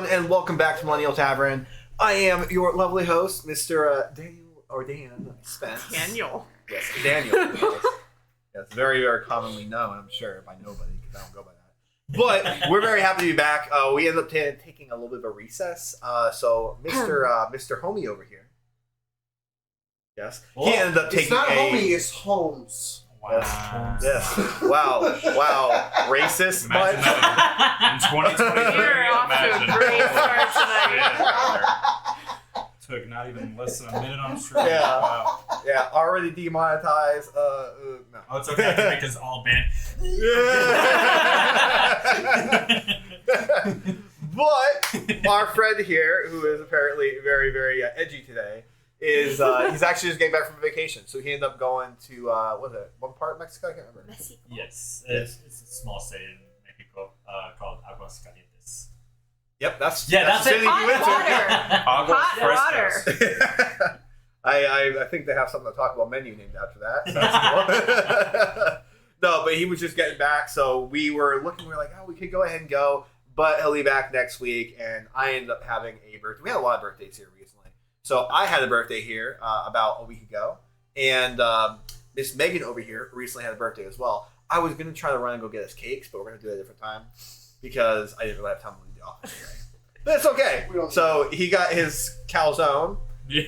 everyone, and welcome back to Millennial Tavern. I am your lovely host, Mr. Dan Spence. Daniel. Yes, Daniel. Yes, very, very commonly known, I'm sure, by nobody, because I don't go by that. But we're very happy to be back. We ended up taking a little bit of a recess. So Mr. Homie over here. Yes. Well, he ended up taking It's not Homie, it's Holmes. Wow. Yes. Wow. Racist, but Imagine that in 2023. You're off to a great start tonight. Took not even less than a minute on stream. Yeah. Wow. yeah, already demonetized. No. Oh, it's okay. I can make us all banned. But our friend here, who is apparently very, very edgy today, is he's actually just getting back from vacation. So he ended up going to what is it? One part of Mexico? I can't remember. Mexico. Yes, it's a small state in Mexico called Aguascalientes. Yep, that's that's the it. city you went to. Aguas Frescas. I think they have something to talk about menu named after that. So that's cool. No, but he was just getting back, so we were looking. We were like, oh, we could go ahead and go, but he'll be back next week. And I ended up having a birthday. We had a lot of birthdays here recently. So I had a birthday here about a week ago, and Miss Megan over here recently had a birthday as well. I was going to try to run and go get us cakes, but we're going to do it at a different time because I didn't really have time to leave the office today. But it's okay. So he got his calzone. Yeah.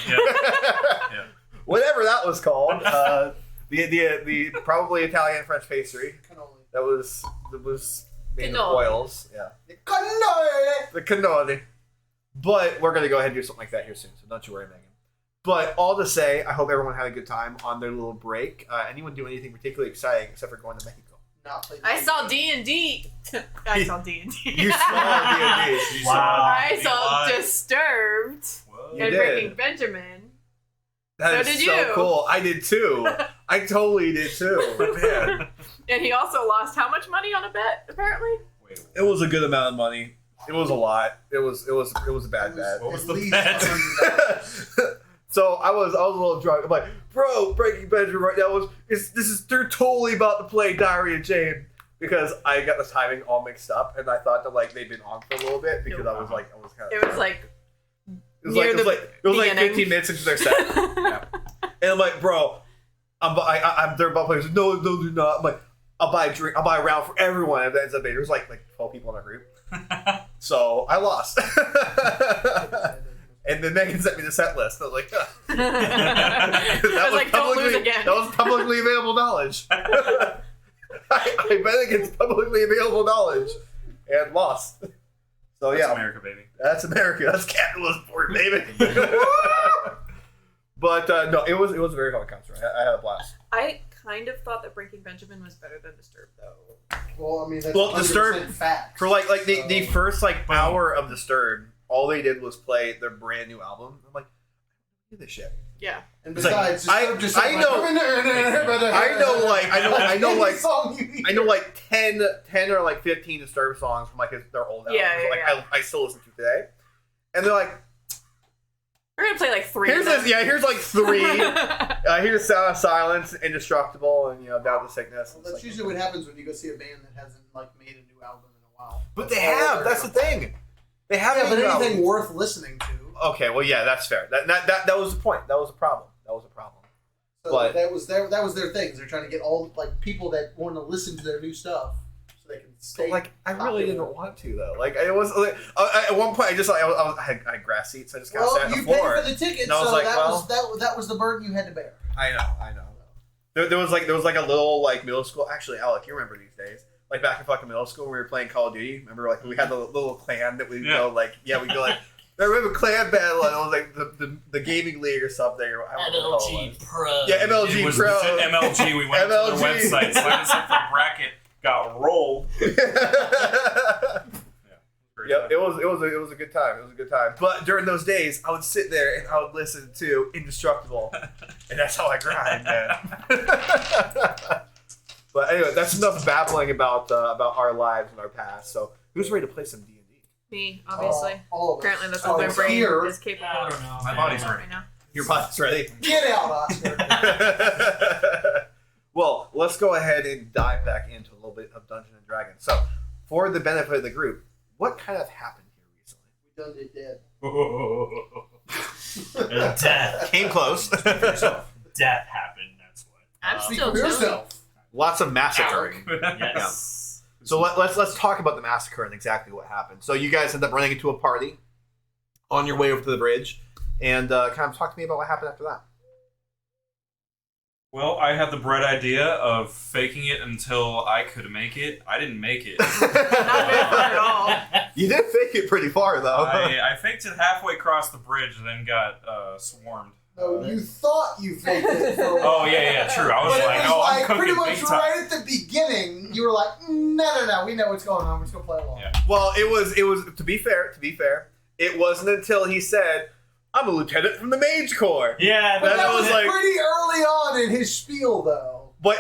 Yeah. Whatever that was called. The probably Italian French pastry. That was made of oils. Yeah. The cannoli. But we're going to go ahead and do something like that here soon, so don't you worry, Megan. But all to say, I hope everyone had a good time on their little break. Anyone do anything particularly exciting except for going to Mexico? I saw D&D. I saw D&D. You saw D&D. Wow. I saw Disturbed Whoa. You and did. Breaking Benjamin. That So is did so you. cool. I did too. I totally did too. Man, And he also lost how much money on a bet, apparently? Wait, it was a good amount of money. It was a lot. It was a bad bet. what was At the least bet? So I was a little drunk. I'm like, bro, Breaking Benjamin right now they're totally about to play Diary of Jane because I got the timing all mixed up and I thought that they'd been on for a little bit because I was kind of. It was like It was near the like beginning. 15 minutes into their set. Yeah. And I'm like, bro, they're about to play. No, do not. I'm like, I'll buy a drink. I'll buy a round for everyone. And it ends up being there's like 12 people in our group. So I lost. And then Megan sent me the set list. I was like, I was like, don't lose again. That was publicly available knowledge. I bet against publicly available knowledge and lost. So That's yeah, America, baby. that's America. That's capitalism for you, baby. But no, it was a very fun concert. I had a blast. I kind of thought that Breaking Benjamin was better than Disturbed, though. Well, I mean, that's Well, 100% Disturbed- fact. For the first hour of Disturbed, all they did was play their brand new album. I'm like, do this shit. Yeah. And It's like, besides, Disturbed just I know 10 or 15 Disturbed songs from their old albums. Yeah. I still listen to today. And they're like, We're going to play 3 here's of them. here's 3. Here's Sound of Silence, Indestructible, and Down to Sickness. Well, that's usually what happens when you go see a band that hasn't made a new album in a while. But they have. That's the thing. They have. Yeah, but anything album. worth listening to. Okay, well, yeah, that's fair. That was the point. That was a problem. So But- that was their thing. They're trying to get all people that want to listen to their new stuff so they can stay. I really didn't want to though. It was at one point I had grass seats. I just kind of sat on the you floor. paid for the ticket, And I was so like, that was the burden you had to bear. I know. There was a little middle school. Actually, Alec, you remember these days? Back in fucking middle school, when we were playing Call of Duty. Remember, we had the little clan that we go we go I remember clan battle. And it was the gaming league or something. Or I don't know what it was. Pro. Yeah, MLG It was Pro. MLG. We went to their MLG. website, signed us up for a bracket, got rolled. Yep, it was a good time. It was a good time. But during those days, I would sit there and I would listen to Indestructible, and that's how I grind, man. But anyway, that's enough babbling about our lives and our past. So, who's ready to play some D&D? Me, obviously. All of us. Apparently that's Oh, what my it's brain here. is capable I of. don't know. My body's ready. Right now. Your body's ready. Get out, Oscar. Well, let's go ahead and dive back into a little bit of Dungeons and Dragons. So, for the benefit of the group, what kind of happened here recently? We done did dead. Death. Came close. Death happened. That's what. I'm Speak still for chilling. yourself. Lots of massacring. Yes. So let's talk about the massacre and exactly what happened. So you guys end up running into a party on your way over to the bridge, and kind of talk to me about what happened after that. Well, I had the bright idea of faking it until I could make it. I didn't make it. Not very far at all. You did fake it pretty far, though. I faked it halfway across the bridge and then got swarmed. No, you thought you faked it. For a while. Oh, yeah, true. I was But like, it was oh, I'm like pretty cooking much big time. right at the beginning. You were like, no, we know what's going on. We're just gonna play along. Yeah. Well, it was to be fair, it wasn't until he said, "I'm a lieutenant from the Mage Corps." Yeah, But that was was like- pretty early on in his spiel, though. But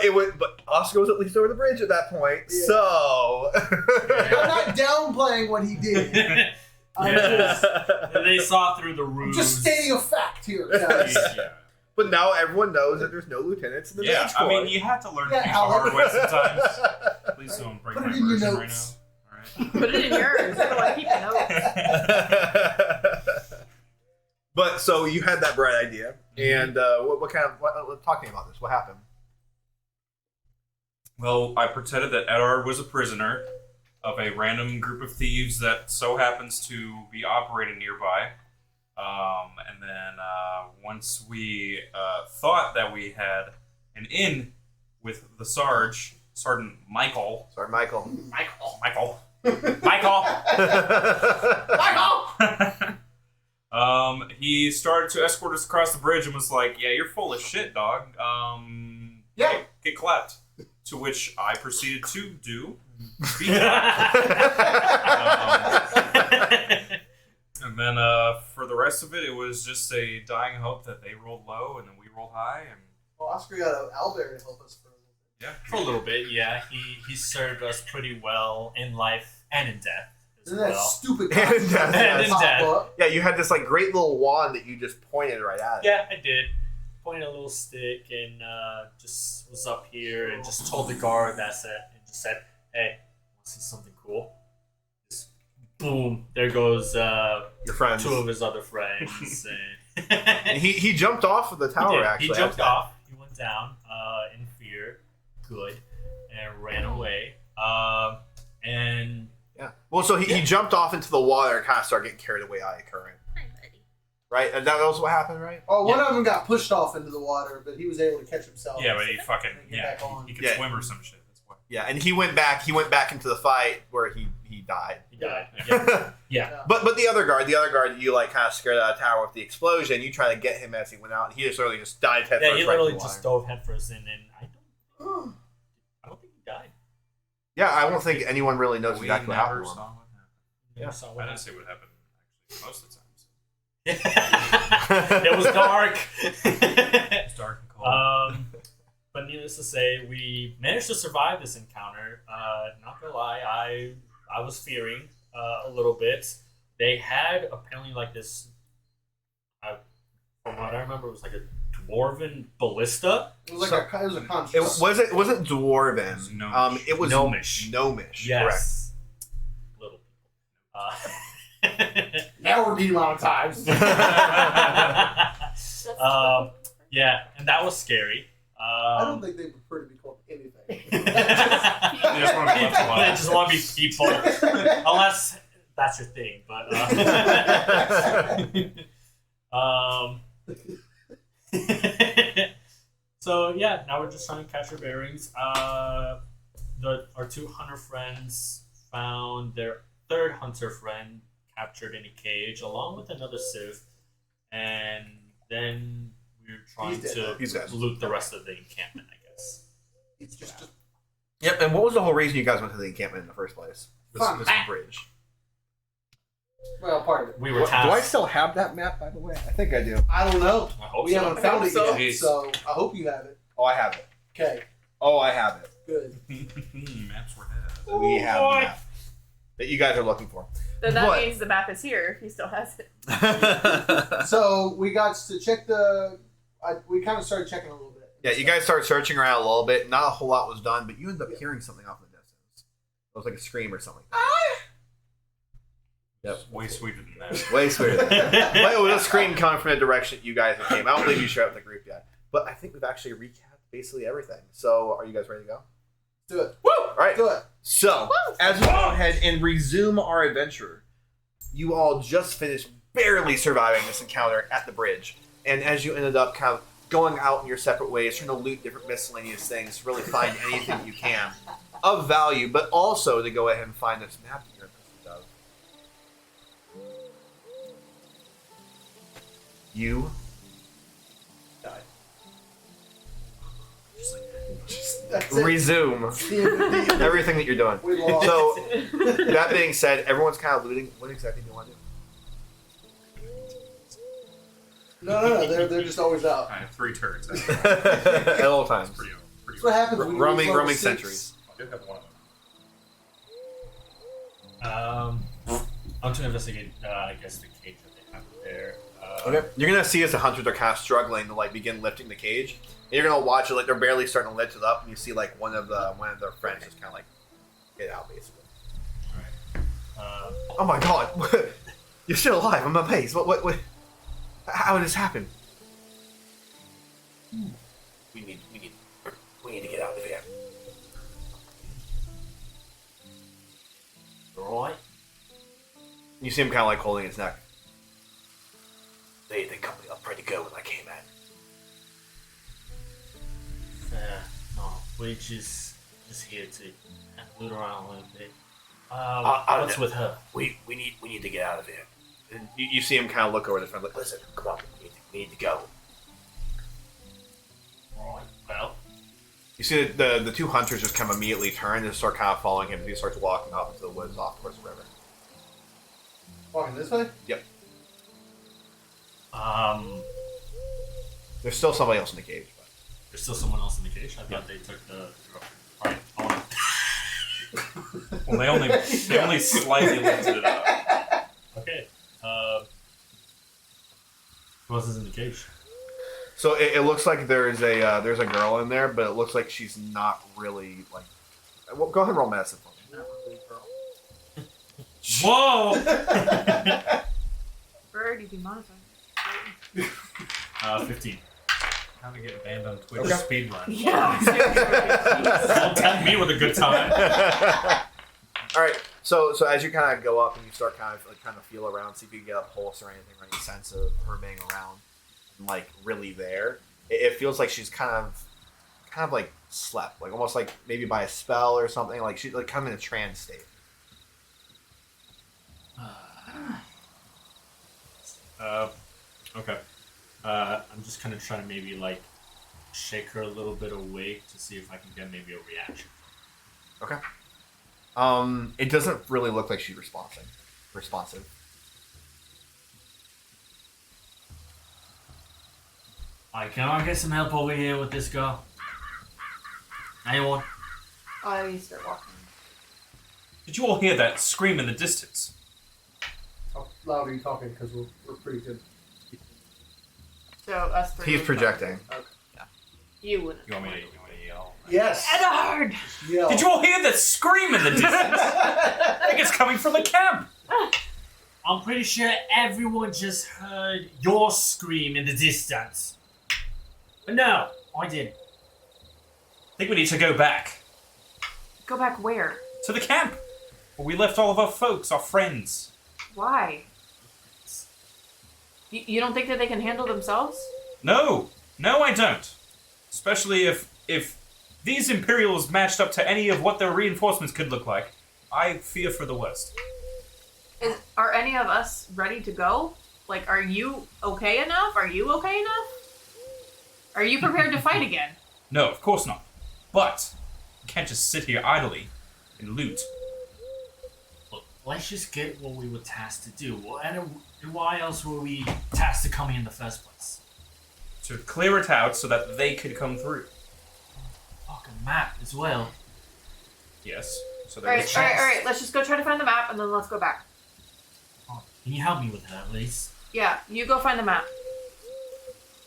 Oscar was at least over the bridge at that point, Yeah. so. I'm not downplaying what he did. I'm Yes. just, They saw through the I'm ruse. just stating a fact here, guys. Yeah. But now everyone knows that there's no lieutenants in the Yeah, Mage Corps. I mean, you have to learn Yeah, things the hard way Alex. sometimes. Please don't break Put my it in your version notes. right now. Put it in yours. I don't want to keep the notes. But so you had that bright idea, and what kind of talking about this? What happened? Well, I pretended that Edard was a prisoner of a random group of thieves that so happens to be operating nearby. And then once we thought that we had an in with the Sergeant Michael. Sorry, Michael. Michael. He started to escort us across the bridge and was like, "Yeah, you're full of shit, dog. Yeah. Get clapped." To which I proceeded to do. And then for the rest of it, it was just a dying hope that they rolled low and then we rolled high. And Well, Oscar got Albert to help us for a little bit. yeah, For a little bit, yeah. He served us pretty well in life and in death as And that well. stupid And in death. And in pop death. up. Yeah, you had this like great little wand that you just pointed right at. Yeah, I did. Pointed a little stick and just was up here and just told the guard that's it and just said, "Hey, want to see something cool?" Just boom, there goes Your friends. two of his other friends. And And he jumped off of the tower. Actually, he jumped after that. off. He went down in fear, good, and ran away. And Yeah. Well, so he jumped off into the water and kind of started getting carried away by a current, Hi, buddy. right? And that was what happened, right? Oh, one of them got pushed off into the water, but he was able to catch himself. yeah, but he fucking Get back on. he could Yeah. swim or some shit. That's why. Yeah, and he went back. He went back into the fight where he died. he died. but Yeah. the other guard, you like kind of scared out of the tower with the explosion. You try to get him as he went out, and he just literally just dived headfirst. Yeah, he right literally into the just water. dove headfirst in, and I don't think he died. Yeah, I don't think anyone really knows We exactly what never happened. to him. saw what happened. Never saw I what didn't say what happened actually most of the time. It was dark. It's dark and cold. But needless to say, we managed to survive this encounter. Not gonna lie, I was fearing a little bit. They had apparently like this. From what I remember, it was like a dwarven ballista. It was like it was a It construct. wasn't dwarven. It was gnomish. It was Gnomish. Gnomish. Yes, little people. Now we're demonetized. That's Yeah, and that was scary. I don't think they prefer to be called anything. They just wanna be left alone. They just want to be people, unless that's your thing. But so yeah, now we're just trying to catch our bearings. Our two hunter friends found their third hunter friend captured in a cage, along with another civ, and then we're trying He's dead. He's dead. to loot the rest of the encampment, I guess. It's just Yep. And what was the whole reason you guys went to the encampment in the first place? This Fun. bridge. well, part of it. We were Do tasked. I still have that map, by the way? I think I do. I don't know. I hope We so. haven't found it so. yet, so I hope you have it. Oh, I have it. Okay, Oh, I have it. good. Maps were had. We have boy. the map that you guys are looking for. Then that What? means the map is here if he still has it. So we got to check we kind of started checking a little bit. Yeah, you guys start searching around a little bit. Not a whole lot was done, but you end up hearing something off in the distance. was like a scream or something. Yep. Way sweeter than that. Way sweeter. But it was a scream coming from the direction you guys came. I don't believe you shared it with the group yet. But I think we've actually recapped basically everything. So are you guys ready to go? Do it. Woo! All right. Do it. So, as we go ahead and resume our adventure, you all just finished barely surviving this encounter at the bridge. And as you ended up kind of going out in your separate ways, trying to loot different miscellaneous things to really find anything you can of value, but also to go ahead and find this map that you're in pursuit of. You died. That's it. Resume everything that you're doing. We lost. So, that being said, everyone's kind of looting. What exactly do you want to do? No. They're just always out. I have 3 turrets. At all times. Pretty That's what happens when you Roaming reach level 6. sentries. I did have one of them. I'm to investigate, I guess, the cage that they have there. Okay. You're gonna see as the hunters are kind of struggling to like begin lifting the cage. And you're gonna watch it like they're barely starting to lift it up, and you see like one of their friends just kind of like get out basically. Alright. Oh my god, you're still alive! I'm amazed. What? How did this happen? We need to get out of here. Alright. You see him kind of like holding his neck. They cut me up pretty good when I came in. No, we're just here to loot around a little bit. What's with her? We need to get out of here. And you see him kind of look over the front, like, listen, come on, we need to go. Alright, well. You see the 2 hunters just kind of immediately turn and start kind of following him as he starts walking off into the woods off towards the river. Walking this way? Yep. There's There's still somebody else in the cage. But. still someone else in the cage? I thought they took the Alright, I wanna... Well, they only slightly lifted it up. Okay. Who else is in the cage? So it looks like there's a girl in there, but it looks like she's not really like. Well, go ahead and roll medicine for me. Not really, girl. Whoa! Bird, you can modify. 15. How to get banned on Twitch Okay. speedrun. Yeah. Don't tempt me with a good time. All right. So as you kind of go up and you start kind of feel around, see if you can get a pulse or anything, or any sense of her being around, and like really there. It feels like she's kind of like slept, like almost like maybe by a spell or something. Like she's like kind of in a trance state. Okay. I'm just kind of trying to maybe like shake her a little bit awake to see if I can get maybe a reaction. Okay. It doesn't really look like she's responsive. Alright, can I get some help over here with this girl? Anyone? I start walking. Did you all hear that scream in the distance? How loud are you talking? Because we're pretty good. So us three. He's would projecting. talk. You wouldn't. You want me to yell? Yes. Edward! Yell. Did you all hear that scream in the distance? I think it's coming from the camp. I'm pretty sure everyone just heard your scream in the distance. But no, I didn't. I think we need to go back Go back where? to the camp where we left all of our folks, our friends. Why? You don't think that they can handle themselves? No, I don't. Especially if these Imperials matched up to any of what their reinforcements could look like. I fear for the worst. Are any of us ready to go? Like, are you okay enough? Are you okay enough? Are you prepared to fight again? No, of course not. But we can't just sit here idly and loot. Look, let's just get what we were tasked to do. Why else were we tasked to come here in the first place? To clear it out so that they could come through. Fucking map as well. Yes. So there was a Alright, chance. let's just go try to find the map and then let's go back. Oh, can you help me with that, please? Yeah, you go find the map.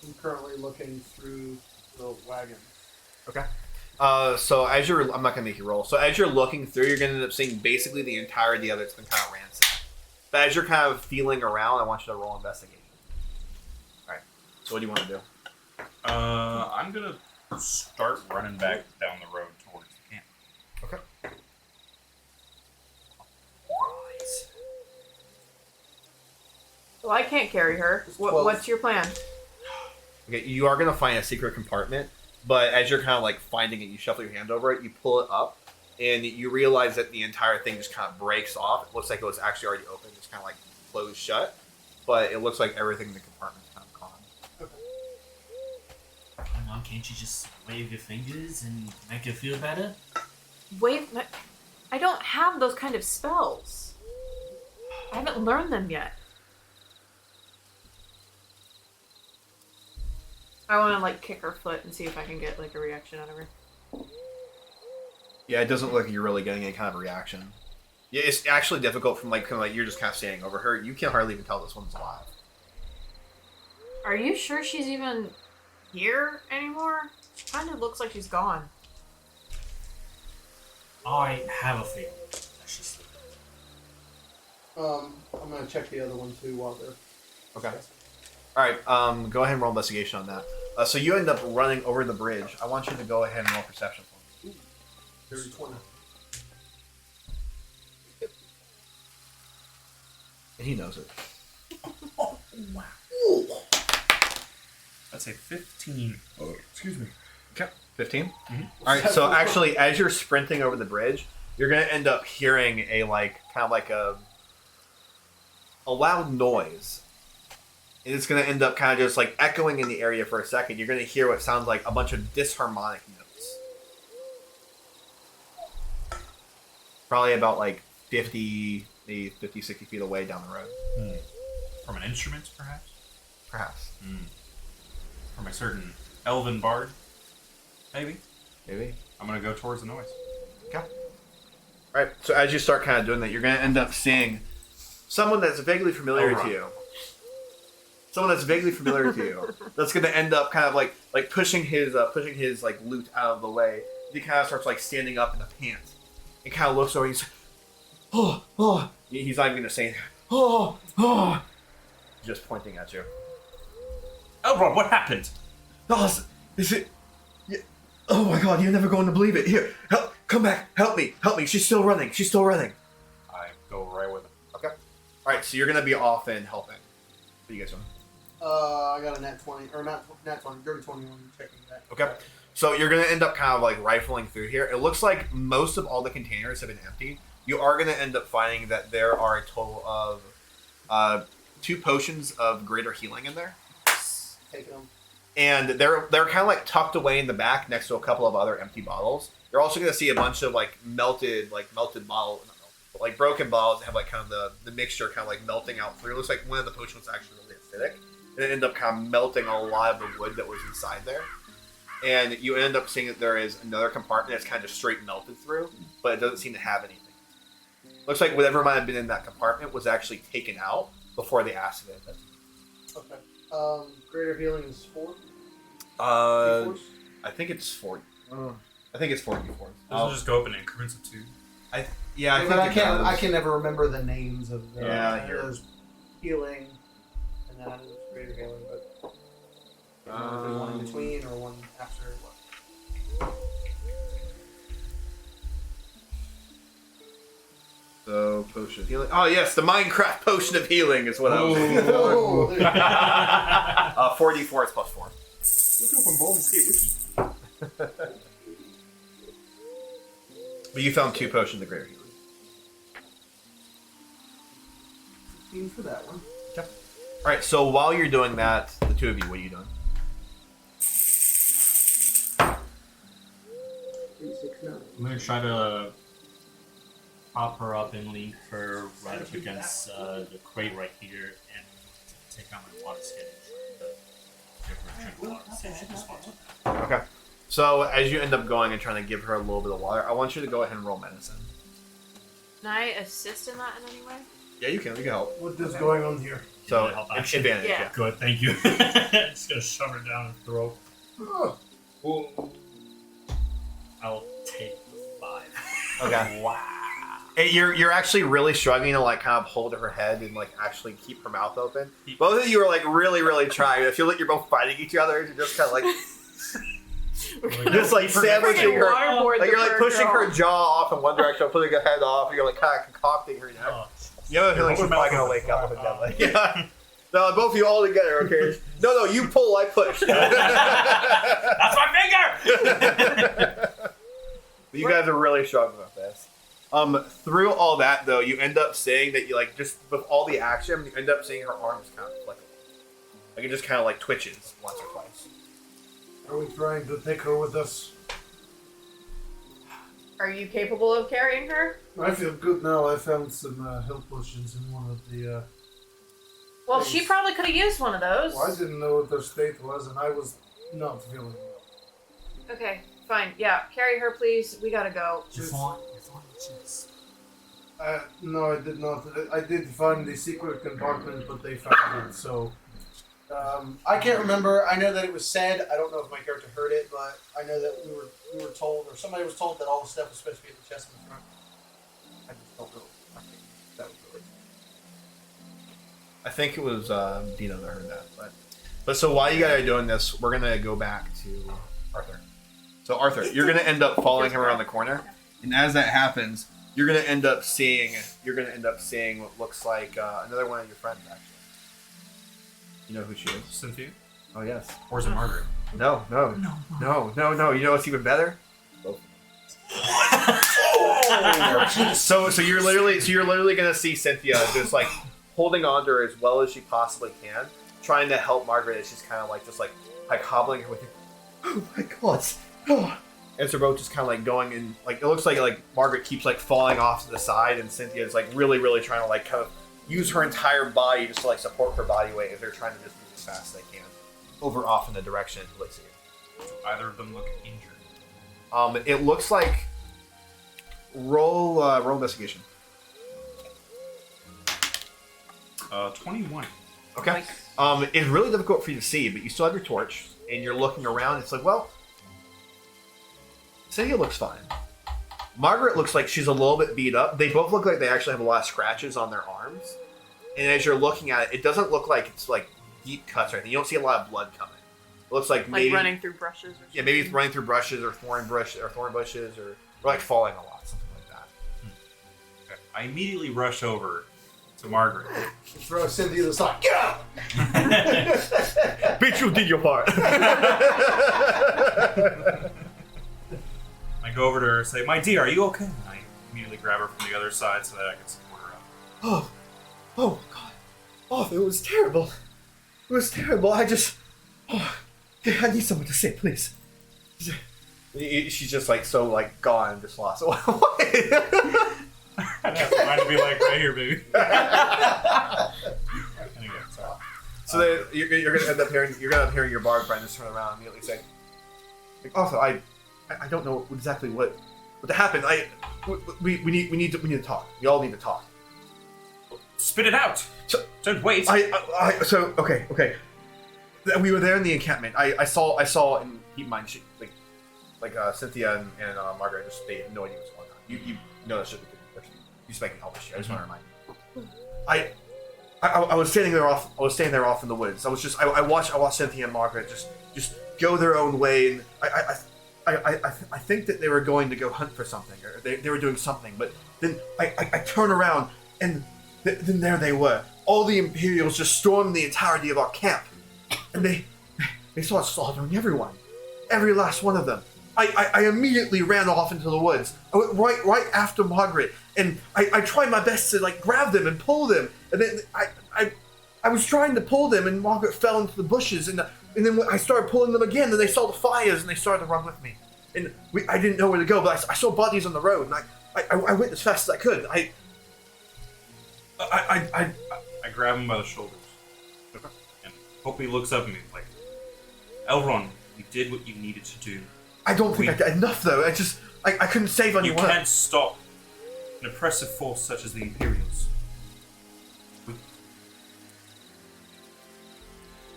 I'm currently looking through the wagon. Okay. So as you're, I'm not gonna make you roll. So as you're looking through, you're gonna end up seeing basically the entirety of it's been kind of ransacked. But as you're kind of feeling around, I want you to roll investigation. All right. So what do you want to do? I'm gonna start running back down the road towards the camp. Okay. Well, I can't carry her. Well- What's your plan? Okay, you are gonna find a secret compartment, but as you're kind of like finding it, you shuffle your hand over it, you pull it up, and you realize that the entire thing just kind of breaks off. It looks like it was actually already open, just kind of like closed shut, but it looks like everything in the compartment's kind of gone. Come on, can't you just wave your fingers and make it feel better? Wait, I don't have those kind of spells. I haven't learned them yet. I want to like kick her foot and see if I can get like a reaction out of her. Yeah, it doesn't look like you're really getting any kind of reaction. Yeah, it's actually difficult from like kind of like you're just kind of standing over her. You can hardly even tell this one's alive. Are you sure she's even here anymore? She kind of looks like she's gone. I have a feeling that she's sleeping. I'm gonna check the other one too while they're. Okay. All right. Go ahead and roll investigation on that. So you end up running over the bridge. I want you to go ahead and roll perception for me. There's 20. And he knows it. Oh, wow. That's a 15. Oh, excuse me. Okay. 15? Mhm. All right. So actually, as you're sprinting over the bridge, you're going to end up hearing a like kind of like a loud noise. And it's going to end up kind of just like echoing in the area for a second. You're going to hear what sounds like a bunch of disharmonic notes. Probably about like 50, maybe 50, 60 feet away down the road. From an instrument, perhaps? Perhaps. From a certain elven bard? Maybe? Maybe. I'm gonna go towards the noise. Okay. Alright, so as you start kind of doing that, you're going to end up seeing someone that's vaguely familiar to you. Someone that's vaguely familiar to you. That's going to end up kind of like pushing his like loot out of the way. He kind of starts like standing up in a pant. And kind of looks over and he's like, oh. He's not even going to say anything. Oh. Just pointing at you. Elrond, what happened? Oh, is it? Yeah. Oh my god, you're never going to believe it. Here, come back, help me. She's still running. I go right with him. Okay. Alright, so you're going to be off and helping. What are you guys doing? I got a nat 20, or not nat 20, dirty 21, checking that. Okay. So you're going to end up kind of like rifling through here. It looks like most of all the containers have been emptied. You are going to end up finding that there are a total of 2 potions of greater healing in there. Taking them. And they're kind of like tucked away in the back next to a couple of other empty bottles. You're also going to see a bunch of like melted bottles, not melted, but like broken bottles that have like kind of the mixture kind of like melting out through. It looks like one of the potions was actually really acidic. And it ended up kind of melting a lot of the wood that was inside there. And you end up seeing that there is another compartment that's kind of straight melted through, but it doesn't seem to have anything. Looks like whatever might have been in that compartment was actually taken out before the acid hit. Okay. Greater healing is 4. I think it's 40. I think it's 40 before. Doesn't it just go up in increments of 2? I But think I it can't. does. I can never remember the names of the. Yeah, you're- There's healing, and then there's greater healing, but I don't know if there's one in between or one after. What? So, potion of healing. Oh, yes, the Minecraft potion of healing is what I was looking for. Oh, 4d4 is plus 4. Look up on Baldur's Gate Wiki. But you found 2 potions of greater healing. 15 for that one. Alright, so while you're doing that, the 2 of you, what are you doing? 3, 6, 9. I'm gonna try to pop her up and lean her right up against the crate right here and take out my water skin and try to give her a drink of water. See if she just wants it. Okay. So, as you end up going and trying to give her a little bit of water, I want you to go ahead and roll medicine. Can I assist in that in any way? Yeah, you can help. What is going on here? So, Help it's action. advantage, Yeah. yeah. Good, thank you. Just gonna shove her down her throat. Oh, I'll take 5. Okay. Wow. You're actually really struggling to like kind of hold her head and like actually keep her mouth open. Both of you are like really trying. I feel like you're both fighting each other. You're just kind of like just like sandwiching her. Like you're like pushing her jaw off in one direction, putting her head off. And you're like kind of concocting her neck. You have a feeling she's probably gonna wake up with a deadline. Yeah. No, both of you all together. Okay. No, you pull. I push. That's my finger. You guys are really struggling with this. Through all that though, you end up seeing that you like just with all the action, you end up seeing her arms kind of flicker. Like it just kind of like twitches once or twice. Are we trying to take her with us? Are you capable of carrying her? I feel good now. I found some health potions in one of the. Well, she probably could have used one of those. Well, I didn't know what their state was, and I was not feeling well. Okay, fine. Yeah, carry her, please. We gotta go. You want chips. No, I did not. I did find the secret compartment, but they found it, so. I can't remember. I know that it was said. I don't know if my character heard it, but I know that we were told, or somebody was told that all the stuff was supposed to be at the chest in the front. I just don't know. I think that was really. I think it was Dino that heard that. But so while you guys are doing this, we're gonna go back to Arthur. So Arthur, you're gonna end up following him around the corner, and as that happens, you're gonna end up seeing what looks like another one of your friends actually. You know who she is? Cynthia? Oh yes. Or is it Margaret? No. You know what's even better? So you're literally gonna see Cynthia just like holding on to her as well as she possibly can, trying to help Margaret as she's kind of like just like hobbling her with her. Oh my god! Oh. As they're both just kind of like going in, like it looks like Margaret keeps like falling off to the side, and Cynthia is like really trying to like kind of use her entire body just to like support her body weight as they're trying to just move as fast as they can over off in the direction of Elixir. Do either of them look injured? It looks like roll investigation. 21. Okay. It's really difficult for you to see, but you still have your torch, and you're looking around. It's like, well, Cynthia looks fine. Margaret looks like she's a little bit beat up. They both look like they actually have a lot of scratches on their arms. And as you're looking at it, it doesn't look like it's like deep cuts or anything. You don't see a lot of blood coming. It looks like maybe running through brushes or something. Yeah, maybe it's running through brushes or thorn bushes or like falling a lot, something like that. Okay. I immediately rush over to Margaret. Throw Cynthia to the side. Get out! Bitch, you did your part. I go over to her and say, "My dear, are you okay?" And I immediately grab her from the other side so that I can support her up. Oh god. Oh, it was terrible. It was terrible. I need someone to say, please. She's just like so like gone, just lost. I'd have to mine to be like right here, baby. Anyway, sorry. So you're gonna end up hearing your bard friend just turn around and immediately say, like, "Also, I don't know exactly what happened. We need to talk. We all need to talk. Spit it out. So, don't wait. Okay. We were there in the encampment. I saw, and keep in mind, Cynthia and Margaret they had no idea what's going on. You know that should be good. You just making all this shit. I just want to remind you. I was standing there off in the woods. I watched Cynthia and Margaret just go their own way, and I think that they were going to go hunt for something, or they were doing something. But then I turn around, and then there they were. All the Imperials just stormed the entirety of our camp, and they started slaughtering everyone, every last one of them. I immediately ran off into the woods, right after Margaret, and I tried my best to like grab them and pull them, and then I was trying to pull them, and Margaret fell into the bushes, and then I started pulling them again, and they saw the fires, and they started to run with me, and I didn't know where to go, but I saw bodies on the road, and I went as fast as I could. I grab him by the shoulders, and hope he looks up at me like, "Elrond, you did what you needed to do. I don't think I did enough, though. I couldn't save anyone. You can't stop an oppressive force such as the Imperials.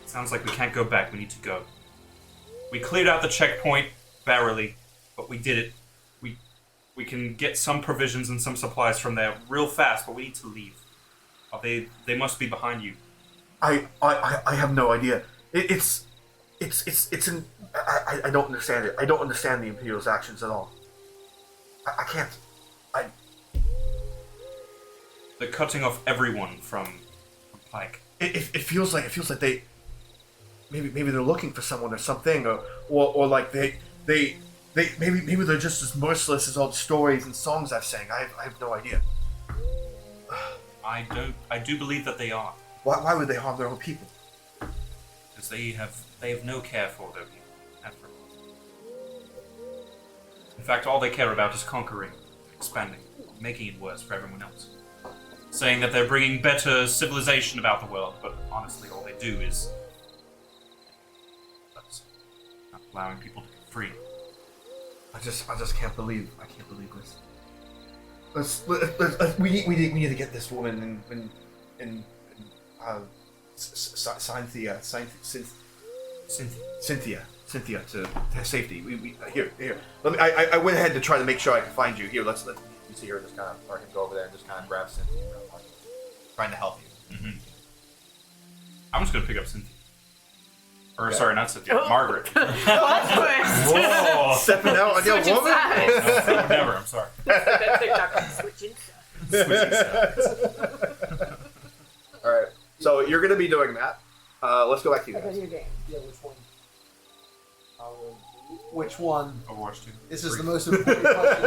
Sounds like we can't go back. We need to go. We cleared out the checkpoint, barely. but we did it. We can get some provisions and some supplies from there real fast, but we need to leave. They must be behind you. I have no idea. It's an I don't understand it. I don't understand the Imperial's actions at all. I can't. They're cutting off everyone from Pike. It feels like they maybe they're looking for someone or something or like they maybe they're just as merciless as all the stories and songs I've sang. I have no idea. I do believe that they are. Why would they harm their own people? Because they have no care for their people. In fact, all they care about is conquering, expanding, making it worse for everyone else. Saying that they're bringing better civilization about the world, but honestly, all they do is not allowing people to get free. I just can't believe this. We need to get this woman in Cynthia to safety. Here. Let me. I went ahead to try to make sure I can find you. Here, let you see her. Just kind of, or I can go over there and just kind of grab Cynthia. Trying to help you. Mm-hmm. I'm just gonna pick up Cynthia. Or sorry, not Cynthia. Margaret. Plot twist. Whoa. Stepping out on your Switching woman. sides. No, never. I'm sorry. That TikTok switching sides. Switching sides. All right. So you're gonna be doing that. Let's go back to you guys. Video game. Yeah, which one? Which one? Overwatch 2. This is the most important question.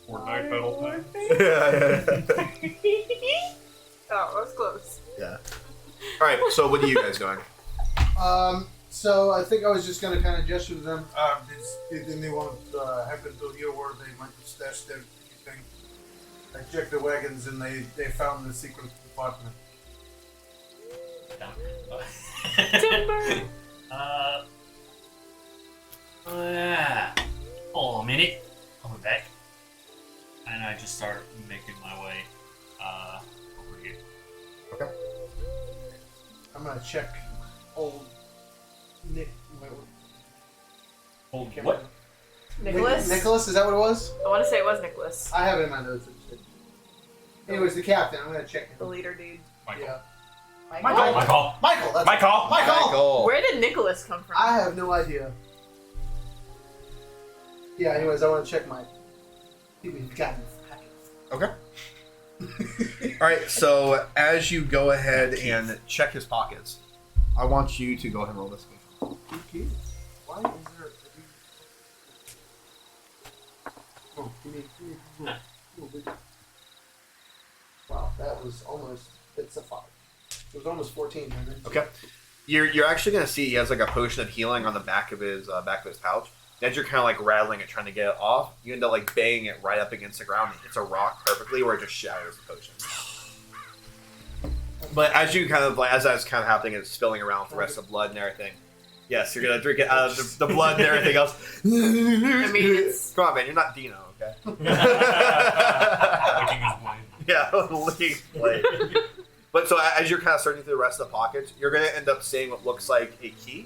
Fortnite Battle Time. Oh, that was close. Yeah. All right. So what are you guys doing? So I think I was just gonna kind of gesture to them. Did anyone happen to hear where they might have stashed their anything? I checked the wagons and they found the secret compartment. Timber. Hold on a minute. I'll be back. And I just start making my way over here. Okay. I'm gonna check old Nick. Hold Can't what? remember. Nicholas? Nicholas, is that what it was? I want to say it was Nicholas. I have it in my notes. Anyways, the captain. I'm gonna check The him. leader dude. Michael. Yeah. Michael? Michael. Michael. That's Michael. Michael. Where did Nicholas come from? I have no idea. Yeah. Anyways, I want to check my. We've gotten. Okay. All right. So as you go ahead and check his pockets, I want you to go ahead and roll this game. Okay. Why is there? Oh, give me. Wow, that was almost. It's a 5. It was almost 14. Okay. You're actually gonna see he has like a potion of healing on the back of his pouch. As you're kind of like rattling it, trying to get it off, you end up like banging it right up against the ground. It hits a rock perfectly, where it just shatters the potion. But as you kind of like, as that's kind of happening, it's spilling around with the rest of the blood and everything. Yes, you're gonna drink it out of the blood and everything else. I mean, it's... Come on, man, you're not Dino, okay? Licking his blade. Yeah, licking his blade. But so as you're kind of searching through the rest of the pockets, you're gonna end up seeing what looks like a key.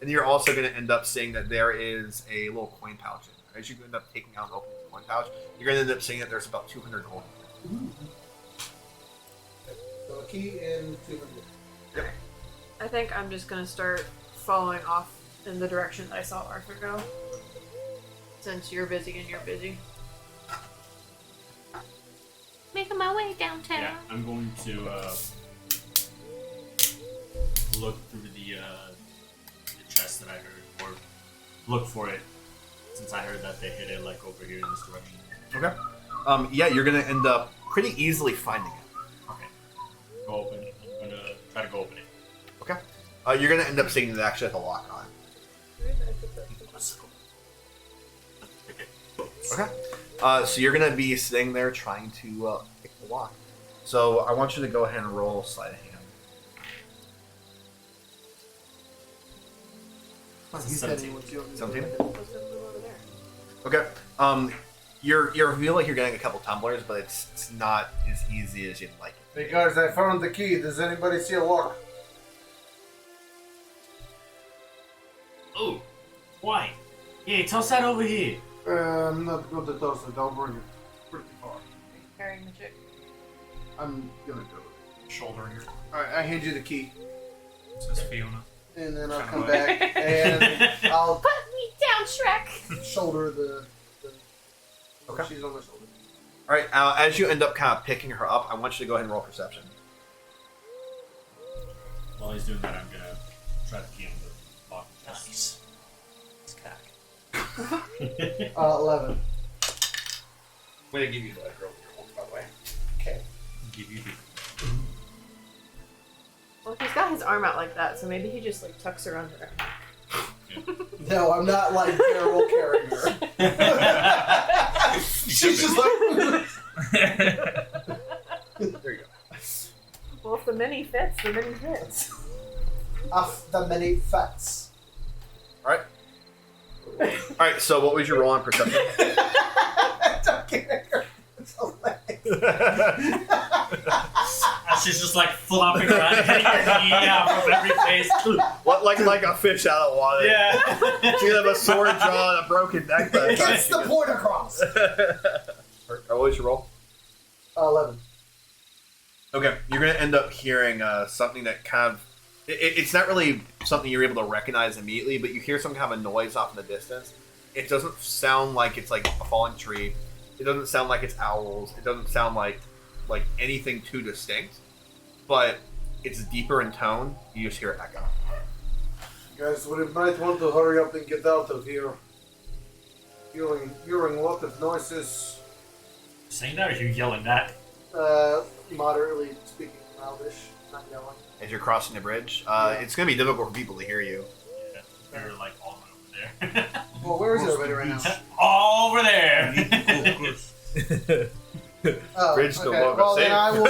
And you're also going to end up seeing that there is a little coin pouch in there. As you end up taking out and opening the coin pouch, you're going to end up seeing that there's about 200 gold in there. So a key and 200. Yep. I think I'm just going to start following off in the direction that I saw Arthur go. Since you're busy and you're busy. Making my way downtown. Yeah, I'm going to look through the chest that I heard, or look for it, since I heard that they hid it like over here in this direction. Okay. Yeah, you're going to end up pretty easily finding it. Okay. Go open it. I'm gonna try to go open it. Okay. You're going to end up seeing that it actually has a lock on it. Okay. So you're going to be sitting there trying to pick the lock. So I want you to go ahead and roll sleight of hand. He said he was doing 17? What's over there? Okay. You feel like you're getting a couple tumblers, but it's not as easy as you'd like it. Hey guys, I found the key. Does anybody see a lock? Oh, why? Hey, toss that over here. I'm not going to toss it. I'll bring it pretty far. Carrying the chick. I'm gonna do it. Shouldering her. All right, I hand you the key, Says Fiona. and then I'll Kinda come like- back and I'll Put me down, Shrek. shoulder the Okay. She's on my shoulder. All right. As you end up kind of picking her up, I want you to go ahead and roll perception. While he's doing that, I'm gonna try to key him the lock. Nice. It's cock. 11. I'm gonna give you the girl by the way. Okay. Give you the. Well, he's got his arm out like that, so maybe he just like tucks her under her neck. No, I'm not like Carol carrying her. She's just like. There you go. Well, if the mini fits, the mini fits. Off the many fats. All right. All right. So, what was your roll on perception? Don't care. It's hilarious. And she's just like flopping around, getting her knee out from every face. What, like a fish out of water? Yeah. She have a sword drawn and a broken neck. By the time Gets she the gets- point across. What was your roll? 11. Okay, you're gonna end up hearing something that kind of it's not really something you're able to recognize immediately, but you hear some kind of a noise off in the distance. It doesn't sound like it's like a falling tree. It doesn't sound like it's owls. It doesn't sound like anything too distinct, but it's deeper in tone. You just hear it echo. Guys, we might want to hurry up and get out of here. Hearing a lot of noises. Saying that, or are you yelling that? Moderately speaking loudish, not yelling. As you're crossing the bridge, it's gonna be difficult for people to hear you. Yeah, they're like all over there. Well, where is everybody right now? All over there. Oh, Bridge to okay. Walk of Well, then Safe. I will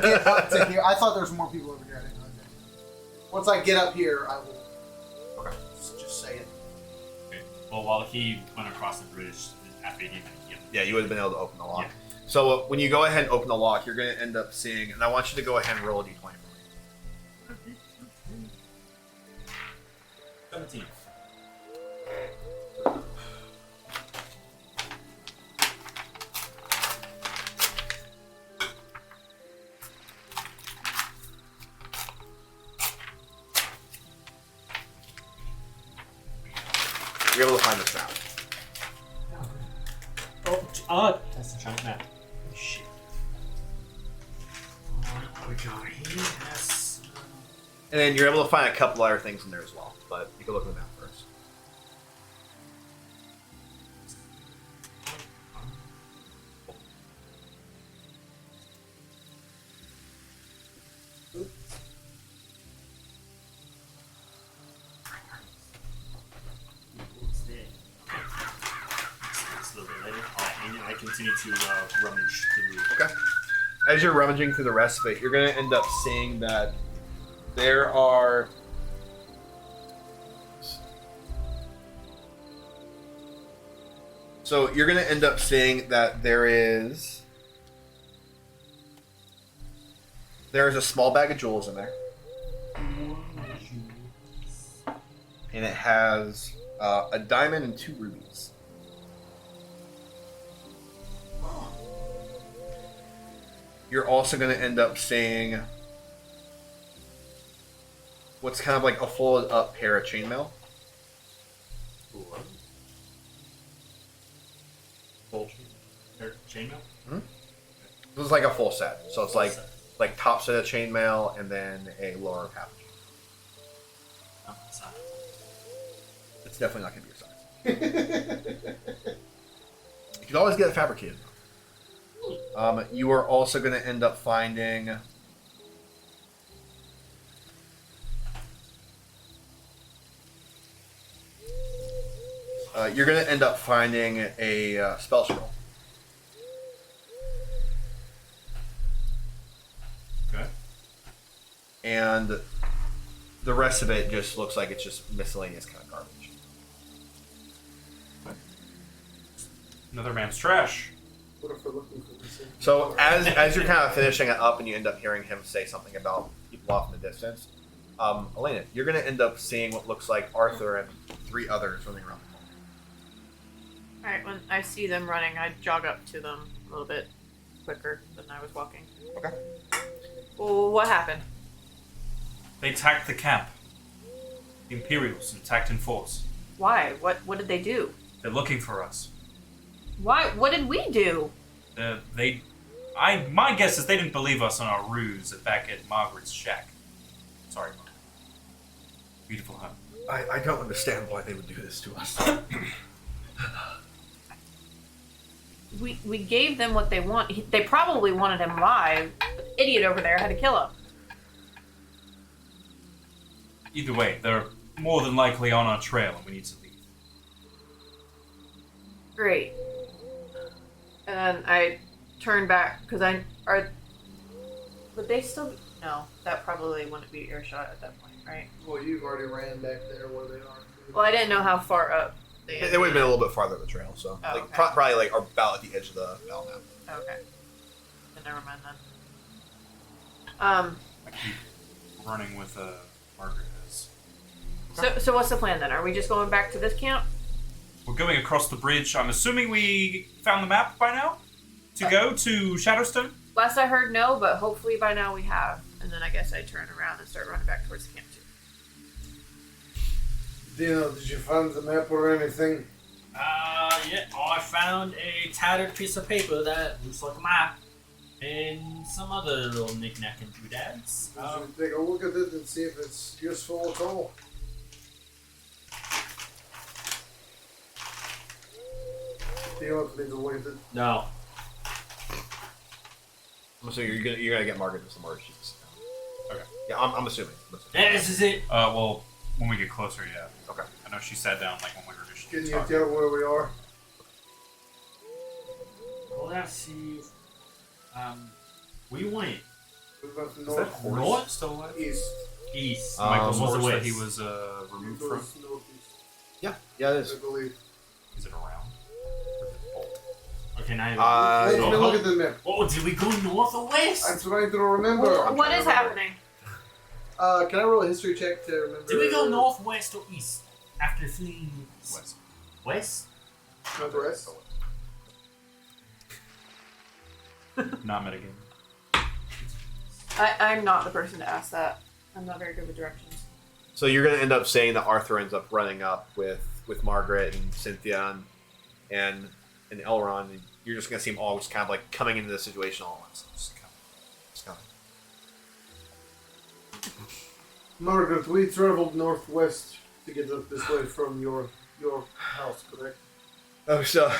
get up to here. I thought there was more people over here. I didn't know that. Once I get up here, I will just say it. Okay. Well, while he went across the bridge, after he hit Yeah, you would have been able to open the lock. Yeah. So when you go ahead and open the lock, you're going to end up seeing, and I want you to go ahead and roll a d20 for me. 17. You're able to find the trap. Oh, that's the giant map. Shit. What we got here? Yes. And then you're able to find a couple other things in there as well, but you can look at the map first. What's there? It's a little bit later. And I continue to rummage through. Okay. As you're rummaging through the rest of it, you're going to end up seeing that there are... So you're going to end up seeing that there's a small bag of jewels in there. And it has a diamond and 2 rubies. You're also going to end up seeing what's kind of like a folded up pair of chainmail. Full chainmail? This is like a full set. So it's like top set of chainmail and then a lower half. It's definitely not going to be your size. You can always get it fabricated. You are also going to end up finding you're going to end up finding a spell scroll. Okay. And the rest of it just looks like it's just miscellaneous kind of garbage. Another man's trash. What if we're looking for this? So as you're kind of finishing it up and you end up hearing him say something about people off in the distance, Elena, you're going to end up seeing what looks like Arthur and 3 others running around the corner. Alright, when I see them running, I jog up to them a little bit quicker than I was walking. Okay. Well, what happened? They attacked the camp. The Imperials attacked in force. Why? What did they do? They're looking for us. Why? What did we do? My guess is they didn't believe us on our ruse back at Margaret's shack. Sorry, Margaret. Beautiful home. I don't understand why they would do this to us. We gave them what they want. They probably wanted him alive. The idiot over there had to kill him. Either way, they're more than likely on our trail and we need to leave. Great. And then I turn back because would they still be, no, that probably wouldn't be earshot at that point, right? Well, you've already ran back there where they are. Well, I didn't know how far up they It would have been a little bit farther up the trail, so Oh, like okay. probably like about at the edge of the battle map. Okay. Then never mind then. I keep running with Margaret is. So what's the plan then? Are we just going back to this camp? We're going across the bridge. I'm assuming we found the map by now to go to Shadowstone. Last I heard, no, but hopefully by now we have. And then I guess I turn around and start running back towards the camp too. Dino, did you find the map or anything? Yeah. Oh, I found a tattered piece of paper that looks like a map. And some other little knick-knack and doodads. Should we take a look at it and see if it's useful at all? Do you want me to look at it? No. So you're gonna get Margaret to some more sheets. Okay. Yeah, I'm assuming. Yeah, this is it. Well, when we get closer, yeah. Okay. I know she sat down like when we were just Can you talking. tell where we are? Well, let's see. Where you went? We went Is that north, horse North? still alive? east. East. Michael's was the horse that west. he was removed from. Towards northeast, Yeah, it I is. believe. Is it around? Or is it bolt? Okay, now. Let me no. look at the map. Oh, did we go north or west? I'm trying to remember. What is happening? Can I roll a history check to remember? Did we go north, west, or east after fleeing West. West? Northwest. Not mitigating. I'm not the person to ask that. I'm not very good with directions. So you're gonna end up saying that Arthur ends up running up with Margaret and Cynthia and Elrond, and you're just gonna see them all just kind of like coming into the situation all at once. Just coming. Margaret, we traveled northwest to get up this way from your house, correct? Oh, so.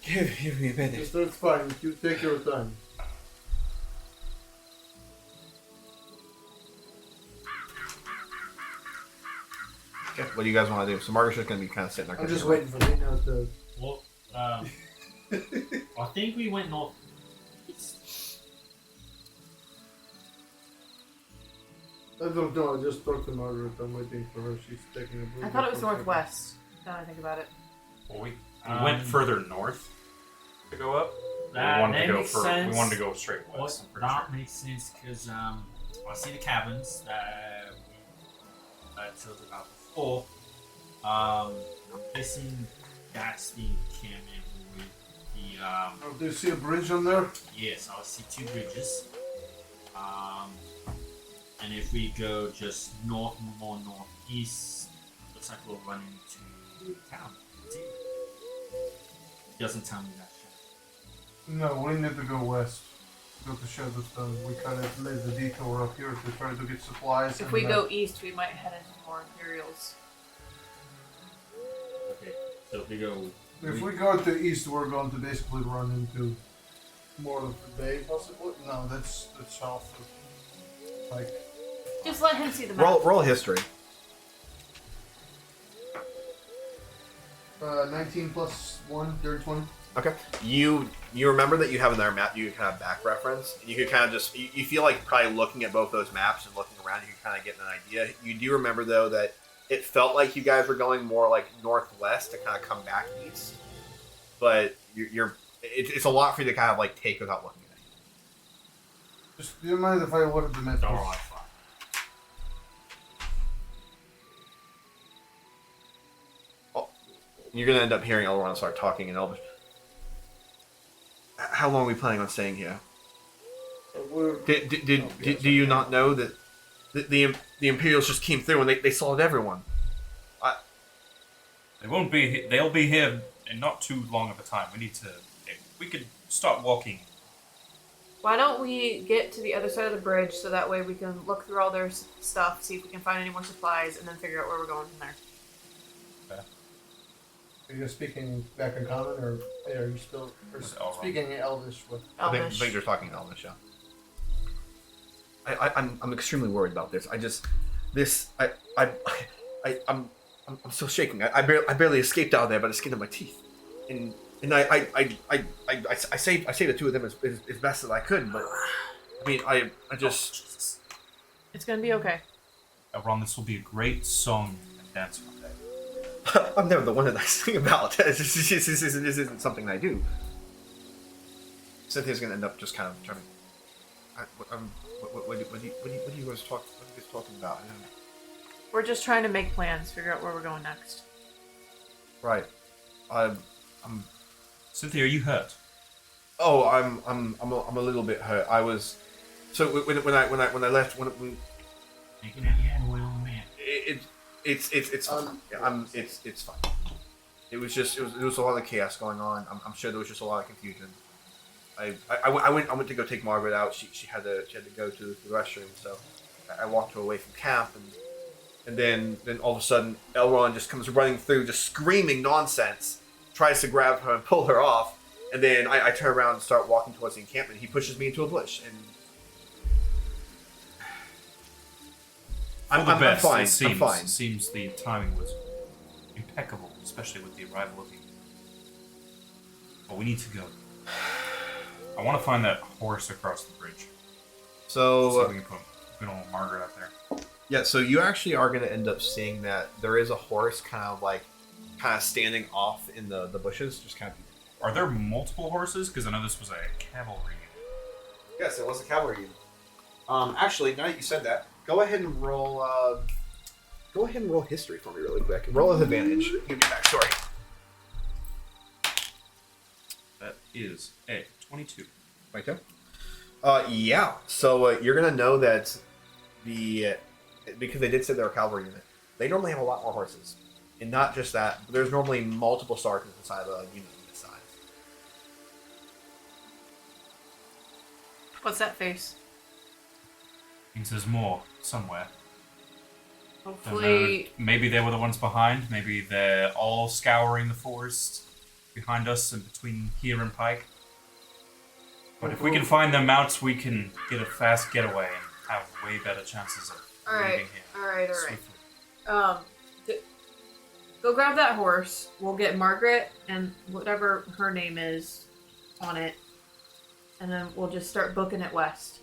Give me a minute. Yes, that's fine. You take your time. Okay, what do you guys want to do? So Margaret's just gonna be kind of sitting there. I'm just waiting for Dino to. Well, I think we went north. I don't know. I just talked to Margaret. I'm waiting for her. She's taking a break. I thought it was northwest. Now that I think about it. Well, we went further north to go up. That, we wanted that to go makes we sense. wanted to go straight What, west. I'm pretty that sure. makes sense because I see the cabins that we told about before. I'm guessing that's the encampment with the Oh, do you see a bridge on there? yes, I see two bridges. And if we go just more northeast, looks like we'll run into town. Doesn't tell me that shit. No, we need to go west. Go to Shadowstone. We kind of made the detour up here to try to get supplies. If and, we go east, we might head into more Imperials. Okay, so if we go. If we go to east, we're going to basically run into more of the bay, possibly. No, that's south of, like. Just let him see the map. Roll history. 19 plus 1, third 20. Okay. You remember that you have another map you can kind of back reference, and you could kind of just you feel like probably looking at both those maps and looking around, you can kind of get an idea. You do remember though that it felt like you guys were going more like northwest to kind of come back east, but it's a lot for you to kind of like take without looking at it. Just do you mind if I look at the map? Alright, fine. you're gonna end up hearing Elrond start talking in Elvish. How long are we planning on staying here? Do you not know that the Imperials just came through and they slaughtered everyone? They won't be. They'll be here in not too long of a time. We could start walking. Why don't we get to the other side of the bridge so that way we can look through all their stuff, see if we can find any more supplies, and then figure out where we're going from there. Are you speaking back in common, or are you still speaking in Elvish? With I think they're talking Elvish, yeah. I'm extremely worried about this. I'm so shaking. I barely escaped out of there by the skin of my teeth, and I saved the two of them as best as I could. But I mean, I just It's gonna be okay. Ron, this will be a great song and dance one day. I'm never the one that I sing about. This isn't something I do. Cynthia's gonna end up just kind of trying to. What are you guys talking about? We're just trying to make plans, figure out where we're going next. Right. I'm. Cynthia, are you hurt? Oh, I'm a little bit hurt. I was. So when I left it's fine. It's fine. It was a lot of chaos going on. I'm sure there was just a lot of confusion. I went to go take Margaret out. She had to go to the restroom, so I walked her away from camp, and then all of a sudden Elrond just comes running through, just screaming nonsense, tries to grab her and pull her off, and then I turn around and start walking towards the encampment. He pushes me into a bush, and I'm fine. I'm fine. It seems the timing was impeccable, especially with the arrival of you. But we need to go. I want to find that horse across the bridge. So see if we can put good old Margaret up there. Yeah, so you actually are going to end up seeing that there is a horse kind of standing off in the bushes, just kind of. Are there multiple horses? Because I know this was a cavalry unit. Yes, it was a cavalry unit. Actually, now that you said that, go ahead and roll. Go ahead and roll history for me really quick. Roll with advantage. Give me backstory. That is a 22. Right there. Yeah. So you're gonna know that because they did say they're a cavalry unit, they normally have a lot more horses, and not just that. But there's normally multiple sergeants inside of a unit this size. What's that face? Means there's more somewhere. Hopefully. Maybe they were the ones behind. Maybe they're all scouring the forest behind us and between here and Pike. But if we can find their mounts, we can get a fast getaway and have way better chances of leaving here. Alright. Swiftly. Go grab that horse. We'll get Margaret and whatever her name is on it. And then we'll just start booking it west.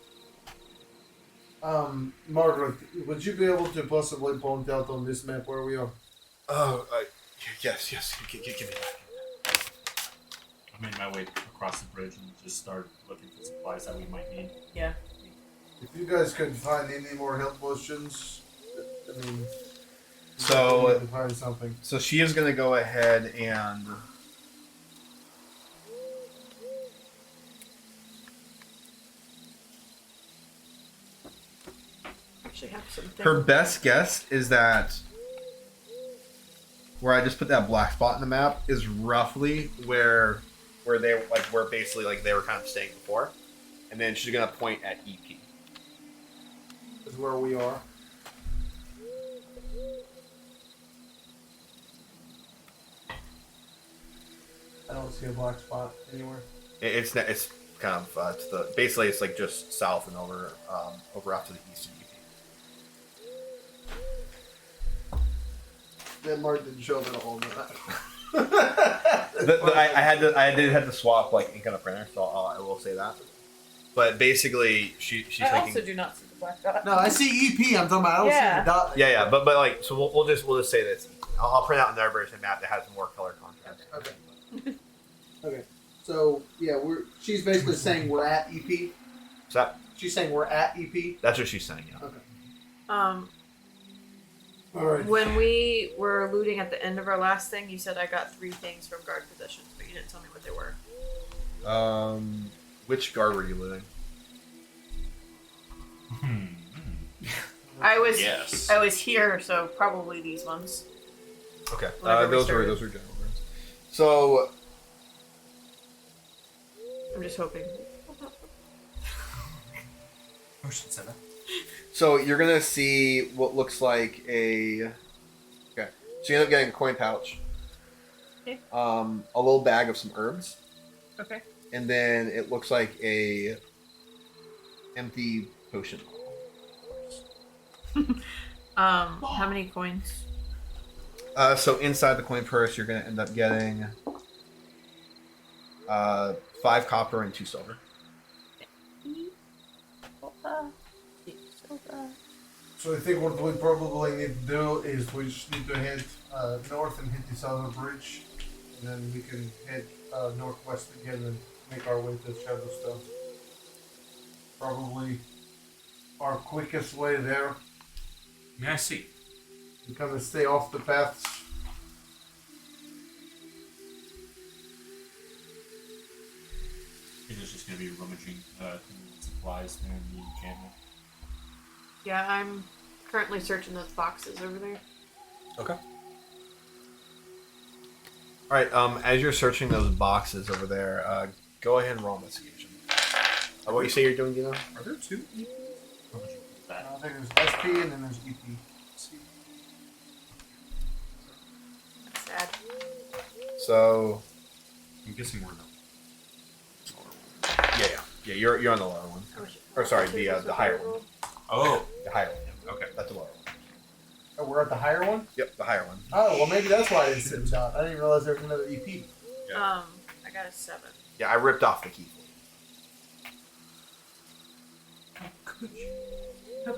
Margaret, would you be able to possibly point out on this map where we are? Oh, yes. Give me that. I made my way across the bridge and just started looking for supplies that we might need. Yeah. If you guys could find any more help potions, I mean, So we need to find something. So she is going to go ahead and. Actually have something. Her best guess is that where I just put that black spot in the map is roughly where basically they were kind of staying before, and then she's gonna point at EP. Is where we are. I don't see a black spot anywhere. It's kind of to the basically it's like just south and over off to the east of EP. That mark didn't show up at all. I did have to swap ink on the printer, so I will say that. But basically, she's I thinking. also do not see the black dot. No, I see EP. I'm talking about. I don't see the dot. Yeah, but so we'll just say that I'll print out another version map that has more color contrast. Okay. So yeah, she's basically saying we're at EP. So She's saying we're at EP. that's what she's saying. Yeah. Okay. Alright. When we were looting at the end of our last thing, you said I got 3 things from guard positions, but you didn't tell me what they were. Which guard were you looting? I was Yes. I was here, so probably these ones. Okay. Whenever we Those started. were general guards. So I'm just hoping. Motion 7. So you're gonna see what looks like a. Okay. So you end up getting a coin pouch. Okay. A little bag of some herbs, Okay. and then it looks like a empty potion. How many coins? So inside the coin purse, you're gonna end up getting 5 copper and 2 silver. So I think what we probably need to do is we just need to head north and hit this other bridge, and then we can head northwest again and make our way to Shadowstone. Probably our quickest way there. May I see? We kind of stay off the paths. I think it's just gonna be rummaging supplies there in the encampment. Yeah, I'm currently searching those boxes over there. Okay. All right. As you're searching those boxes over there, go ahead and roll investigation. What you say you're doing, Dino? Are there 2? Rummaging through that. I think there's SP and then there's EP. That's sad. So I'm guessing we're not. yeah. You're on the lower one. I wish- Or sorry, I wish the this was higher available. one. Oh, The higher one. okay. That's the lower one. Oh, we're at the higher one? Yep, the higher one. Oh, well maybe that's why I didn't sit them down. I didn't realize there was another E EP. Yeah. I got a 7. Yeah, I ripped off the key. I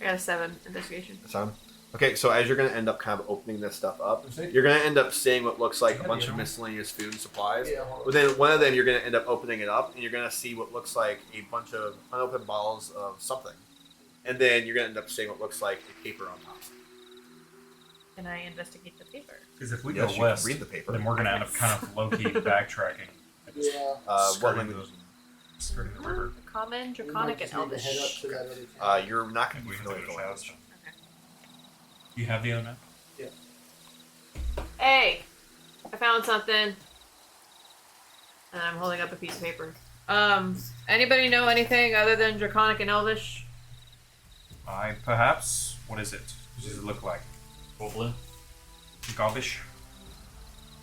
got a 7 investigation. Sound? Okay, so as you're going to end up kind of opening this stuff up, You see? you're going to end up seeing what looks like a bunch of miscellaneous food and supplies. Yeah, hold on. But then one of them, you're going to end up opening it up, and you're going to see what looks like a bunch of unopened bottles of something. And then you're going to end up seeing what looks like a paper on top. Can I investigate the paper? Because if we Yes, go you can west, read the paper. then we're going to end up kind of low-key backtracking. Yeah. What Skirting language? those- skirting the river. Common, We might Draconic, and just need to head up Elvish. to that other town. You're not going to We be have to familiar go with the to language. Shadowstone. You have the other map? Hey, I found something. And I'm holding up a piece of paper. Anybody know anything other than Draconic and Elvish? Perhaps. What is it? What does it look like? Goblin. Gobbish?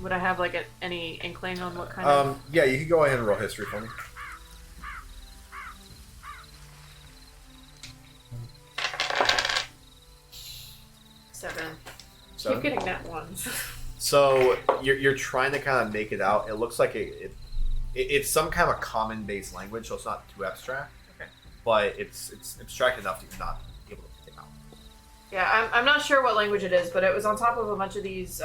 Would I have like any inkling on what kind of? Yeah, you can go ahead and roll history for me. Seven. So, Keep getting that ones. so you're trying to kind of make it out. It looks like it's some kind of a common base language, so it's not too abstract. Okay. But it's abstract enough that you're not able to pick it out. Yeah, I'm not sure what language it is, but it was on top of a bunch of these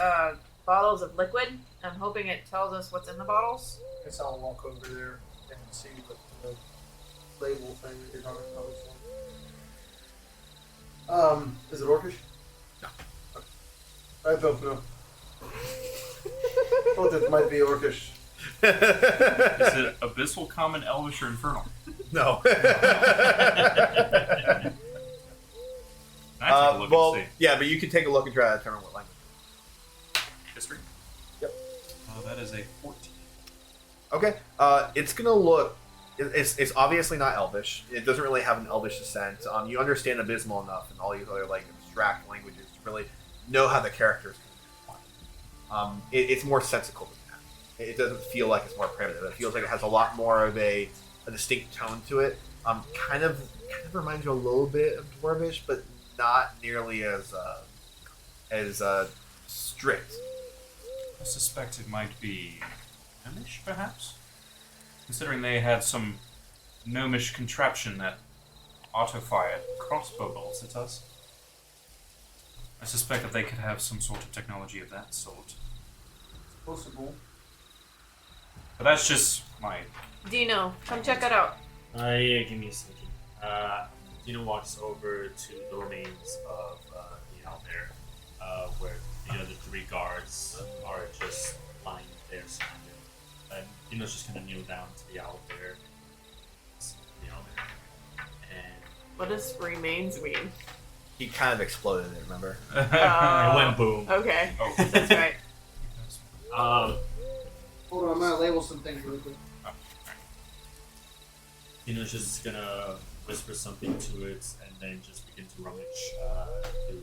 bottles of liquid. I'm hoping it tells us what's in the bottles. I guess I'll walk over there and see what the label thing that you're talking about is. Is it Orcish? No. I don't know. Thought it might be Orcish. Is it Abyssal, Common, Elvish, or Infernal? No. I take a look well, and see. yeah, but you can take a look and try to determine what language. History? Yep. Oh, that is a 14. Okay. It's gonna look. It's obviously not Elvish. It doesn't really have an Elvish descent. You understand Abysmal enough and all these other like abstract languages to really know how the characters can be. It's more sensical than that. It doesn't feel like it's more primitive. It feels like it has a lot more of a distinct tone to it. Kind of reminds you a little bit of Dwarvish, but not nearly as strict. I suspect it might be Gnomish, perhaps? Considering they had some gnomish contraption that auto-fired crossbow bolts at us. I suspect that they could have some sort of technology of that sort. Possible. But that's just my... Dino, come check it out. Yeah, give me a second. Dino walks over to the remains of out there, where the other 3 guards are just lying there surrounded. And Dino's just gonna kneel down to the owl there. Just kneel there. And What does remains mean? He kind of exploded it, remember? it went boom. Okay, Oh. that's right. Hold on, I'm gonna label some things really quick. Dino's just gonna whisper something to it and then just begin to rummage through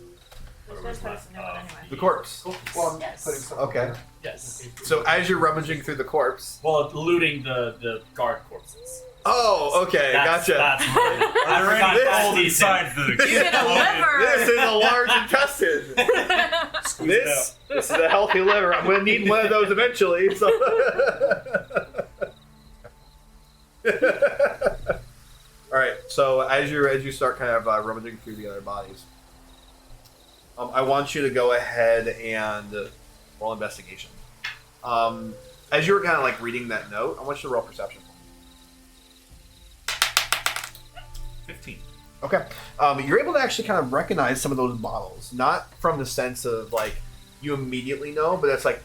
whatever's left of The corpse. Well, I'm Yes. putting some. Okay. Yes. So as you're rummaging through the corpse. Well, looting the guard corpses. Oh, okay, gotcha. That's I Are there forgot any that's holes decent. inside the You get a liver. This is a large intestine. This is a healthy liver. I'm gonna need one of those eventually. So. All right. So as you start kind of rummaging through the other bodies, I want you to go ahead and roll investigation. As you were kind of like reading that note, I want you to roll perception. 15. Okay. You're able to actually kind of recognize some of those bottles, not from the sense of like you immediately know, but it's like,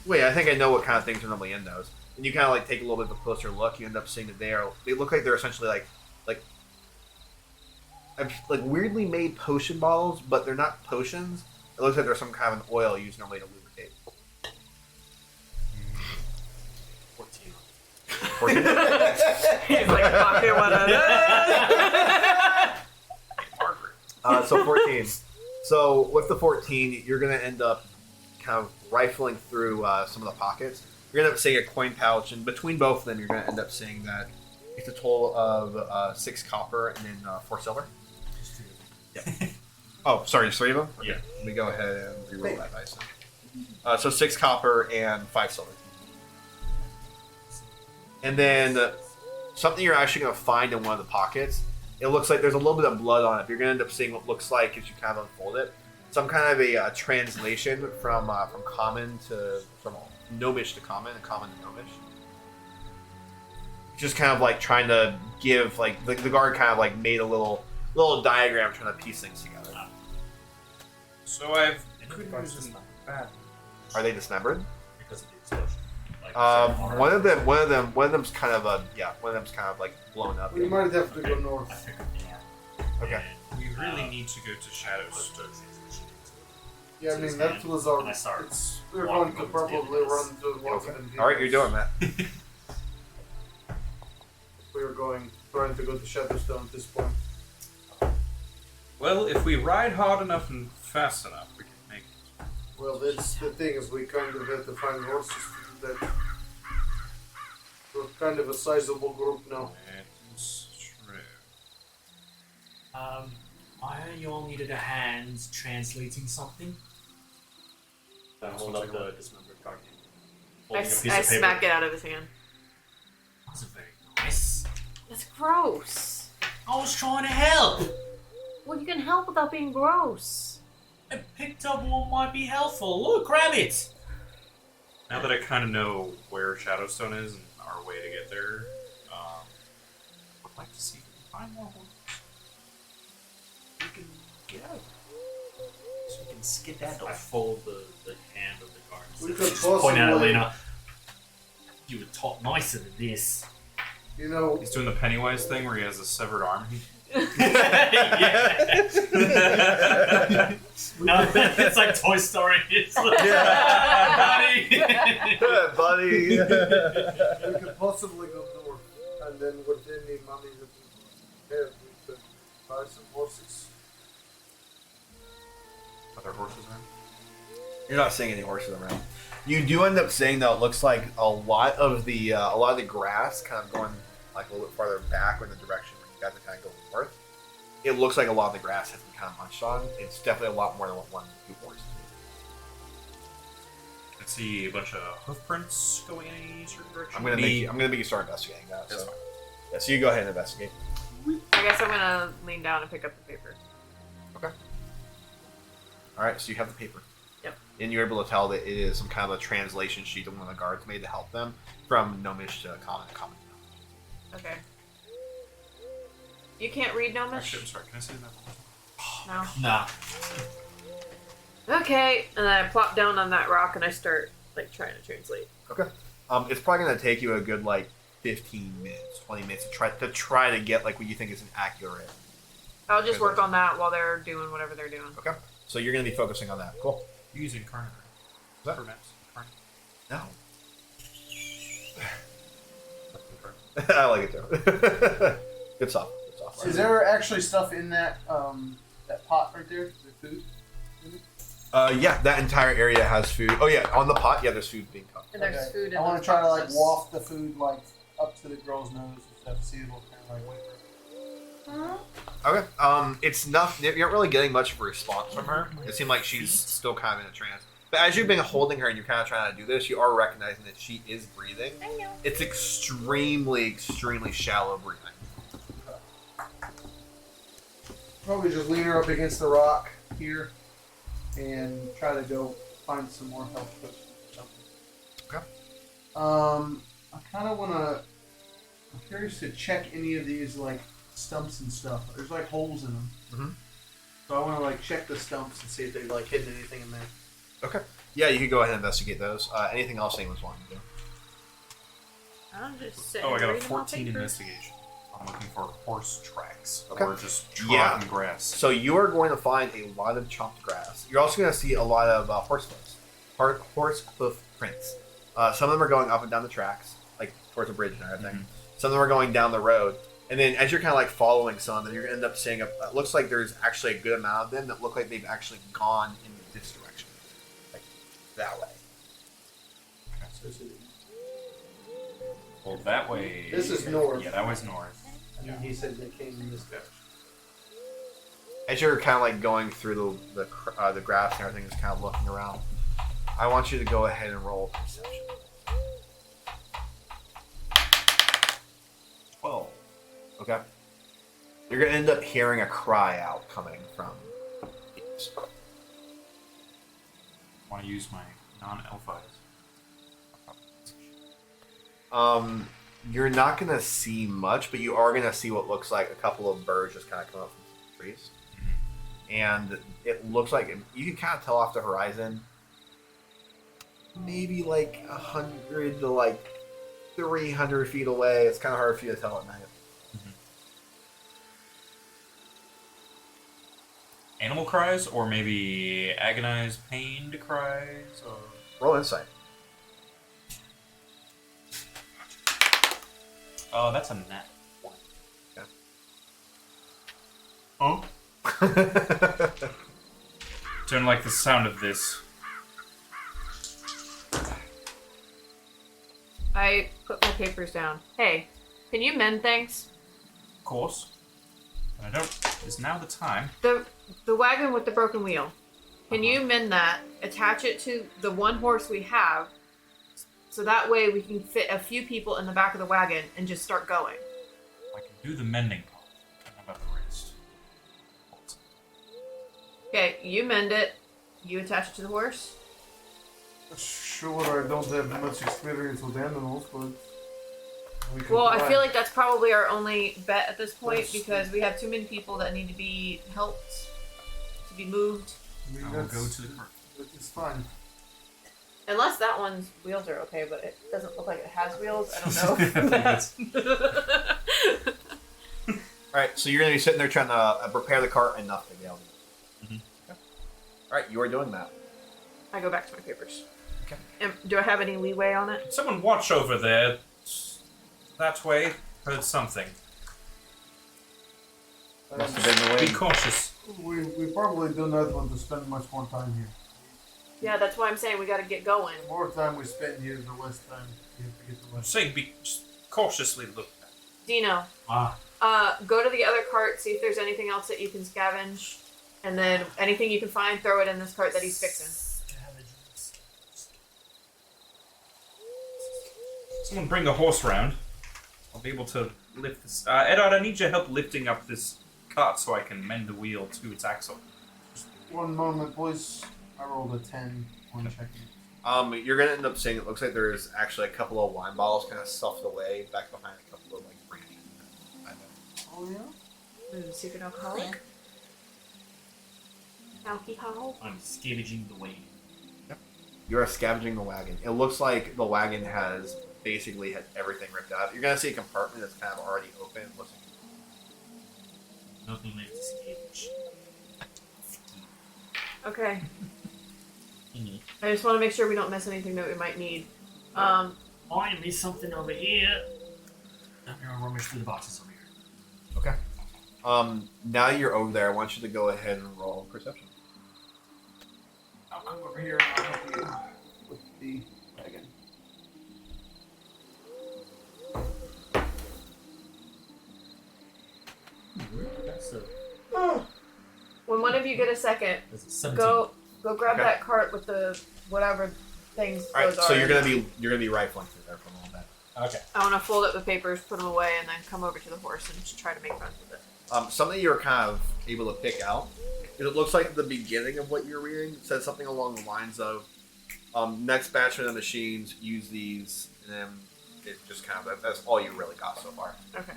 wait, I think I know what kind of things are normally in those. And you kind of like take a little bit of a closer look. You end up seeing that they look like they're essentially like weirdly made potion bottles, but they're not potions. It looks like they're some kind of an oil used normally to lubricate. 14. 14? He's like, pocket one of Margaret. So 14. So with the 14, you're going to end up kind of rifling through some of the pockets. You're going to end up seeing a coin pouch, and between both of them, you're going to end up seeing that it's a total of 6 copper and then 4 silver. Oh, sorry, 3 of them? Yeah. Let me go ahead and reroll that dice. So 6 copper and 5 silver. And then something you're actually going to find in one of the pockets, it looks like there's a little bit of blood on it. You're going to end up seeing what looks like, as you kind of unfold it, some kind of a translation from Gnomish to Common and Common to Gnomish. Just kind of like trying to give, like, the guard kind of like made a little diagram trying to piece things together. So I've And the good guards news just and not bad. Are they dismembered? because of the explosion. Like, One of them's kind of like blown up. We might have to go I north. pick up the arm. Okay. We really need to go to Shadowstone. Yeah, I mean that was our. And I start We're walking going to over to the probably others. run to one Okay. of them. All right, you're doing that. We are trying to go to Shadowstone at this point. Well, if we ride hard enough and fast enough, we can make it. Well, that's the thing is we kind of have to find horses to do that. We're kind of a sizable group now. It's true. Why you all needed a hand translating something? I hold up the dismembered card. I smack it out of his hand. Wasn't very nice. That's gross. I was trying to help. Well, you can help without being gross. I picked up what might be helpful. Look, grab it. Now that I kind of know where Shadowstone is and our way to get there, I'd like to see if we can find more horses. We can get out. So we can skedaddle. I fold the hand of the guard. We could Point out, possibly- Elena. You were taught nicer than this. You know, He's doing the Pennywise thing where he has a severed arm. Yeah. No, it's like Toy Story. It's like, Buddy. we could possibly go north, and then with any money that we have, we could buy some horses. Are there horses around? You're not seeing any horses around. You do end up seeing though. It looks like a lot of the grass kind of going like a little bit farther back in the direction where you guys are kind of going north. It looks like a lot of the grass has been kind of munched on. It's definitely a lot more than what 1 2 horses. I see a bunch of hoof prints going in a certain direction. I'm gonna make you start investigating that. That's So. fine. Yeah, so you go ahead and investigate. I guess I'm gonna lean down and pick up the paper. All right, so you have the paper. Yep. And you're able to tell that it is some kind of a translation sheet that one of the guards made to help them from Gnomish to Common and Common. Okay. You can't read Gnomish? Actually, I'm sorry. Can I say that? now? Nah. Okay, and then I plop down on that rock and I start like trying to translate. Okay. It's probably gonna take you a good like 15 minutes, 20 minutes to try to get like what you think is an accurate. I'll just work on that while they're doing whatever they're doing. Okay. So you're gonna be focusing on that. Cool. Using carnivore. What? For maps. No. I like it too. Good stuff. Good stuff. Is there actually stuff in that that pot right there? The food? Yeah, that entire area has food. Oh yeah, on the pot, yeah, there's food being cooked. And there's Okay. food in I want those to try to like boxes. waft the food like up to the girl's nose and stuff. See if it'll kind of like wait for it. Okay. It's not. You're not really getting much of a response from her. It seemed like she's still kind of in a trance. But as you've been holding her and you're kind of trying to do this, you are recognizing that she is breathing. I know. It's extremely, extremely shallow breathing. Probably just lean her up against the rock here and try to go find some more health potions or something. Okay. I kind of want to. I'm curious to check any of these like stumps and stuff. There's like holes in them. Mhm. So I want to like check the stumps and see if they've like hidden anything in there. Okay. Yeah, you could go ahead and investigate those. Anything else anyone's wanting to do? I'm just sitting Oh, I got a reading my 14 papers. investigation. I'm looking for horse tracks Okay. or just Yeah. trodden grass. So you are going to find a lot of chopped grass. You're also going to see a lot of horse hoofs, horse hoof prints. Some of them are going up and down the tracks, like towards the bridge and everything. Mhm. Some of them are going down the road. And then as you're kind of like following some of them, you're going to end up seeing it looks like there's actually a good amount of them that look like they've actually gone in this direction, like that way. Well, that way. This is north. Yeah, that way's north. And then he said they came in this direction. As you're kind of like going through the grass and everything, just kind of looking around, I want you to go ahead and roll perception. 12. Okay. You're gonna end up hearing a cry out coming from these. Want to use my non-elf eyes. You're not gonna see much, but you are gonna see what looks like a couple of birds just kind of come up from some trees, and it looks like you can kind of tell off the horizon, maybe like 100 to like 300 feet away. It's kind of hard for you to tell at night. Animal cries, or maybe agonized, pained cries, or Roll insight. oh, that's a nat one. Oh. Don't like the sound of this. I put my papers down. Hey, can you mend things? Of course. But I don't. Is now the time? The wagon with the broken wheel. Can you mend that? Attach it to the one horse we have, so that way we can fit a few people in the back of the wagon and just start going. I can do the mending part. How about the rest? Okay, you mend it. You attach it to the horse. Sure, I don't have much experience with animals, but we can Well, I try. feel like that's probably our only bet at this point Yes. because we have too many people that need to be helped, to be moved. I mean, I will that's- go to the cart. It's fine. Unless that one's wheels are okay, but it doesn't look like it has wheels. I don't know. All right, so you're gonna be sitting there trying to prepare the cart and nothing. Yeah. Mhm. Okay. All right, you are doing that. I go back to my papers. Okay. And do I have any leeway on it? Someone watch over there. That way. Heard something. Must have been the Be wind. cautious. We probably do not want to spend much more time here. Yeah, that's why I'm saying we got to get going. The more time we spend here, the less time we have to get to I'm lunch. saying be just cautiously look back. Dino, go to the other cart, see if there's anything else that you can scavenge, and then anything you can find, throw it in this cart that he's fixing. Someone bring a horse round. I'll be able to lift this. Edard, I need your help lifting up this cart so I can mend the wheel to its axle. One moment, please. I rolled a 10 on checking. You're gonna end up seeing it looks like there's actually a couple of wine bottles kind of stuffed away back behind a couple of like brandy. Oh, yeah? Secret alcoholic. Alky how? I'm scavenging the wagon. You are scavenging the wagon. It looks like the wagon has basically had everything ripped out. You're gonna see a compartment that's kind of already open. Looks Nothing left to scavenge. Okay. Mhm. I just want to make sure we don't miss anything that we might need. I missed something over here. I'm gonna rummage through the boxes over here. okay. Now you're over there. I want you to go ahead and roll perception. I'll come over here and I'll help you with the wagon. So, When one of you get a second, that's a 17. go grab Okay. that cart with the whatever things All right. those So are. you're gonna be rifling through there for a little bit. Okay. I want to fold up the papers, put them away, and then come over to the horse and just try to make friends with it. Something you're kind of able to pick out. It looks like at the beginning of what you're reading said something along the lines of, next batch of the machines use these, and then it just kind of that's all you really got so far. Okay.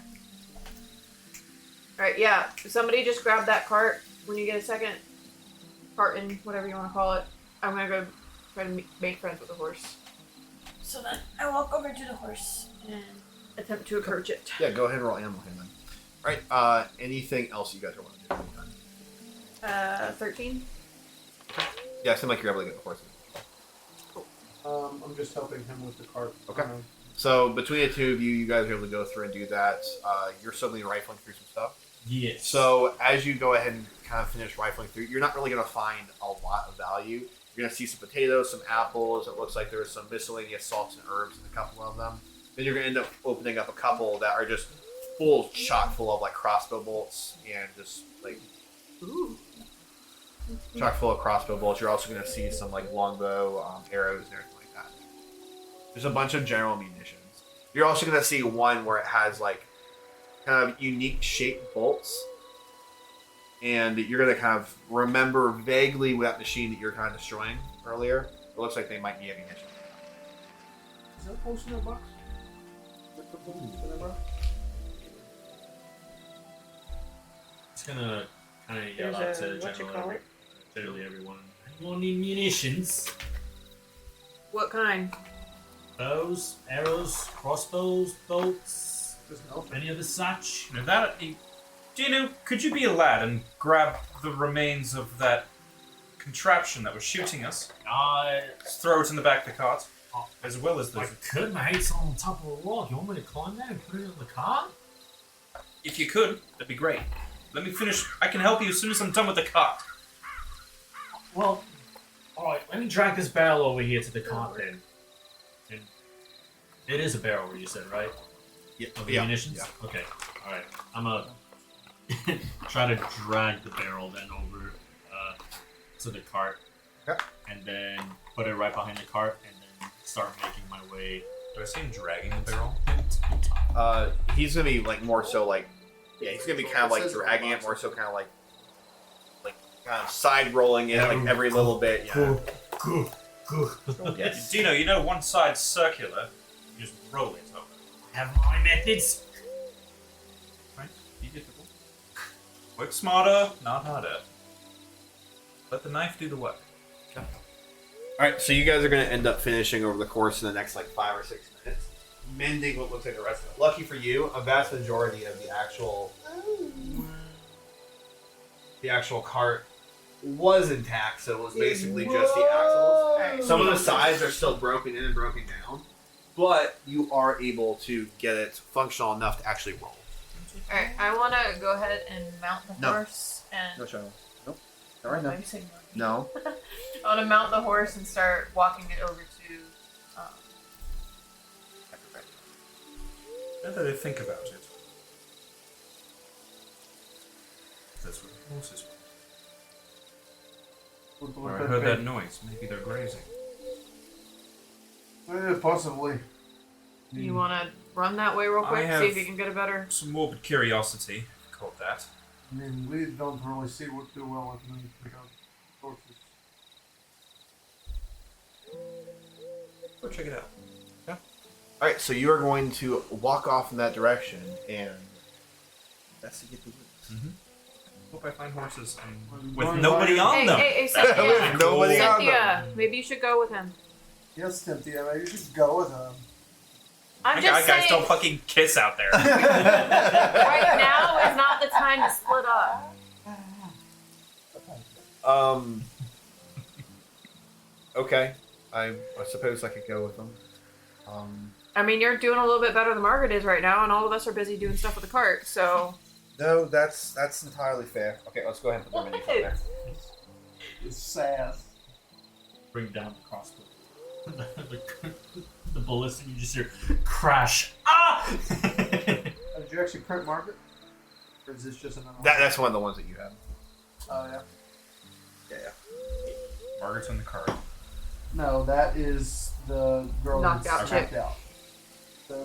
All right. Yeah. Somebody just grab that cart when you get a second. Carton, whatever you want to call it. I'm gonna go try to make friends with the horse. So then I walk over to the horse and attempt to approach it. Yeah, go ahead and roll animal handling. All right. Anything else you guys are want to do? 13. Yeah, it seemed like you're able to get the horse. I'm just helping him with the cart. Okay. So between the two of you, you guys are able to go through and do that. You're suddenly rifling through some stuff. Yes. So as you go ahead and kind of finish rifling through, you're not really going to find a lot of value. You're going to see some potatoes, some apples. It looks like there's some miscellaneous salts and herbs in a couple of them. Then you're going to end up opening up a couple that are just chock full of like crossbow bolts and just like Ooh. chock full of crossbow bolts. You're also going to see some like longbow arrows and everything like that. There's a bunch of general munitions. You're also going to see one where it has like kind of unique shaped bolts. And you're going to kind of remember vaguely that machine that you're kind of destroying earlier. It looks like they might be ammunition. Is that post in that box? Is that the post in that box? Just gonna kind of yell There's out a- to what you call it? literally everyone. Anyone need munitions? What kind? Bows, arrows, crossbows, bolts, Just an elephant. any of the such? You know that. Gino, could you be a lad and grab the remains of that contraption that was shooting us? Just throw it in the back of the cart, as well as I the. could, mate. It's on top of a rock. You want me to climb that and put it in the car? If you could, that'd be great. Let me finish. I can help you as soon as I'm done with the cart. Well, alright, let me drag this barrel over here to the cart then. And it is a barrel, you said, right? Yeah. Of the munitions? Yeah. Okay, alright. I'm gonna try to drag the barrel then over to the cart. Okay. And then put it right behind the cart and then start making my way. Do I see him dragging the barrel? He's going to be like more so like, yeah, he's going to be kind of like dragging it, more so kind of like kind of side rolling it like every little bit. Yeah. Yes. Dino, you know one side's circular. You just roll it over. Have my methods. Right? Be difficult. Work smarter, not harder. Let the knife do the work. All right, so you guys are going to end up finishing over the course in the next like 5 or 6 minutes, mending what looks like the rest of it. Lucky for you, a vast majority of the actual cart was intact, so it was basically just the axles. Some of the sides are still broken in and broken down, but you are able to get it functional enough to actually roll. Alright, I want to go ahead and mount the No. horse and. No, Charlotte. Nope. All right, Why no. are you saying no? No. I want to mount the horse and start walking it over to. Now that I think about it. That's what the horses were. Or I heard that noise. Maybe they're grazing. Possibly. You want to run that way real I quick? See have- if you can get a better. Some morbid curiosity, if you call it that. I mean, we don't really see what do well with them because horses. Go check it out. All right, so you are going to walk off in that direction, and that's to get the woods. Mm-hmm. Hope I find horses and With with nobody on Hey, them. hey, hey, That's Cynthia. really Nobody cool. on Cynthia, maybe you should go with him. Yes, Cynthia, maybe you should go with him. I'm My just guys saying, don't fucking kiss out there. right now is not the time to split up. Okay. I suppose I could go with them. I mean, you're doing a little bit better than Margaret is right now, and all of us are busy doing stuff with the cart, so. No, that's entirely fair. Okay, let's go ahead and put their minis on there. It's sad. Bring down the crossbow. The ballista, you just hear crash. Ah! Did you actually print Margaret? Or is this just another one? That's one of the ones that you have. Oh, yeah. Yeah. Margaret's in the car. No, that is the girl Knocked that's out knocked chick. out. So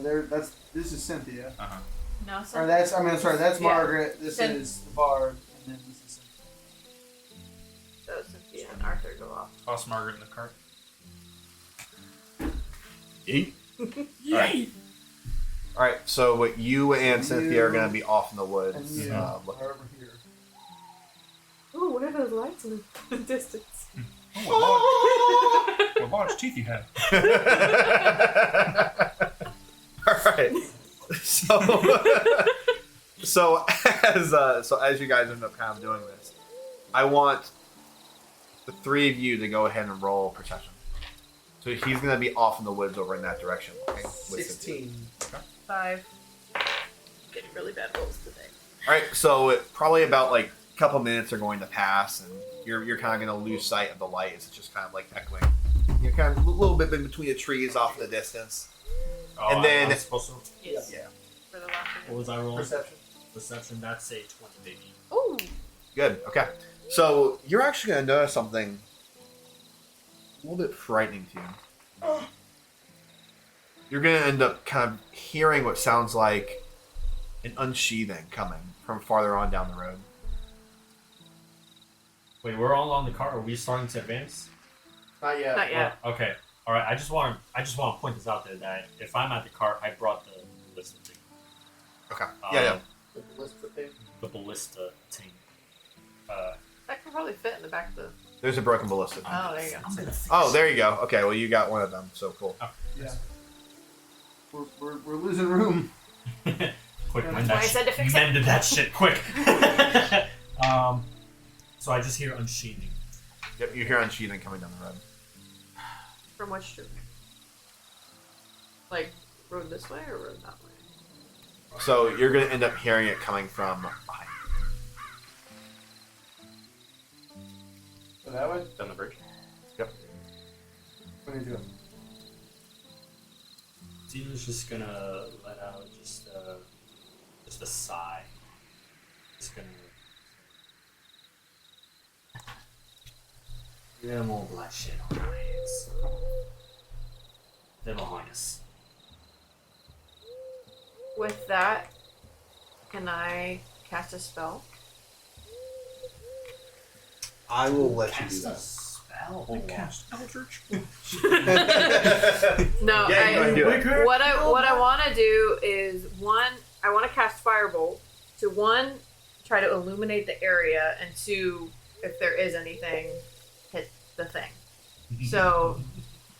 this is Cynthia. Uh-huh. No, Or that's that's Yeah. Margaret. This Cyn- is the bard, and then this is Cynthia. So Cynthia and Arthur go off. Toss Margaret in the cart. Yeet. Yay! All right, so you and Cynthia are gonna be off in the woods. And you look- are over here. Ooh, what are those lights in the distance? Oh, what large teeth you have. All right. So as you guys end up kind of doing this, I want the three of you to go ahead and roll perception. So he's gonna be off in the woods over in that direction. Okay? With Cynthia. 16. 5. Getting really bad rolls today. All right. So probably about like a couple minutes are going to pass, and you're kind of gonna lose sight of the light. It's just kind of like echoing. You're kind of a little bit in between the trees off in the distance. Oh, And then- I'm supposed to. Yes. Yeah. For the last What one. was I rolling? Perception. Perception. That's a 20, baby. Ooh. Good. Okay. So you're actually gonna notice something a little bit frightening to you. You're gonna end up kind of hearing what sounds like an unsheathing coming from farther on down the road. Wait, we're all on the cart. Are we starting to advance? Not yet. Not yet. Oh, okay. All right. I just want to point this out there that if I'm at the cart, I brought the ballista thing. Okay. Yeah. The ballista thing. The ballista thing. That could probably fit in the back of the. There's a broken ballista. Oh, there you go. I'm gonna fix Oh, there you go. Okay. Well, you got one of them. So cool. Yeah. We're losing room. Quick, That's mend why that I said to fix it. mended that shit quick. So I just hear unsheathing. Yep. You hear unsheathing coming down the road. From which street? Like, road this way or road that way? So you're gonna end up hearing it coming from behind. So that way? Down the bridge. Yep. What are you doing? Tina's just gonna let out just a sigh. Just gonna. Yeah, more black shit on my hands. They're behind us. With that, can I cast a spell? I will let Cast a spell. Cast Eldritch. No, Yeah, you go ahead and do it. what I want to do is one, I want to cast firebolt to one, try to illuminate the area, and two, if there is anything, hit the thing. So,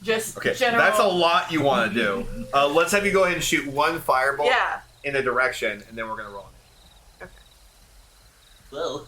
just Okay. general. That's a lot you want to do. Let's have you go ahead and shoot one firebolt Yeah. in a direction, and then we're gonna roll it. Well.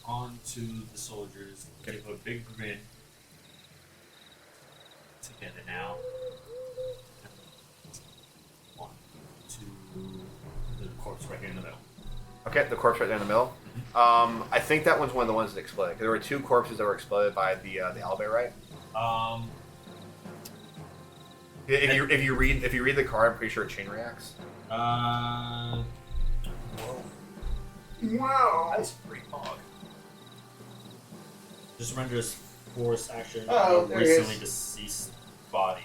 onto the soldiers, give a big grin. Together now. 1, 2, the corpse right here in the middle. Okay, the corpse right there in the middle. I think that one's one of the ones that exploded. There were 2 corpses that were exploded by the owlbear, right? If you read the card, I'm pretty sure it chain reacts. Wow. That's pretty hog. Just renders force action Oh, on a there he recently is. deceased body.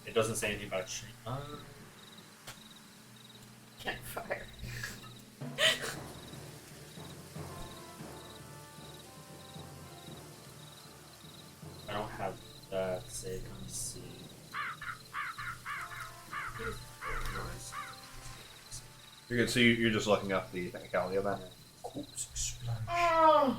It doesn't say anything about chain. Campfire. I don't have that saved. Let me see. You're good. So you're just looking up the technicality of that. Corpse explosion.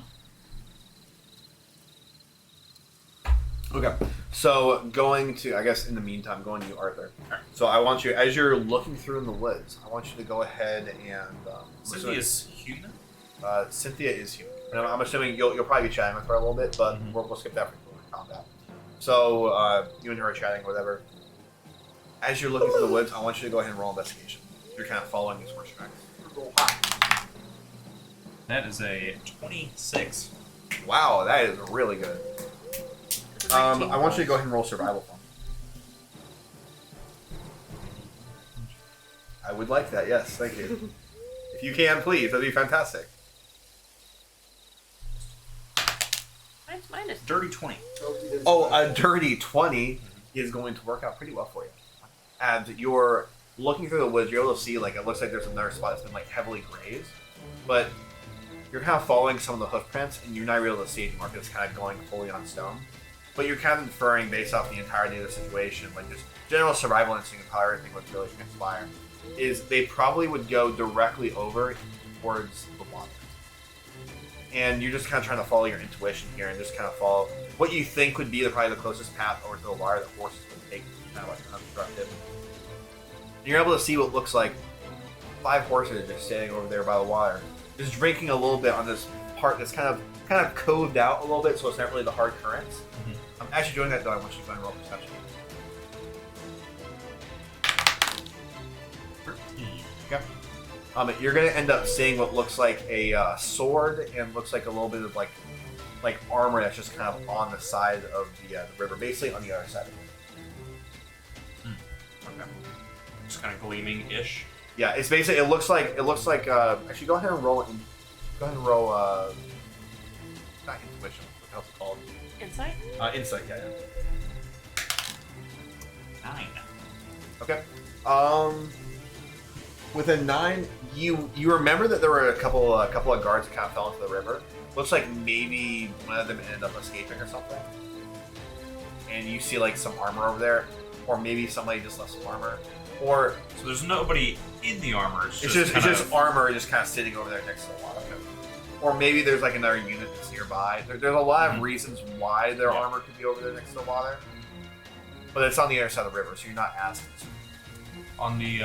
Okay. So going to, I guess in the meantime, going to you, Arthur. So I want you, as you're looking through in the woods, I want you to go ahead and. Cynthia's human? Cynthia is human. And I'm assuming you'll probably be chatting with her a little bit, but we'll skip that for combat. So you and her are chatting, whatever. As you're looking through the woods, I want you to go ahead and roll investigation. You're kind of following these horse tracks. That is a 26. Wow, that is really good. I want you to go ahead and roll survival for me. I would like that, yes, thank you. If you can, please, that'd be fantastic. Mine's minus. Dirty 20. Oh, a dirty 20 is going to work out pretty well for you. And you're looking through the woods, you're able to see, like, it looks like there's another spot that's been, like, heavily grazed. But you're kind of following some of the hoof prints, and you're not able to see anymore because it's kind of going fully on stone. But you're kind of inferring, based off the entirety of the situation, like, just general survival instinct of how everything would really transpire, is they probably would go directly over towards the water. And you're just kind of trying to follow your intuition here and just kind of follow what you think would be probably the closest path over to the water that horses would take, kind of like unobstructed. And you're able to see what looks like 5 horses just standing over there by the water, just drinking a little bit on this part that's kind of coved out a little bit, so it's not really the hard currents. As you're doing that, though, I want you to go and roll perception. 13. Okay. You're going to end up seeing what looks like a sword and looks like a little bit of like armor that's just kind of on the side of the river, basically on the other side of it. Okay. Just kind of gleaming-ish. Yeah, it's basically it looks like actually go ahead and roll not intuition, what the hell's it called? Insight? Insight, yeah. 9. Okay. With a 9, you remember that there were a couple of guards that kind of fell into the river. Looks like maybe one of them ended up escaping or something. And you see like some armor over there, or maybe somebody just left some armor, or So there's nobody in the armor. it's just armor just kind of sitting over there next to the water. Or maybe there's like another unit that's nearby. There's a lot of reasons why their armor could be over there next to the water, but it's on the other side of the river, so you're not as concerned. On the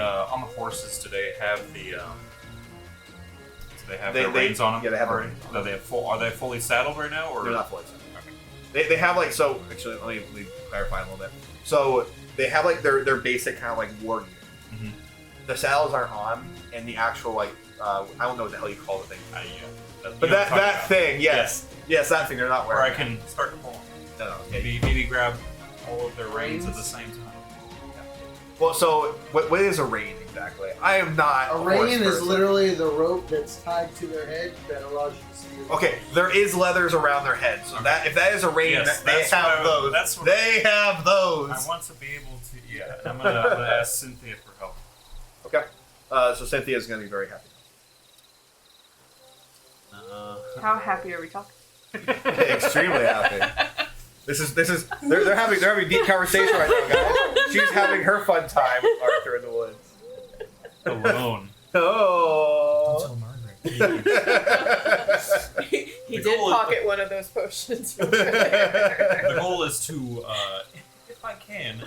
horses, do they have the They- their reins on them? yeah, they have their Or reins on are they are they fully saddled right now? Or They're not fully saddled. Okay. They have like, so actually let me clarify a little bit. So they have like their basic kind of like war gear. Mhm. The saddles aren't on, and the actual like I don't know what the hell you call the thing. Yeah. But that thing, yes, that thing they're not Or wearing. I can start to pull. No. Maybe grab all of their reins at the same time. Well, so what is a rein exactly? I am not A horse rein is person. literally the rope that's tied to their head that allows you to see your Okay, there is leathers around their head, so that if that is a rein, Yes, they that's have what those. that's what They have those. I want to be able to. Yeah, I'm gonna ask Cynthia for help. Okay, so Cynthia is going to be very happy. How happy are we talking? Extremely happy. This is they're having a deep conversation right now, guys. She's having her fun time with Arthur in the woods. Alone. Oh. He The did goal is- pocket one of those potions. The goal is to, if I can,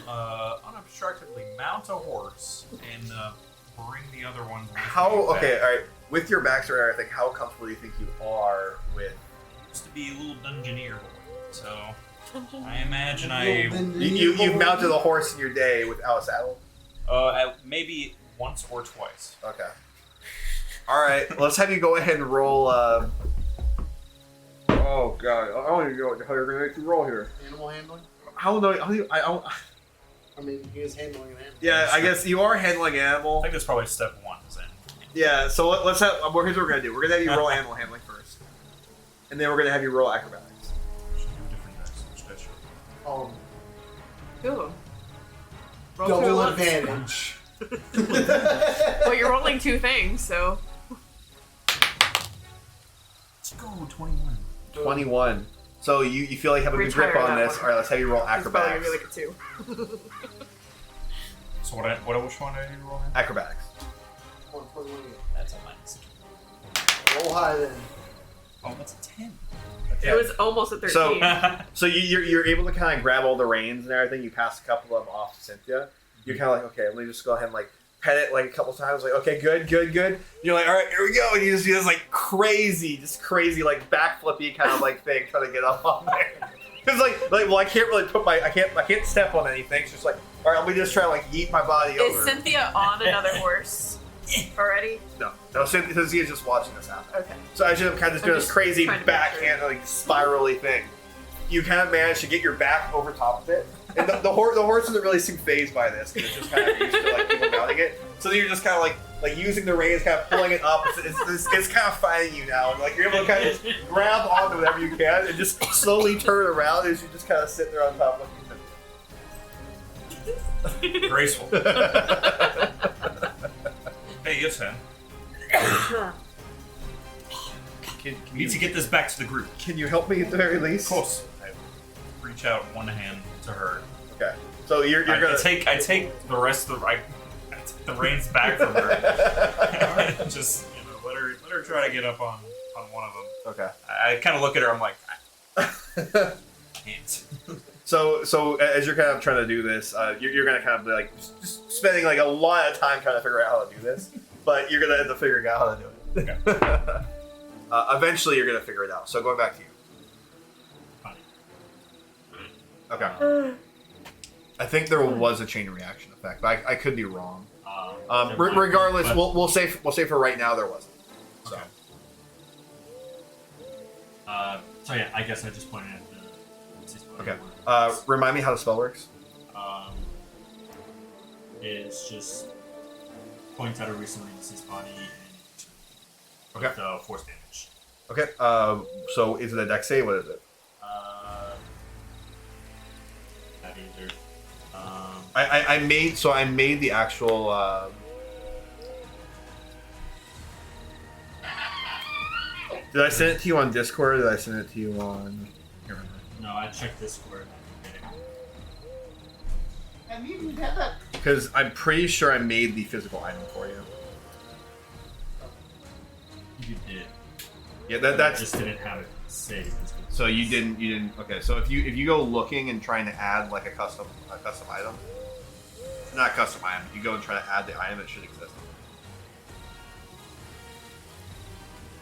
unobstructedly mount a horse and bring the other ones with How? me Okay, back. all right. With your backstory, and everything, how comfortable do you think you are with? Used to be a little dungeoneer, so I imagine You've mounted a horse in your day without a saddle. maybe once or twice. Okay. All right. Let's have you go ahead and roll. Oh god, I don't even know how you're gonna make you roll here. Animal handling? How do I don't. I mean, he is handling an animal. Yeah, I guess you are handling an I animal. think that's probably step one. Is in. Yeah. So let's have. Here's what we're gonna do. We're gonna have you roll animal handling first, and then we're gonna have you roll acrobatics. Should do different dice. Which dice should- Two of them. Roll two Double at once. advantage. Well, you're rolling two things, so. Let's go 21. 21. So you feel like you have a good grip Retire on that this. one. All right. Let's have you roll It's probably gonna acrobatics. be like a 2. So which one did you roll in? Acrobatics. 121 again. That's a minus. Roll high then. Oh, that's a 10. It was almost a 13. So- So you're able to kind of grab all the reins and everything. You pass a couple of them off to Cynthia. You're kind of like, okay, let me just go ahead and like pet it like a couple times. Like, okay, good. You're like, all right, here we go. And you just do this like crazy like backflippy kind of like thing trying to get up on there. Because like well, I can't really put I can't step on anything. It's just like, all right, let me just try to like yeet my body Is over. Cynthia on another horse already? No, Cynthia's just watching this happen. Okay. So I should kind of doing I'm this just crazy trying to picture backhand, like spirally thing. You kind of manage to get your back over top of it, and the horse doesn't really seem phased by this because it's just kind of used to like people mounting it. So then you're just kind of like using the reins, kind of pulling it up. It's kind of fighting you now. And, like you're able to kind of just grab onto whatever you can and just slowly turn around as you just kind of sit there on top looking Graceful. Hey, yes, Hen. Can We need to get this back to the group. Can you help me at the very least? Of course. I reach out one hand to her. Okay. So you're I gonna take the rest of the I take the reins back from her. And just let her try to get up on one of them. Okay. I kind of look at her. I'm like, I can't. So as you're kind of trying to do this, you're gonna kind of be like just spending like a lot of time trying to figure out how to do this, but you're gonna end up figuring out how to do it. Okay. Eventually, you're gonna figure it out. So going back to you. Fine. Okay. I think there was a chain reaction effect, but I could be wrong. Regardless, But- we'll say for right now there wasn't. So. Okay. So yeah, I guess I just pointed at the. Okay. Remind me how the spell works. It's just points at a recently deceased body and Okay. with force damage. Okay. So is it a dex save? What is it? That either. I made the actual. Did I send it to you on Discord? Or did I send it to you on? I can't remember. No, I checked Discord. And you even had that. Because I'm pretty sure I made the physical item for you. You did. Yeah, I that's just didn't have it saved. so you didn't. Okay, so if you go looking and trying to add like a custom item, not a custom item, you go and try to add the item that should exist.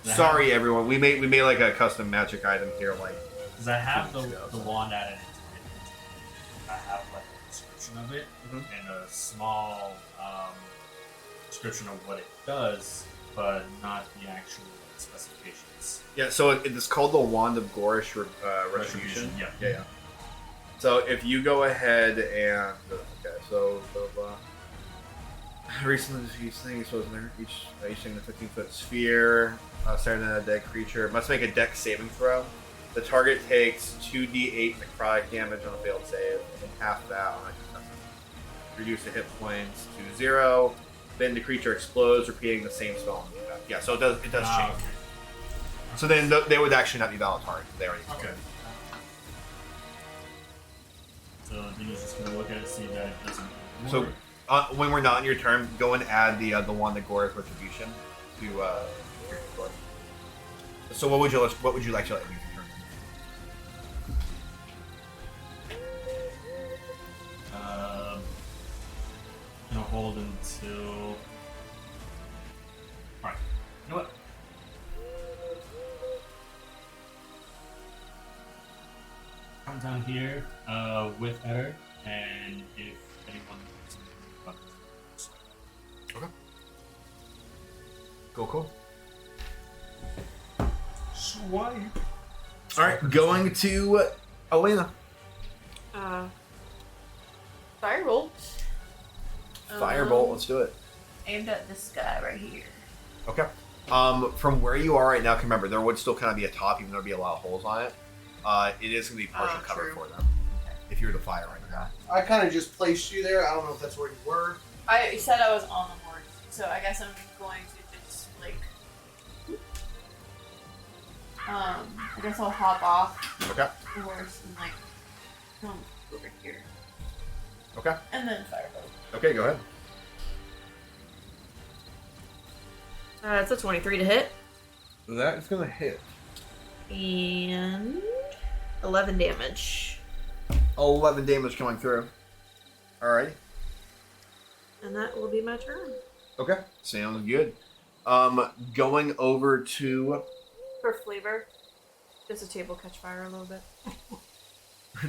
Sorry, everyone. We made like a custom magic item here, like. Because I have the Yeah. wand added into it. I have like a description of it Mhm. and a small description of what it does, but not the actual specifications. Yeah, so it's called the Wand of Gorish Retribution. Yeah. Yeah. So if you go ahead and recently these things was each thing in a 15-foot sphere, starting at a dead creature must make a dex saving throw. The target takes 2d8 necrotic damage on a failed save, and half that on a successful. Reduce the hit points to 0. Then the creature explodes, repeating the same spell. Yeah, so it does change. Okay. So then they would actually not be valid targets. They already Okay. So then he's just gonna look at it, see that it doesn't. So work. when we're not in your turn, go and add the Wand of Gore's Retribution to your score. So what would you like to let me turn? Gonna hold until come down here with Eder, and if anyone thinks about this. Cool. Swipe. All right, going to Elena. Firebolt. Firebolt. Let's do it. Aimed at this guy right here. Okay. From where you are right now, remember there would still kind of be a top, even though there'd be a lot of holes on it. It is going to be partial cover true. for them. If you were to fire right now. I kind of just placed you there. I don't know if that's where you were. I said I was on the horse, so I guess I'm going to just like. I guess I'll hop off Okay. the horse and like come over here, Okay. and then firebolt. Okay, go ahead. It's a 23 to hit. That is going to hit. And 11 damage. 11 damage coming through. Alrighty. And that will be my turn. Okay. Sounds good. Going over to... For flavor, does the table catch fire a little bit?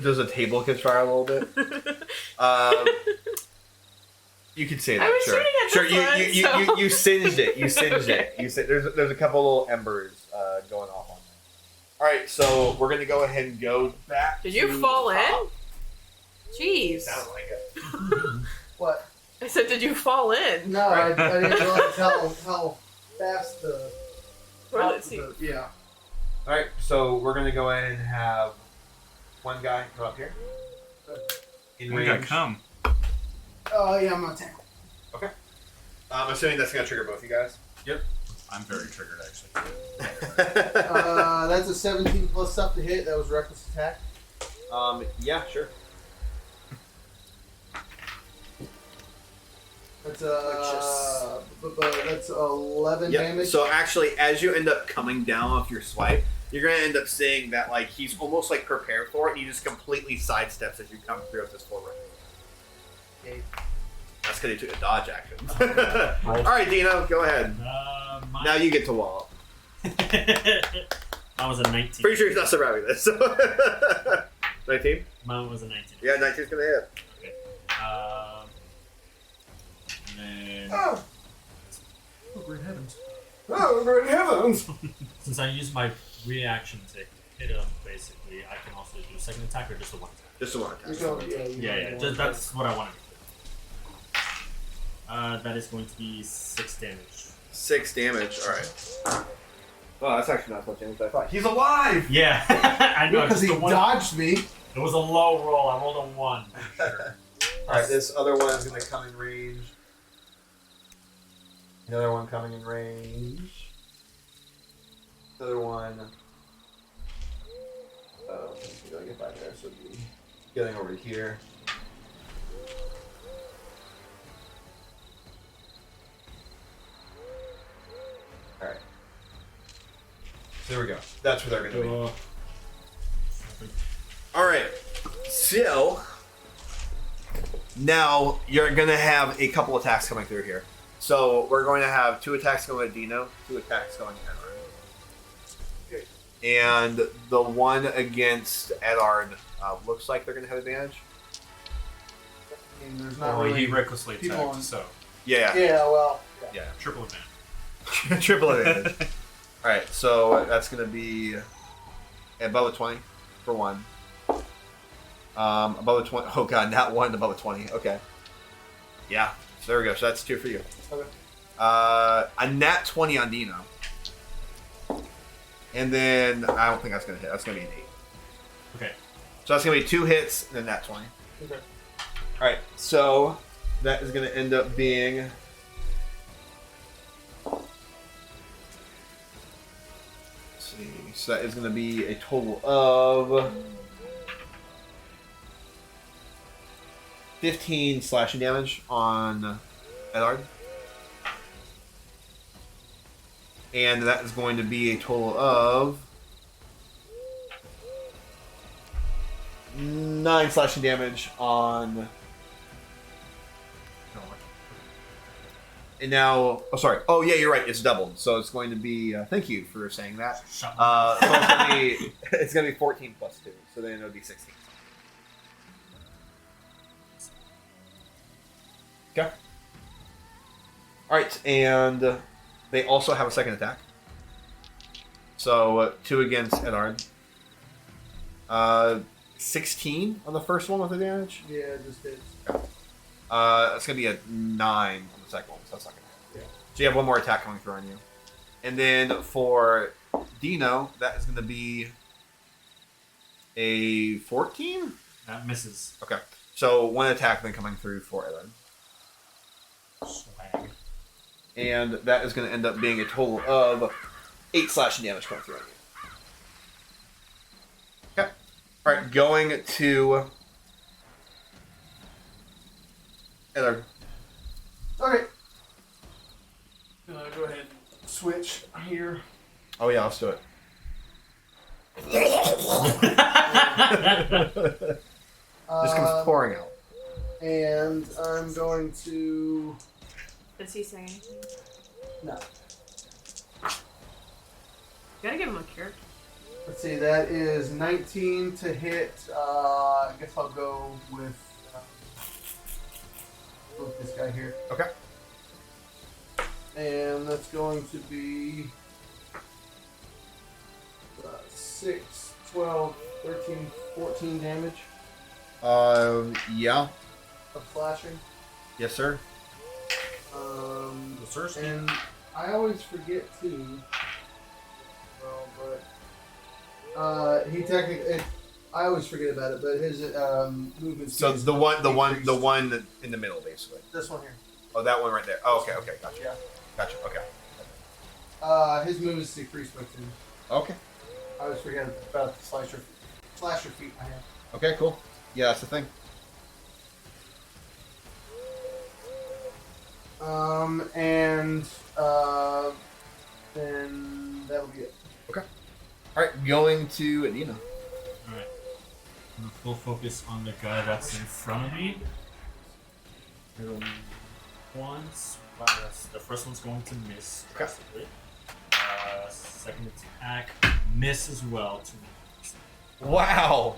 Does a table catch fire a little bit? You could say that. I was sure. shooting at Sure. the You front, so- you singed it. You singed it. There's a couple little embers going off on there. All right, so we're gonna go ahead and go back. Did you to fall the in? top. Jeez. Sounds like it. What? I said, did you fall in? No, I didn't realize how fast the. Well, let's see. Yeah. All right, so we're gonna go ahead and have one guy come up here. In We gotta come. Yeah, I'm gonna tackle. Okay. I'm assuming that's gonna trigger both you guys. I'm very triggered, actually. That's a 17 plus stuff to hit. That was reckless attack. Yeah, sure. That's that's 11 Yep. damage. So actually, as you end up coming down off your swipe, you're gonna end up seeing that like he's almost like prepared for it, and he just completely sidesteps as you come through with this forward. Okay. That's because he took a dodge action. All right, Dino, go ahead. Now you get to wall. Mine was a 19. Pretty sure he's not surviving this. 19? Mine was a 19. Yeah, 19's gonna hit. Okay. And then, Oh, Oh, great heavens. Oh, great heavens! since I used my reaction to hit him, basically, I can also do a second attack or just a one attack. Just a one attack. Yeah. That's what I wanted to do. That is going to be 6 damage. 6 damage. All right. Oh, that's actually not as much damage as I thought. He's alive. Yeah, I know. because he just a one- dodged me. It was a low roll. I rolled a 1. All right, this other one is gonna come in range. Another one coming in range. Another one. We gotta get by there, so it'd be getting over here. All right. So there we go. That's where they're gonna be. All right. So now you're gonna have a couple attacks coming through here. So we're going to have 2 attacks going at Dino, 2 attacks going at Edard. And the one against Edard looks like they're going to have advantage. I mean, there's not Or really he recklessly people attacked, on- so Yeah. Yeah, well. Yeah. triple advantage. Triple advantage. All right, so that's going to be above a 20 for one. Above a 20. Oh god, not one above a 20. Okay. Yeah. So there we go. So that's 2 for you. Okay. A nat 20 on Dino. And then I don't think that's gonna hit. That's gonna be an 8. Okay. So that's gonna be 2 hits and a nat 20. Okay. All right. So that is gonna end up being. Let's see. So that is gonna be a total of 15 slashing damage on Edard. And that is going to be a total of 9 slashing damage on. And now, oh sorry, oh yeah, you're right. It's doubled, so it's going to be. Thank you for saying that. Shut So it's gonna be 14 plus 2, so then it'll be 16. Okay. All right, and they also have a second attack. So 2 against Edard. 16 on the first one with the damage. Yeah, it just hits. It's gonna be a 9 on the second one, so that's not gonna happen. Yeah. So you have one more attack coming through on you, and then for Dino, that is gonna be a 14. That misses. Okay, so one attack then coming through for Edard. Swag. And that is going to end up being a total of 8 slashing damage coming through on you. Okay. Alright, going to Edard. Okay. Go ahead and switch here. Oh yeah, let's do it. This comes pouring out. And I'm going to. Does he say anything? No. You gotta give him a cure. Let's see, that is 19 to hit. I guess I'll go with this guy here. Okay. And that's going to be 6, 12, 13, 14 damage Yeah. of slashing. Yes, sir. And I always forget to. Well, but he technically, I always forget about it. But his movement. So speed the one increased. in the middle, basically. This one here. Oh, that one right there. Oh, okay, gotcha. Yeah. Gotcha. Okay. His movement is decreased by 2. Okay. I always forget about the slasher feet I have. Okay, cool. Yeah, that's the thing. Then that'll be it. All right, going to Adina. Alright. I'm gonna full focus on the guy that's in front of me. Once. Wow, the first one's going to miss. Okay. Possibly. Second attack, miss as well. To miss. Wow.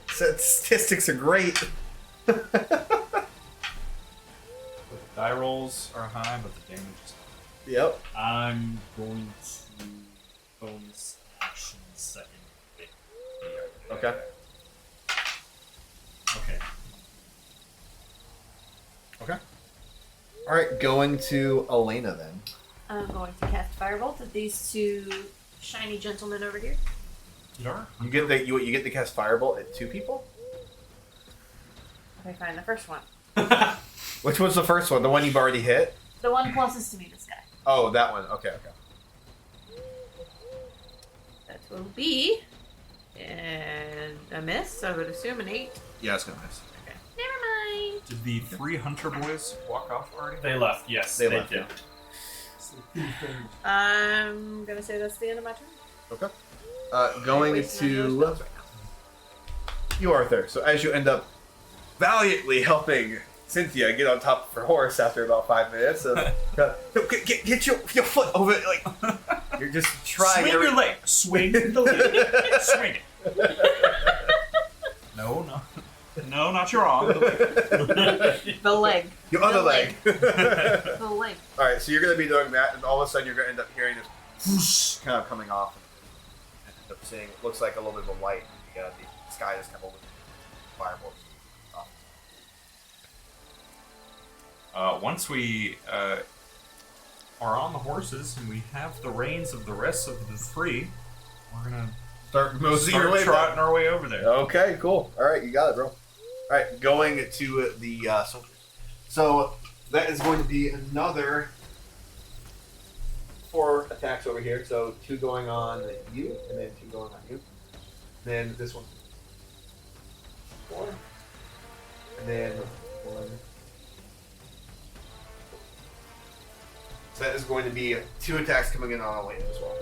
Statistics are great. The die rolls are high, but the damage is high. Yep. I'm going to bonus action second. Okay. Okay. Okay. All right, going to Elena then. I'm going to cast Firebolt at these 2 shiny gentlemen over here. You get the cast Firebolt at 2 people. Okay, fine. The first one. Which was the first one? The one you've already hit? The one closest to me, this guy. Oh, that one. Okay. That will be and a miss. I would assume an 8. Yeah, it's gonna miss. Okay. Never mind. Did the 3 hunter boys walk off already? They left. Yes, They they left, did. I'm gonna say that's the end of my turn. Okay. Going Wasting any of those to spells right now. you, Arthur. So as you end up valiantly helping Cynthia get on top of her horse after about 5 minutes, get your foot over it, like you're just trying. Swing your leg. Swing the leg. Swing it. No, not your arm. The leg. Your other The leg. The leg. All right, so you're going to be doing that, and all of a sudden you're going to end up hearing this whoosh kind of coming off, and end up seeing it looks like a little bit of a light. The sky is kind of with fireballs. Once we are on the horses and we have the reins of the rest of the 3, we're gonna Start moseying your start way trotting our way over there. Okay, cool. All right, you got it, bro. All right, going to the soldiers. So that is going to be another 4 attacks over here. So 2 going on you, and then 2 going on you. Then this one. 4. And then 1. So that is going to be 2 attacks coming in on Elena as well.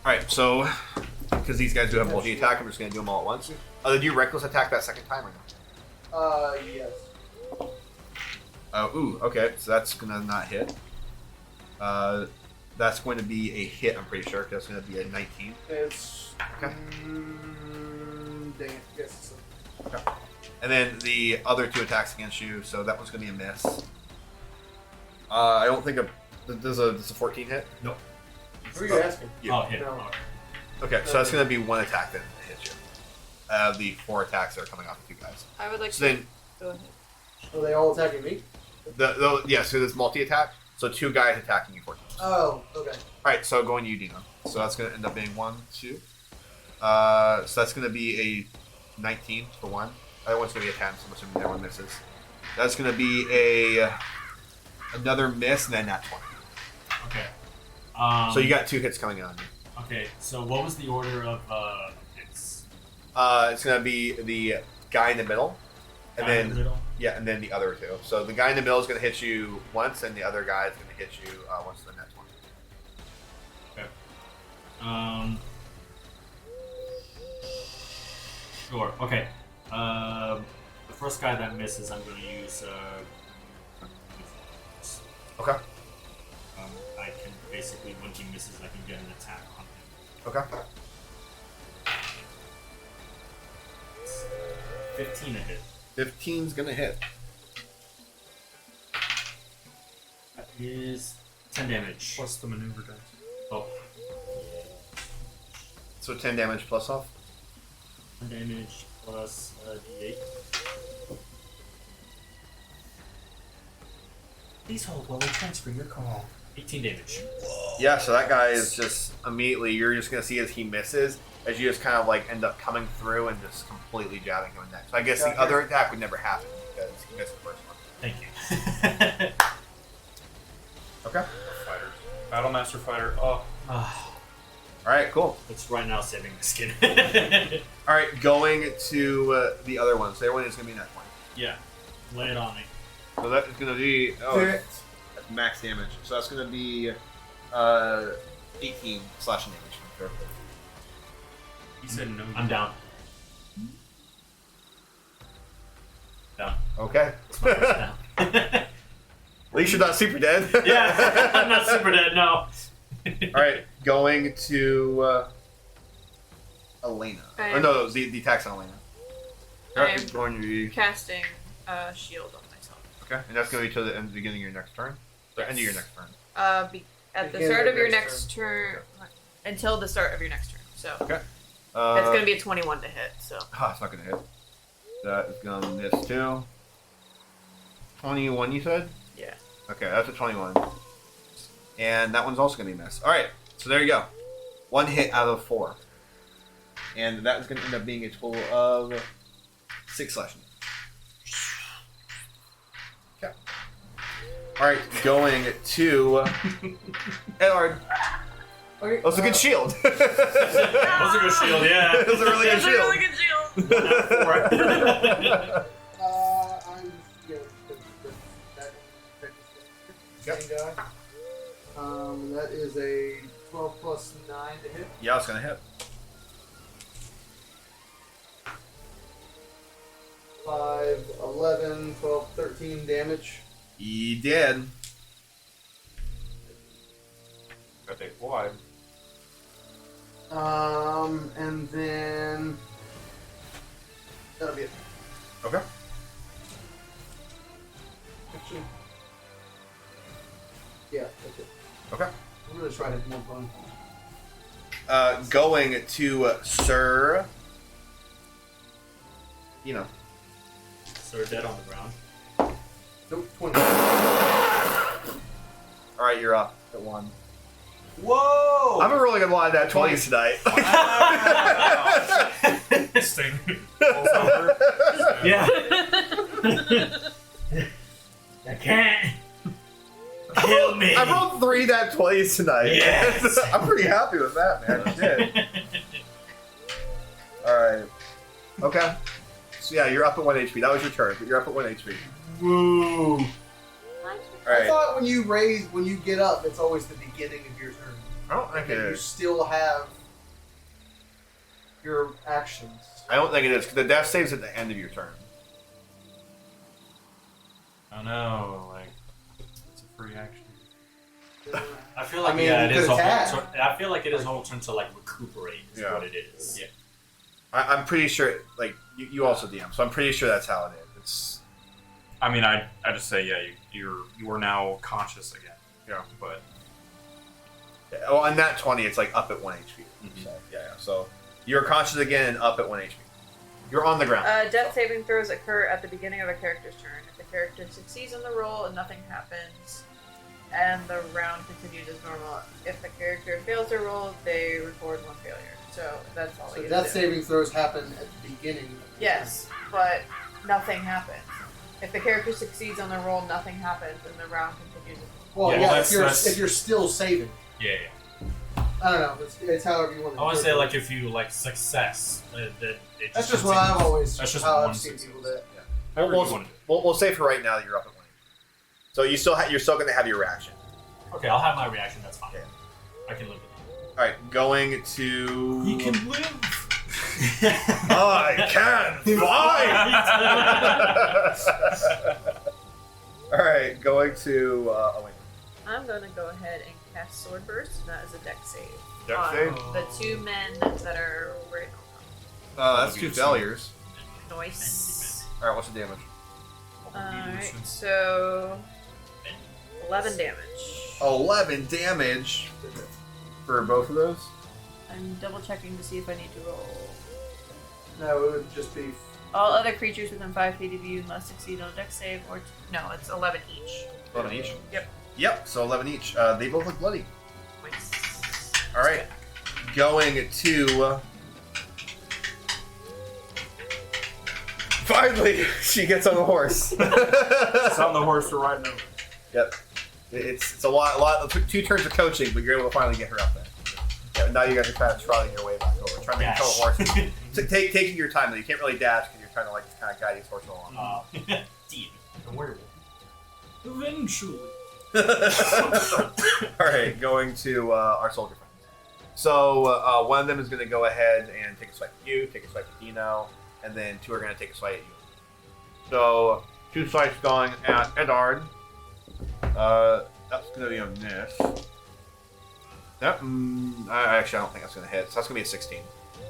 Alright, so because these guys do have multi attack, I'm just going to do them all at once. Did you reckless attack that second time or not? Yes. Ooh, okay, so that's going to not hit. That's going to be a hit, I'm pretty sure. That's going to be a 19. It's. Okay. Dang it. Yes. Okay. And then the other 2 attacks against you, so that one's going to be a miss. I don't think does a 14 hit? Nope. Who are you asking? You. Oh, hit. No. Okay, so that's going to be 1 attack that hits you. The 4 attacks that are coming off of you guys. I would like So to then, go ahead. Are they all attacking me? so there's multi-attack. So 2 guys attacking you 14. Oh, okay. Alright, so going to you, Dino. So that's going to end up being 1, 2. So that's going to be a 19 for 1. The other one's going to be a 10, so I'm assuming that one misses. That's going to be another miss, and then that 20. Okay. So you got 2 hits coming on you. Okay, so what was the order of hits? It's going to be the guy in the middle, and Guy in then the middle? yeah, and then the other 2. So the guy in the middle is going to hit you once, and the other guy is going to hit you once in the next one. Okay. Sure. Okay. The first guy that misses, I'm going to use. Okay. I can basically, when he misses, I can get an attack on him. Okay. 15 a hit. 15's going to hit. That is 10 damage. Plus the maneuver dice. Oh, So 10 damage plus off. 10 damage plus d8. Please hold while we transfer your call. 18 damage. Yeah, so that guy is just immediately, you're just going to see as he misses, as you just kind of like end up coming through and just completely jabbing him in the neck. So I guess the Gotcha. other attack would never happen because he missed the first one. Thank you. Okay. Fighter. Battlemaster fighter. Oh. Alright, cool. It's right now saving the skin. Alright, going to the other one. So the other one is going to be net 20. Yeah. Lay it on me. So that is going to be, that's max damage. So that's going to be 18 slashing damage. Sure. He said no. I'm down. Down. Okay. It's my first down. At least you're not super dead. Yeah, I'm not super dead, no. Alright, going to Elena. I Or am- no, the attacks on Elena. I am Going to be, casting a shield on myself. okay, and that's going to be to the end, beginning of your next turn. The end of your next turn. At the Beginning start of of your next next turn. Until the start of your next turn. So Okay. it's going to be a 21 to hit. So It's not going to hit. That is going to miss too. 21, you said? yeah. Okay, that's a 21. And that one's also going to be a miss. Alright, so there you go. 1 hit out of 4. And that is going to end up being a total of 6 slashing. Okay. Alright, going to Edward. Okay, That was a good shield. That was a good shield, yeah. It was a really good That's a shield. really good shield. I'm same guy. That is a 12 plus 9 to hit. Yeah, it's going to hit. 5, 11, 12, 13 damage. He did. Got take wide. And then that'll be it. Okay. Actually, yeah, that's it. Okay. I'm really trying to have more fun. Going to Sir. You know. So we're dead on the ground. Nope, 20. Alright, you're up at 1. Whoa! I'm a really good one at 20s tonight. Sting. Falls over. Yeah. I can't. Kill me. I rolled 3 nat 20s tonight. Yes. I'm pretty happy with that, man. Shit. Alright. Okay. So yeah, you're up at 1 HP. That was your turn, but you're up at 1 HP. Woo. I Alright. thought when you get up, it's always the beginning of your turn. I don't think it And you is. still have your actions. I don't think it is, because the death save's at the end of your turn. I know, like, it's a free action. I feel like I mean, yeah, you it is could a whole attack. turn. I feel like it is a whole turn to like recuperate is Yeah. what it is. Yeah. I'm pretty sure. Like you also DM, so I'm pretty sure that's how it is. It's I mean, I just say you are now conscious again. Yeah. But well, on that 20, it's like up at 1 HP. Mhm. So, yeah. So you're conscious again and up at 1 HP. You're on the ground. Death saving throws occur at the beginning of a character's turn. If the character succeeds on the roll and nothing happens, and the round continues as normal. If the character fails their roll, they record 1 failure. So that's all. So they death do. saving throws happen at the beginning. Of the Yes, but nothing happens. If the character succeeds on the roll, nothing happens, and the round continues. Well, Yeah, yeah, well, if you're still saving. yeah. I don't know. It's however you want to. I want to do say it. like if you like success, that it That's just what I've always. That's just how one I've seen success. people do it. However you want to do it. We'll say for right now that you're up at 1 HP. So you still you're still going to have your reaction. Okay, I'll have my reaction. That's fine. Okay. I can live with All right, going to. it. He can live. I can fly. All right, going to Elena. I'm gonna go ahead and cast Sword Burst. And that is a deck save. Dex on save? The 2 men that are right That's 2 failures. on. Nice. All right, what's the damage? Alright, so 11 damage. 11 damage for both of those. I'm double checking to see if I need to roll. No, it would just be. All other creatures within 5 feet of you must succeed on a deck save, or no, it's 11 each. 11 each. Yep. Yep. So 11 each. They both look bloody. Nice. All right, going to. Finally, she gets on the horse. It's on the horse to ride over. Yep. It's a lot. It took 2 turns of coaching, but you're able to finally get her up there. Yeah, now you guys are kind of trotting your way back over, trying to control the horse. So taking your time, though. You can't really dash because you're trying to like kind of guide these horse along. Deep. A werewolf. Eventually. All right, going to our soldier friends. So one of them is going to go ahead and take a swipe at you, take a swipe at Dino, and then 2 are going to take a swipe at you. So 2 swipes going at Edard. That's going to be a miss. Yep. I don't think that's going to hit. So that's going to be a 16.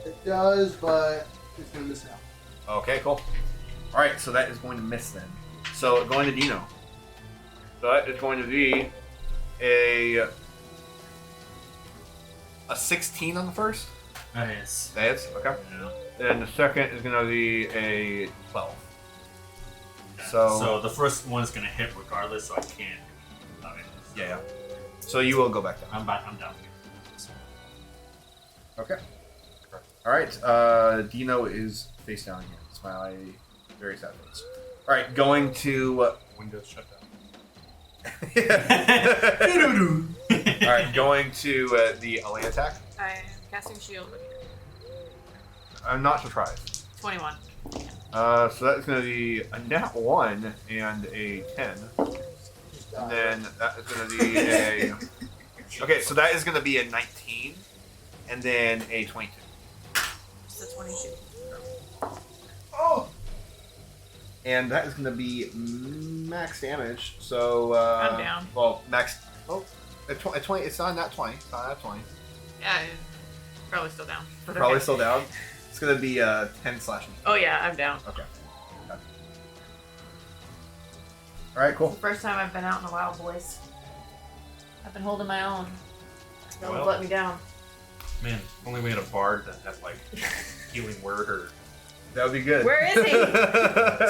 It does, but it's gonna miss now. Okay, cool. All right, so that is going to miss then. So going to Dino. So that is going to be a 16 on the first. Nice. That hits. Okay. Yeah. And the second is going to be a 12. So, So the first one is gonna hit regardless, so I can't. Okay. yeah. So you will go back down. I'm back. I'm down. Okay. All right. Dino is face down again. Smiley, very sad face. All right, going to. Windows shut down. All right, going to the Elena attack. I'm casting shield again. I'm not surprised. 21. So that's going to be a nat 1 and a 10. And then that is going to be a. Okay, so that is going to be a 19 and then a 22. It's a 22. Oh! And that is going to be max damage. So. I'm down. Well, max. Oh, a 20. It's not that 20. It's not that 20. Yeah, I'm probably still down. But Probably okay. still down. It's going to be 10 slashing. Oh yeah, I'm down. Okay. All right, cool. It's the first time I've been out in a while, boys. I've been holding my own. No one's Well. let me down. Man, if only we had a bard that had like healing word or That would be good. Where is he?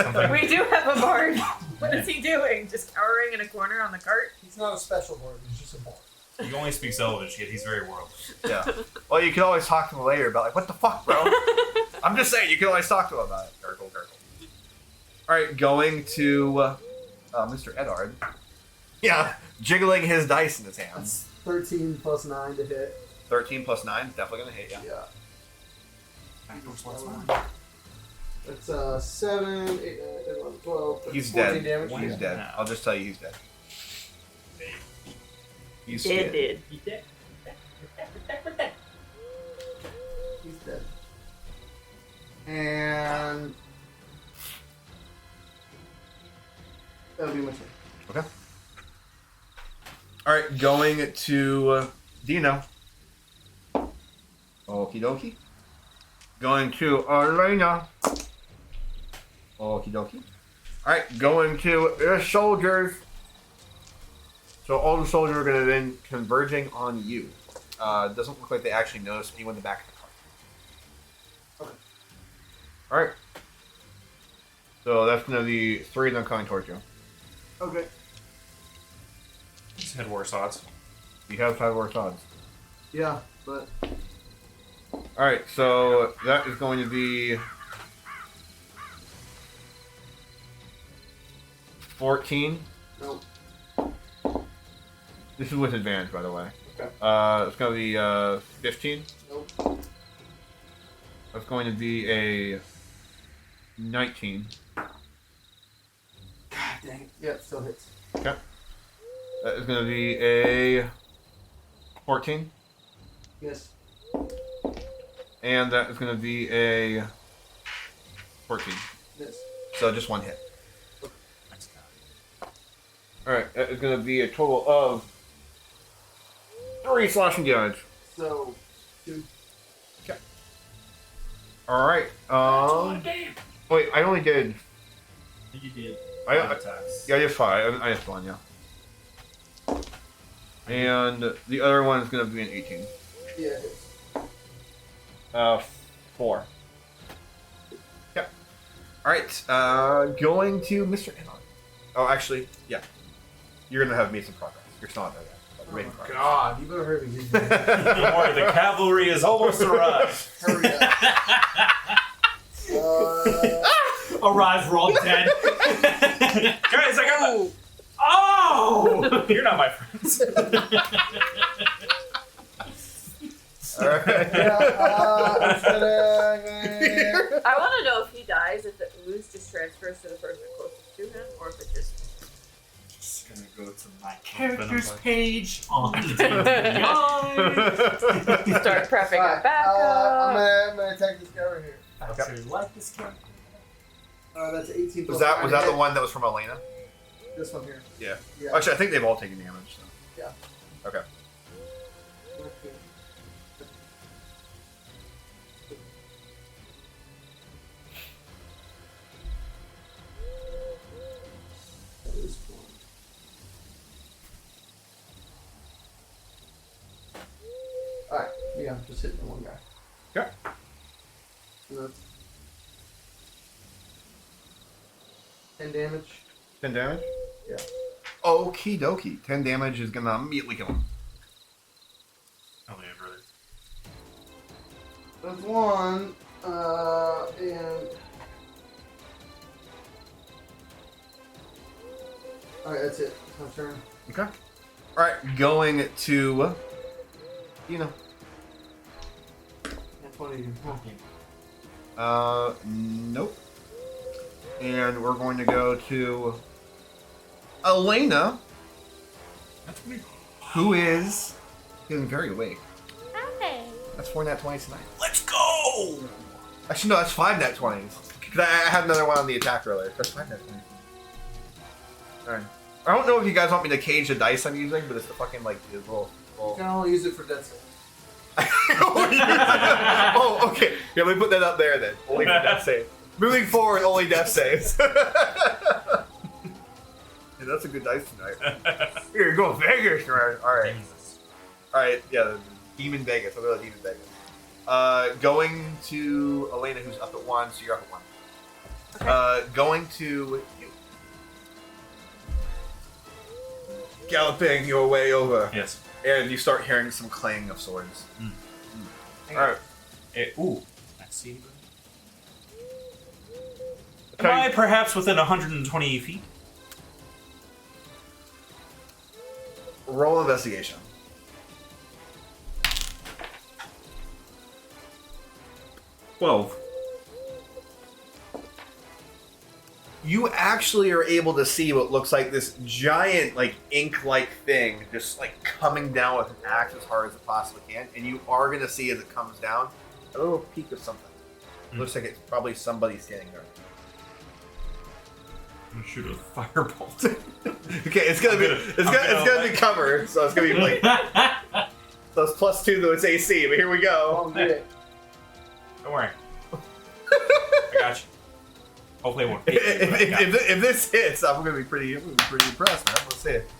something. We do have a bard. What is he doing? Just cowering in a corner on the cart? He's not a special board. He's just a board. He only speaks Elvish, yet he's very worldly. Yeah. Well, you can always talk to him later about like, what the fuck, bro? I'm just saying, you can always talk to him about it. Gargle, gargle. All right, going to Mr. Edard. Yeah, jiggling his dice in his hands. 13 plus 9 to hit. 13 plus 9, definitely gonna hit you. Yeah. Yeah. That's 7, 8, 9, 10, 11, 12. He's 14 dead. damage. He's dead. Yeah. I'll just tell you, he's dead. He's Dead, dead. dead. He's dead. And that'll be my turn. Okay. All right, going to Dino. Okie dokie. Going to Elena. Okie dokie. Alright, going to the soldiers. So all the soldiers are going to then converging on you. It doesn't look like they actually notice anyone in the back of the car. Okay. Alright. So that's going to be 3 of them coming towards you. Okay. Just had worse odds. You have 5 worse odds. Yeah, but Alright, so that is going to be 14. nope. This is with advantage, by the way. Okay. It's going to be 15. Nope. That's going to be a 19. God dang it. Yeah, it still hits. Okay. That is going to be a 14. Yes. And that is going to be a 14. Yes. So just 1 hit. Nice guy. Alright, that is going to be a total of 3 slashing damage. So 2. Alright, wait, I only did... I think you did I- 5 attacks. Yeah, I did 5. I just 1, yeah. And the other one is going to be an 18. Yeah, it hits. 4. Yep. Alright, going to Mr. Anon. Oh, actually, yeah. You're going to have made some progress. You're still not there yet. But you're making Oh, progress. God, you better hurry. Don't worry, the cavalry is almost arrived. Hurry up. Arrive, we're all dead. Guys, I got the... Oh! You're not my friends. Alright. Yeah, I want to know if he dies, if the ooze just transfers to the person closest to him, or if it just. Just gonna go to my Characters Venom. page on the Beyond. Start prepping Alright, a backup. I'm gonna attack this guy right here. I actually like this game. That's 18. Was plus that 9 the hit. one that was from Elena? This one here. Yeah. Yeah. Actually, I think they've all taken damage. So. Yeah. Okay. Okay. That is one. Alright, yeah, just hitting the one guy. Okay. So that's 10 damage. 10 damage? Yeah. Okie dokie. 10 damage is gonna immediately kill him. Oh, yeah, brother. That's one, and... Alright, that's it. It's my turn. Okay. Alright, going to... That's 20. Nope. And we're going to go to Elena, That's me. who is feeling very awake. Hi. That's 4 nat 20s tonight. Let's go! Actually, no, that's 5 nat 20s. Because I had another one on the attack earlier. That's 5 nat 20s. Alright. I don't know if you guys want me to cage the dice I'm using, but it's the fucking, like, the little... You can only use it for death save. Oh, okay. Yeah, let me put that up there then. Only for death saves. Moving forward, only death saves. Yeah, that's a good dice tonight. Here, go Vegas. Alright. Jesus. Alright, yeah, Demon Vegas. I'll go to Demon Vegas. Going to Elena, who's up at 1, so you're up at 1. Okay. Going to you. Galloping your way over. Yes. And you start hearing some clang of swords. Alright. Ooh. I see. Okay. Am I perhaps within 120 feet? Roll investigation. 12. You actually are able to see what looks like this giant, like, ink-like thing just, like, coming down with an axe as hard as it possibly can. And you are going to see as it comes down a little peak of something. Looks like it's probably somebody standing there. I'm gonna shoot a firebolt. Okay, it's gonna be covered, so it's gonna be like so it's +2 to its AC. But here we go. Oh, yeah. Don't worry. I got you. Hopefully it won't hit you. but I got you. If this hits, I'm gonna be pretty impressed, man. Let's see it.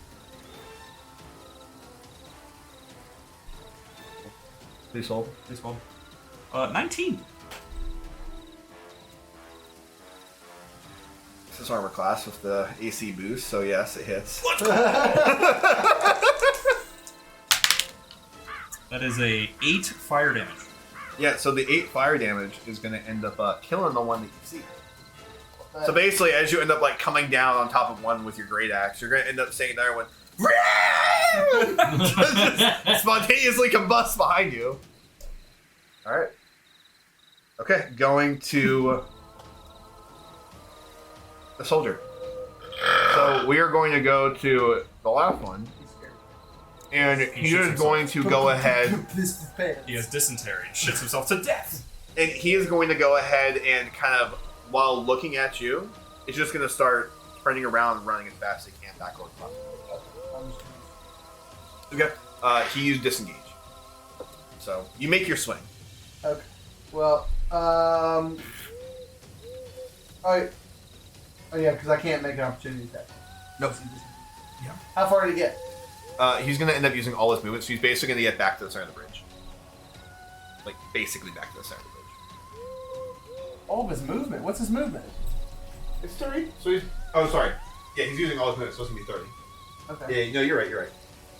Please hold. Please hold. 19. This is armor class with the AC boost, so yes, it hits. That is a 8 fire damage. Yeah, so the 8 fire damage is gonna end up killing the one that you see. So basically, as you end up like coming down on top of one with your great axe, you're gonna end up seeing another one just spontaneously combust behind you. All right. Okay, going to the soldier. So we are going to go to the last one, and he is going to go ahead. He has dysentery and shits himself to death. And he is going to go ahead and kind of, while looking at you, is just going to start turning around and running as fast as he can back over the top. Okay. He used disengage. So you make your swing. Okay. Well, oh yeah, because I can't make an opportunity attack. Nope. Yeah. How far did he get? He's going to end up using all his movement, so he's basically going to get back to the center of the bridge. Like, basically back to the center of the bridge. All of his movement. What's his movement? It's 30. So he's... Oh, sorry. Yeah, he's using all his movement, so it's going to be 30. Okay. Yeah, no, you're right.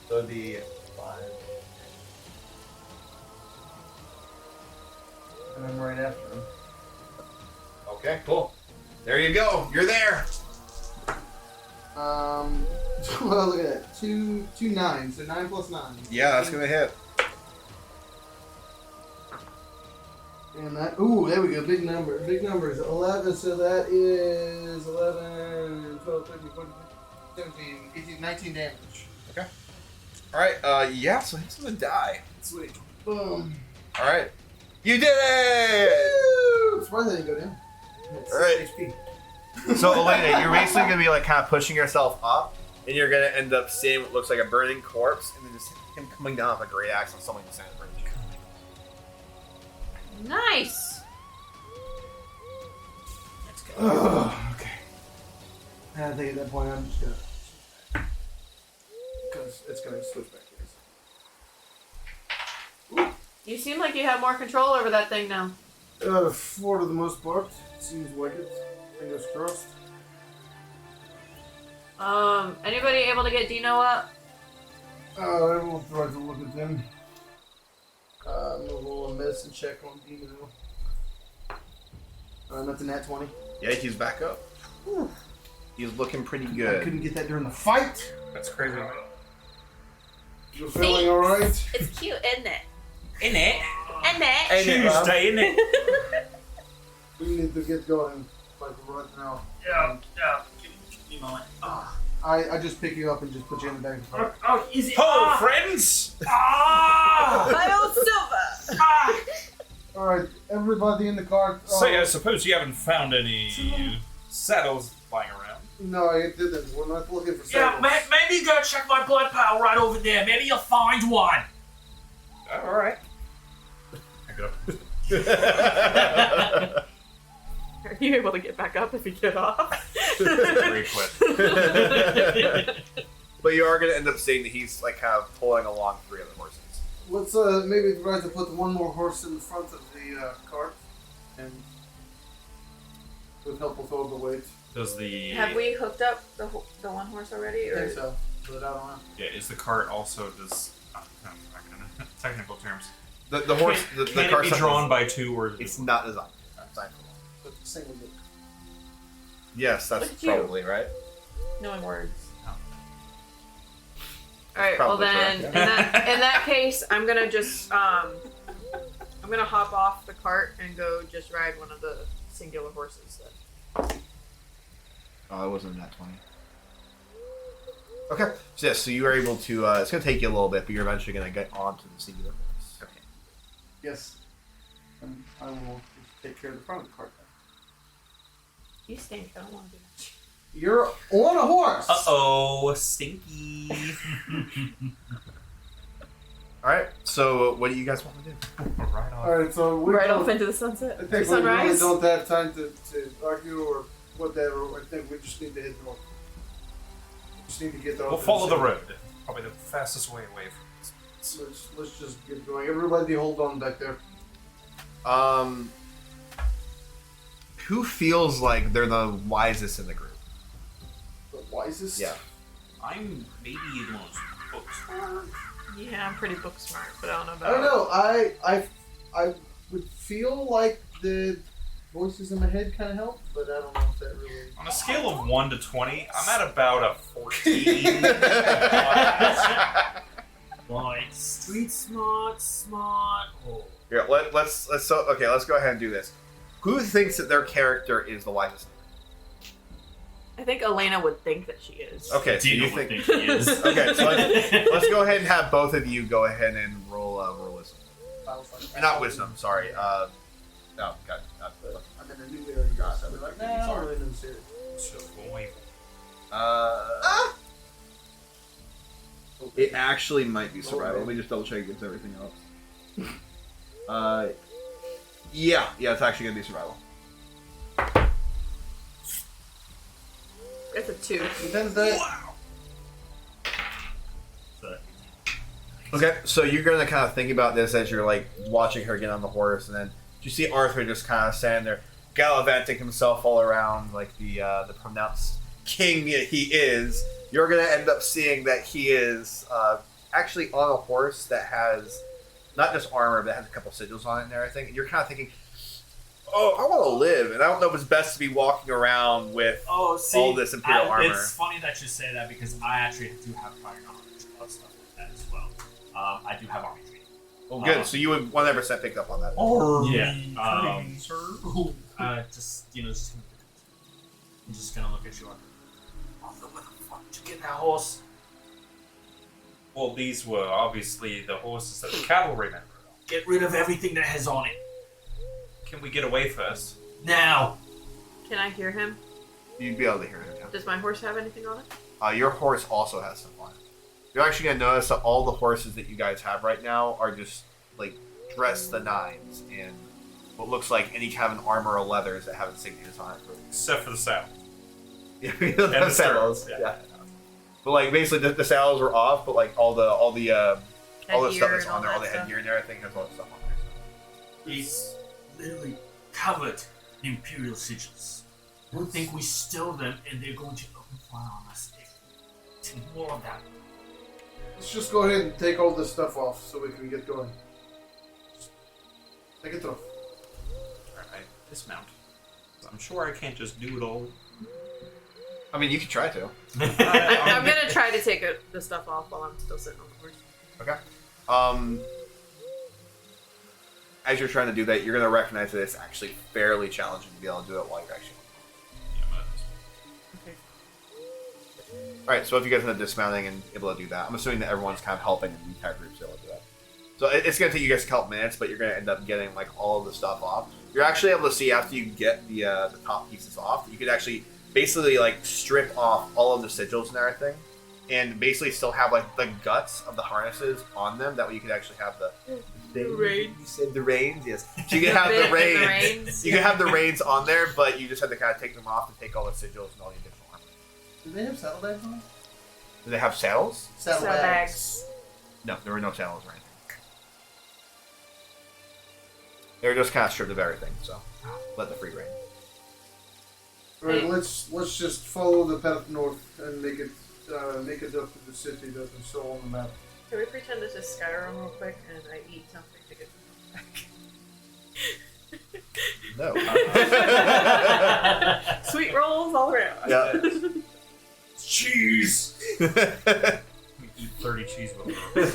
So it'd be 5. And I'm right after him. Okay, cool. There you go. You're there. Well, look at that. 2 9, so 9 plus 9. Yeah, that's going to hit. And that, ooh, there we go. Big number. Big numbers. 11, so that is 11, 12, 13, 14, 17, 18, 19 damage. Okay. Alright, yeah, so he's going to die. Sweet. Boom. Alright. You did it! Woo! Surprised I didn't go down. All right. HP. So, Elena, you're basically going to be like kind of pushing yourself up, and you're going to end up seeing what looks like a burning corpse, and then just him coming down with a great axe on someone in the center of the bridge. Nice. Let's go. Okay. And I think at that point I'm just gonna, because it's gonna switch back here. You seem like you have more control over that thing now. For the most part, seems like it. Fingers crossed. Anybody able to get Dino up? I will try to look at them. I'm gonna roll a medicine check on Dino. That's a nat 20. Yeah, he's back up. Whew. He's looking pretty I good. couldn't get that during the fight. That's crazy. You're feeling alright? It's cute, isn't it? In it. Isn't it? Tuesday, in it. We need to get going, like right now. Yeah. Give me a moment. I just pick you up and just put you in the back of the car. Oh, easy. Hello, friends! My old Silva! Alright, everybody in the car. Say, I suppose you haven't found any saddles lying around. No, I didn't. We're not looking for Yeah, saddles. maybe go check my blood pile right over there. Maybe you'll find one. All right. I get up. Are you able to get back up if you get off? Very quick. But you are going to end up seeing that he's like kind of pulling along 3 other horses. Let's maybe try to put one more horse in the front of the cart, and with help with all the weight. Does the Have we hooked up the one horse already? I Or think so, but I don't know. yeah? Is the cart also does technical terms? The horse, the Can cart it be drawn by 2 or It's not designed. Designed for that. But single look. Yes, that's Look at you. probably right. knowing words. Oh. Alright, well Probably then, correct, in that case, I'm gonna just, I'm gonna hop off the cart and go just ride one of the singular horses then. Oh, it wasn't that 20. Okay, so yes, so you are able to. It's going to take you a little bit, but you're eventually going to get onto the singular horse. Okay. Yes. And I will just take care of the front of the cart. You stink, I don't wanna do that. You're on a horse! Uh-oh, stinky. All right. So what do you guys want to do? Right on. All right, so we Right don't- off into the sunset. I The think we really sunrise. don't have time to argue or whatever. I think we just need to head north. Just need to get We'll follow the road. Probably the fastest way away from this. Let's just get going. Everybody, hold on back there. Who feels like they're the wisest in the group? The wisest. Yeah. I'm maybe the most book smart. Yeah, I'm pretty book smart, but I don't know about. I don't know. I would feel like the voices in my head kind of help, but I don't know if that really. On a scale of 1 to 20, I'm at about a 14. Like street smart. Oh. Here, let's go ahead and do this. Who thinks that their character is the wisest? I think Elena would think that she is. Okay, so you Dina would think. think he is. Okay, so let's go ahead and have both of you go ahead and roll wisdom. Not wisdom, sorry. No, God. I'm in a new area, so I'll be like, nah, I don't really know serious. So, boy. It actually might be survival. Let me just double check against everything else. Yeah, it's actually gonna be survival. It's a 2. Then that. So, Okay, so you're gonna kind of think about this as you're like watching her get on the horse, and then you see Arthur just kind of standing there, gallivanting himself all around like the pronounced king he is. You're gonna end up seeing that he is actually on a horse that has not just armor, but has a couple sigils on it and everything. And you're kind of thinking, oh, I want to live, and I don't know if it's best to be walking around with oh, see, all this Imperial armor. It's funny that you say that because I actually do have prior knowledge of stuff like that as well. I do have army training. Well, good. So you would 100% pick up on that. Yeah. Just I'm just gonna look at you. Arthur, where the fuck did you get that horse? Well, these were obviously the horses that the cavalrymen rode on. Get rid of everything that has on it. Can we get away first? Now. Can I hear him? You'd be able to hear him. Does my horse have anything on it? Your horse also has stuff on it. You're actually going to notice that all the horses that you guys have right now are just, like, dressed to the nines in what looks like any kind of armor or leathers that have insignias on it. Except for the saddle. Yeah, And the the saddles. stirrups, Yeah. But, like, basically the saddles were off, but, like, all the stuff Headgear that's and on all there, all the that stuff. headgear and everything has all that stuff on there. He's literally covered in Imperial sigils. I don't think we steal them and they're going to open fire on us if more of that. Let's just go ahead and take all this stuff off so we can get going. Take it off. Alright, dismount. I'm sure I can't just do it all. I mean, you could try to. I'm gonna try to take the stuff off while I'm still sitting on the horse. Okay. As you're trying to do that, you're going to recognize that it's actually fairly challenging to be able to do it while you're actually. Alright, so if you guys end up dismounting and able to do that, I'm assuming that everyone's kind of helping and the entire group's able to do that. So it's going to take you guys a couple minutes, but you're going to end up getting like all of the stuff off. You're actually able to see after you get the top pieces off, you could actually basically like strip off all of the sigils and everything, and basically still have like the guts of the harnesses on them. That way you could actually have the reins. You said the reins, yes. So you can have the reins. You can have the reins on there, but you just have to kind of take them off and take all the sigils and all the additional armor. Do they have saddlebags on? Do they have saddles? Saddlebags. No, there were no saddles or anything. They were just kind of stripped of everything, so let the free reign. Alright, let's just follow the path north and make it up to the city that we saw on the map. Can we pretend this is Skyrim real quick and I eat something to get them back? No. Sweet rolls all around. Yeah. Cheese! We eat 30 cheese whippers.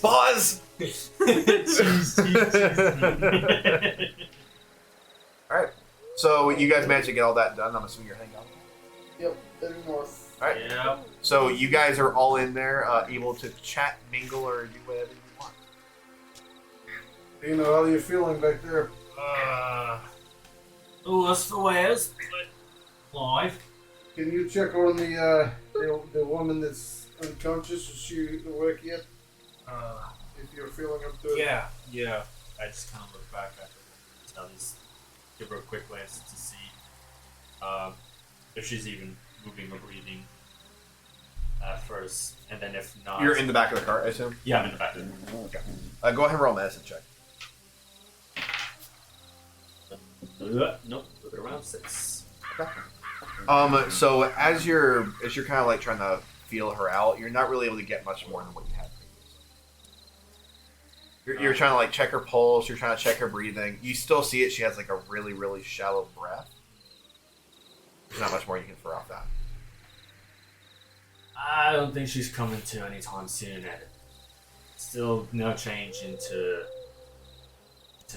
Pause! Alright. So you guys managed to get all that done. I'm assuming you're heading out. Yep, heading north. Alright. Yeah. So you guys are all in there, able to chat, mingle, or do whatever you want. You know, how are you feeling back there? Worse for wears, but live. Can you check on the woman that's unconscious? Is she awake yet? Uh, If you're feeling up to it. yeah. I just kind of look back at her. So just give her a quick glance to see if she's even moving or breathing at first, and then if not, You're in the back of the cart, I assume? Yeah, I'm in the back. Okay. Go ahead and roll a medicine check. Nope, around 6. So as you're kind of like trying to feel her out, you're not really able to get much more than what you had previously. You're trying to like check her pulse. You're trying to check her breathing. You still see it. She has like a really, really shallow breath. There's not much more you can infer off that. I don't think she's coming to anytime soon. And still no change into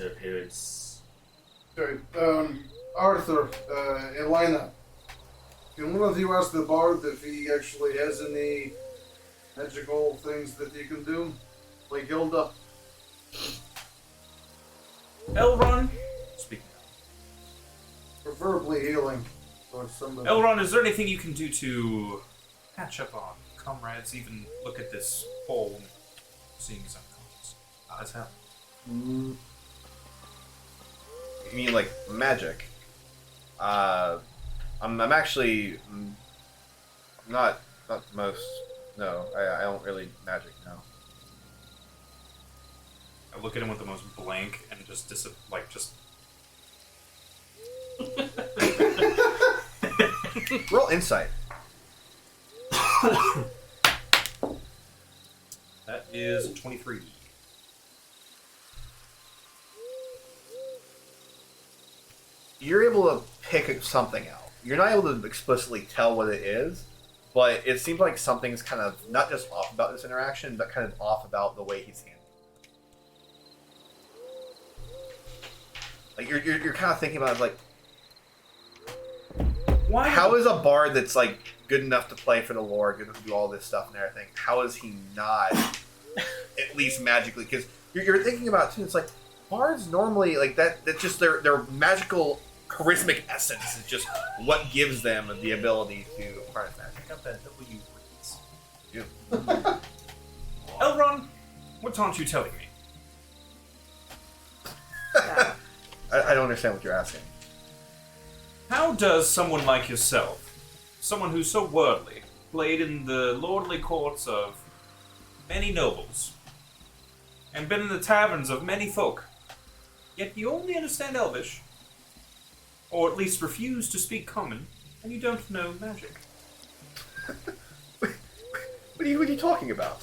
appearance. Okay. Arthur, Elena, can one of you ask the bard if he actually has any magical things that he can do? Like Hilda? Elron, speaking Preferably healing. Or somebody. Elron, is there anything you can do to catch up on comrades? Even look at this hole, seeing some unconscious. As hell. You mean like magic? I'm actually not the most. No, I don't really magic now. I look at him with the most blank and just Roll insight. That is 23. You're able to pick something out. You're not able to explicitly tell what it is, but it seems like something's kind of not just off about this interaction, but kind of off about the way he's handling it. Like you're kind of thinking about it, like, Why? how is a bard that's like good enough to play for the Lord, good enough to do all this stuff and everything? How is he not at least magically? Because you're thinking about it too. It's like bards normally like that. That's just their magical charismatic essence is just what gives them the ability to harness magic. Pick up that W words. You. Elron, what aren't you telling me? I don't understand what you're asking. How does someone like yourself, someone who's so worldly, played in the lordly courts of many nobles, and been in the taverns of many folk, yet you only understand Elvish, or at least refuse to speak common, and you don't know magic? What are you talking about?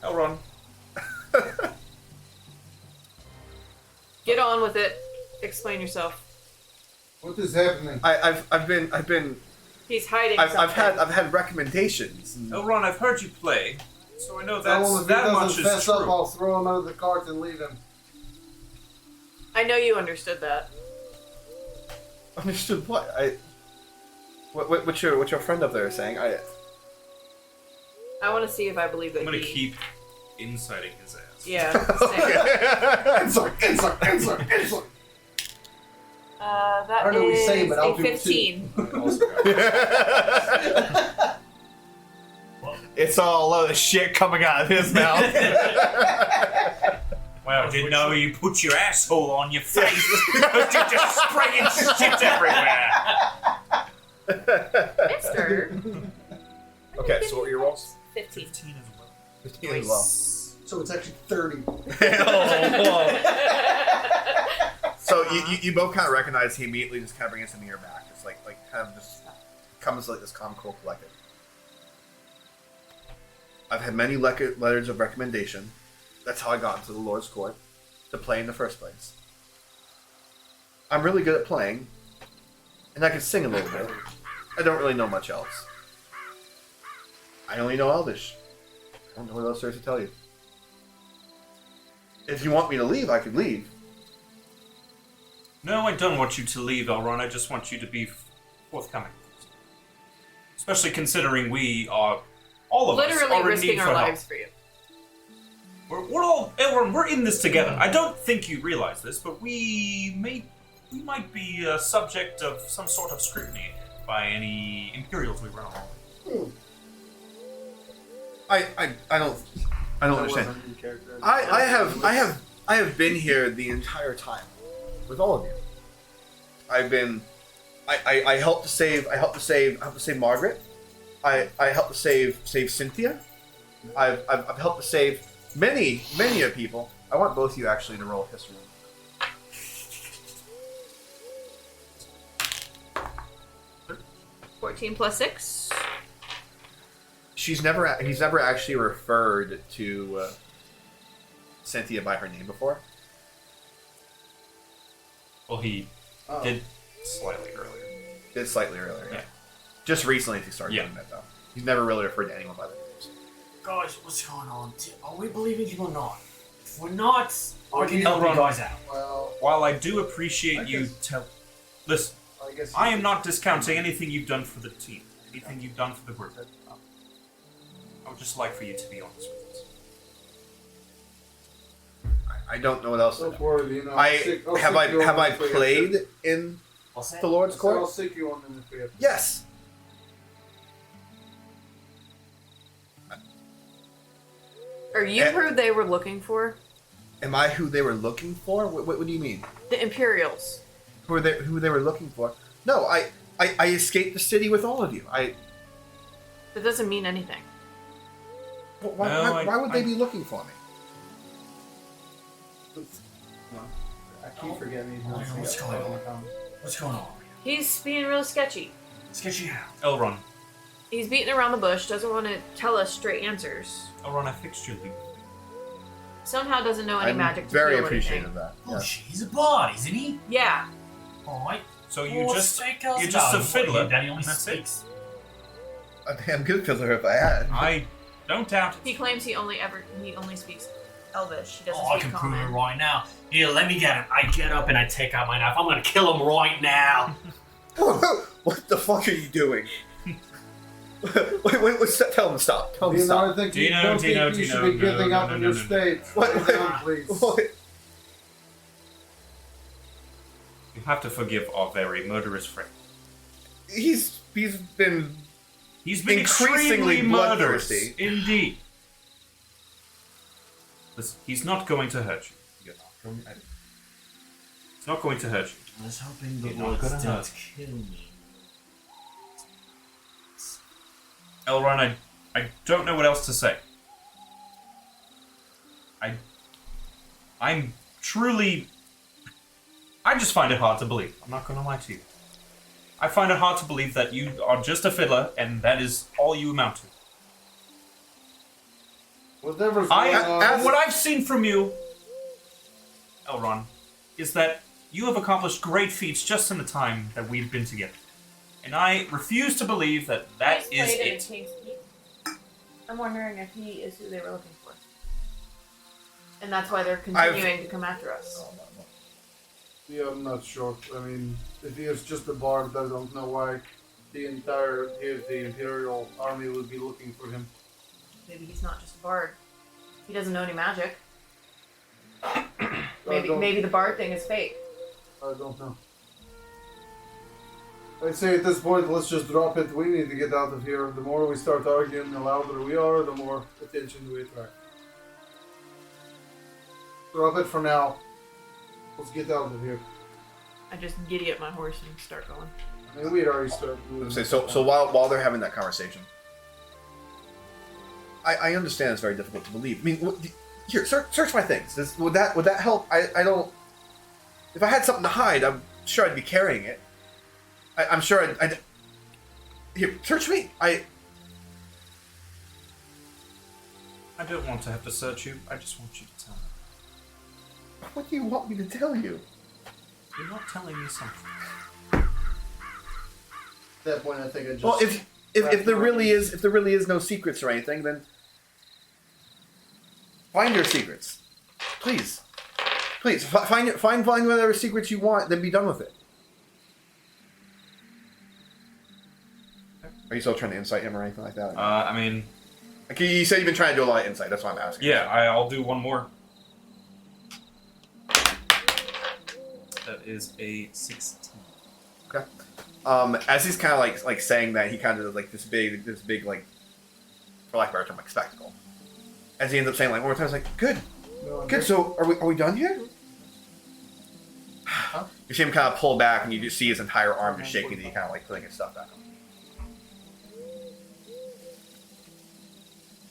Elron, Get on with it. Explain yourself. What is happening? I've been He's hiding I've something. had recommendations. Elron, I've heard you play, so I know Tell him that's, if he that much doesn't is fess true. up, I'll throw him out of the cart and leave him. I know you understood that. Understood what? What's your friend up there saying? I want to see if I believe that I'm gonna he... keep inciting his ass. Yeah, same. Insert. That I don't know what he's is saying, but I'll a do it too. 15. It's all a load of shit coming out of his mouth. Well, I didn't know you put your asshole on your face. You're just spraying shit everywhere. Mister. Okay, so what were your rolls? 15. 15 as well. 15 as well. So it's actually 30. So you both kind of recognize he immediately just kind of brings him to your back, just like kind of just comes like this calm, cool, collected. I've had many letters of recommendation. That's how I got into the Lord's Court to play in the first place. I'm really good at playing, and I can sing a little bit. I don't really know much else. I only know Elvish. I don't know what else there is to tell you. If you want me to leave, I could leave. No, I don't want you to leave, Elron. I just want you to be forthcoming. Especially considering we are, all of us, Literally are in risking need our for help. lives for you. We're all, Elron, we're in this together. I don't think you realize this, but we might be a subject of some sort of scrutiny by any Imperials we run along with. I don't understand. wasn't in character. I have been here the entire time with all of you. I helped to save Margaret. I helped to save Cynthia. I've helped to save many of people. I want both of you actually to roll history. 14 plus 6. He's never actually referred to Cynthia by her name before. Well, he Oh. did slightly earlier. Did slightly earlier. Yeah. Just recently he started Yeah. doing that though. He's never really referred to anyone by their names. Guys, what's going on? Are we believing him or not? If we're not, I can Elrond. help you guys out. Well, While I do I appreciate you guess- listen, I guess I am not discounting anything you've done for the team, anything you've done for the group. I would just like for you to be honest with us. I don't know what else to Don't know. worry, you know. Have I played in What's that? the Lord's I'll Court? stick you on them if we have to. Yes. Are you who they were looking for? Am I who they were looking for? What do you mean? The Imperials. Who they were looking for? No, I escaped the city with all of you. That doesn't mean anything. Why would they be looking for me? I keep forgetting he's not What's saying going it. on? What's going on? He's being real sketchy. Sketchy how? Elrond, He's beating around the bush, doesn't want to tell us straight answers. I fixed your loot. Somehow doesn't know any I'm magic to very heal appreciative anything. of that. Oh, Yes. shit, he's a bard, isn't he? Yeah. Alright. So you're Well, just speak us you're just about a him. What, fiddler. your daddy only and that's it. speaks. A damn good fiddler if I had. I don't doubt He it. claims he only speaks Elvish. He doesn't Oh, I speak can prove it common. right now. Here, let me get him. I get up and I take out my knife. I'm gonna kill him right now. What the fuck are you doing? wait, tell him to stop. Tell him to Dino, stop. I think Dino, you don't Dino, think you Dino, should be no, giving no, up no, on no, your no, no. state. What? Calm down, please. What? You have to forgive our very murderous friend. He's been He's been Increasingly extremely murderous. bloodthirsty. Indeed. Listen, he's not going to hurt you. You're not going to. It's not going to hurt you. I was hoping the You're not words gonna don't hurt. kill me. Elrond, I don't know what else to say. I'm truly. I just find it hard to believe. I'm not going to lie to you. I find it hard to believe that you are just a fiddler and that is all you amount to. Whatever's going on. What I've seen from you, Elrond, is that you have accomplished great feats just in the time that we've been together. And I refuse to believe that that He's is played in a it. King's Keep. I'm wondering if he is who they were looking for. And that's why they're continuing to come after us. Yeah, I'm not sure. I mean, if he is just a bard, I don't know why the Imperial army would be looking for him. Maybe he's not just a bard. He doesn't know any magic. I Maybe don't- maybe the bard thing is fake. I don't know. I'd say at this point, let's just drop it. We need to get out of here. The more we start arguing, the louder we are, the more attention we attract. Drop it for now. Let's get out of here. I just giddy up my horse and start going. I mean, we'd already started moving. So while they're having that conversation, I understand it's very difficult to believe. I mean, here, search my things. Would that help? I don't. If I had something to hide, I'm sure I'd be carrying it. I'm sure I'd. Here, search me. I don't want to have to search you. I just want you to tell me. What do you want me to tell you? You're not telling me something. At that point, I think I just. Well, if there really is no secrets or anything, then find your secrets, please. Find whatever secrets you want, then be done with it. Are you still trying to insight him or anything like that? I mean, Okay, you said you've been trying to do a lot of insight. That's why I'm asking. yeah, I'll do one more. That is a 16. Okay. As he's kind of like saying that, he kind of like this big like for lack of a better term, like spectacle. As he ends up saying like one more time, it's like, good. No, Good, so are we done here? You see him kind of pull back, and you just see his entire arm just shaking, and he kind of like putting his stuff back on.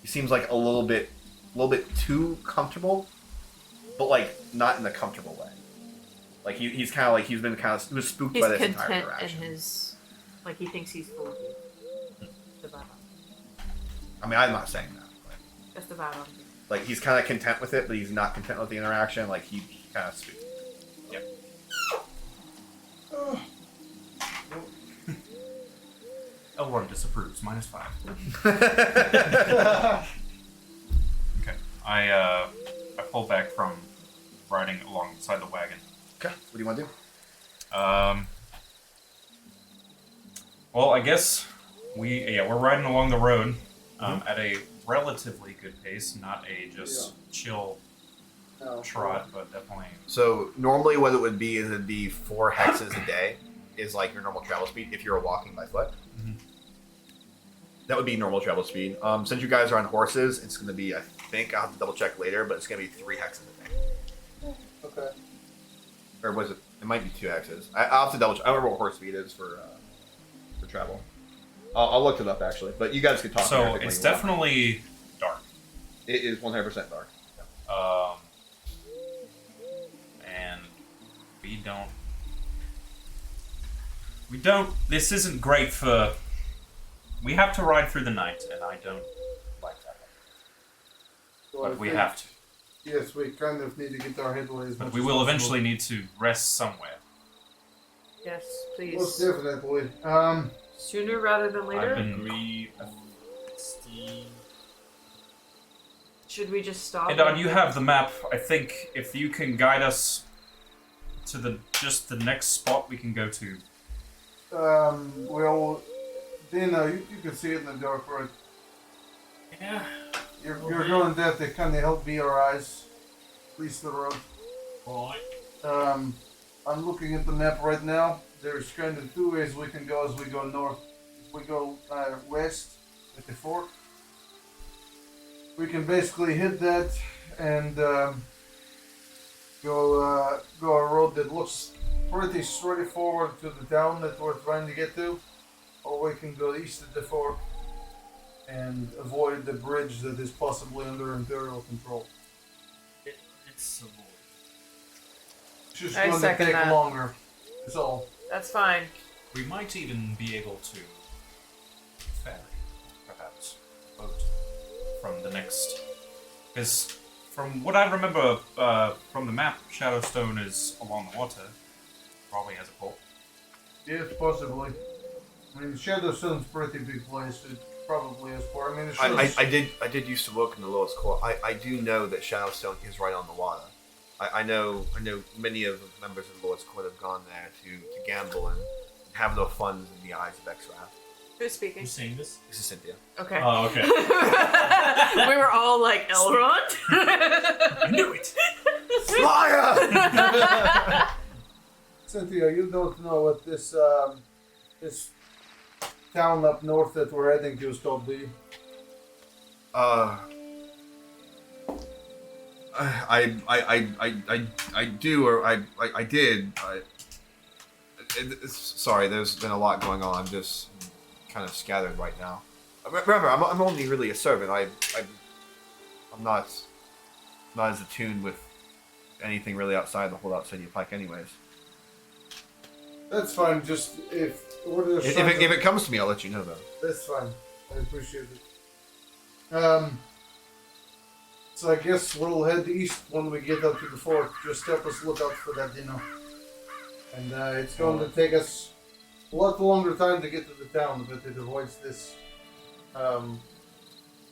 He seems like a little bit too comfortable, but like not in a comfortable way. Like he's kind of like he was spooked by this entire content in interaction. his, like he thinks he's fooled you. The vibe. I mean, I'm not saying that. But, That's the vibe. like he's kind of content with it, but he's not content with the interaction. Like he kind of spooked. Yep. Elrond disapproves. -5. Okay. I pull back from riding alongside the wagon. Okay. What do you want to do? Well, I guess we're riding along the road at a relatively good pace, not a just chill trot, but definitely. So normally, what it would be is it'd be 4 hexes a day is like your normal travel speed if you're walking by foot. Mhm. That would be normal travel speed. Since you guys are on horses, it's going to be, I think I'll have to double check later, but it's going to be 3 hexes a day. Okay. Or was it? It might be 2 hexes. I'll have to double check. I don't remember what horse speed is for travel. I'll look it up actually, but you guys can talk. So it's definitely dark. It is 100% dark. And we don't. This isn't great for. We have to ride through the night, and I don't like that. So I But we think- have to. Yes, we kind of need to get our headway as But much we as will possible. eventually need to rest somewhere. Yes, Most please. definitely. Sooner rather than later. I've been. Agree. Steve. Should we just stop? And you have the map. I think if you can guide us to the next spot we can go to. Well, Dana, you can see it in the dark, right? Yeah. You're going to have to kind of help me our eyes, at least the road. Right. I'm looking at the map right now. There's kind of 2 ways we can go as we go north. If we go west at the fork, we can basically hit that and go a road that looks pretty straightforward to the town that we're trying to get to, or we can go east at the fork and avoid the bridge that is possibly under Imperial control. It's a void. It's just I going to second take that. longer. That's all. That's fine. We might even be able to ferry, perhaps, boat from the next. Because from what I remember from the map, Shadowstone is along the water. Probably has a port. Yes, possibly. I mean, Shadowstone's a pretty big place. It probably has port. I mean, it shows... I did used to work in the lowest court. I do know that Shadowstone is right on the water. I know many of the members of the Lord's Court have gone there to gamble and have no fun in the eyes of X-Wrath. Who's speaking? Who's saying this? This is Cynthia. Okay. Oh, okay. We were all like Elrond. I knew it. Liar! Cynthia, you don't know what this town up north that we're heading to is called, do you? I do, or I did. Sorry, there's been a lot going on. I'm just kind of scattered right now. Remember, I'm only really a servant. I'm not as attuned with anything really outside the holdout city of Pike, anyways. That's fine. Just if If it comes to me, I'll let you know though. that's fine. I appreciate it. So I guess we'll head east when we get up to the fort. Just help us look out for that dinner. And it's going to take us a lot longer time to get to the town, but it avoids this. I'm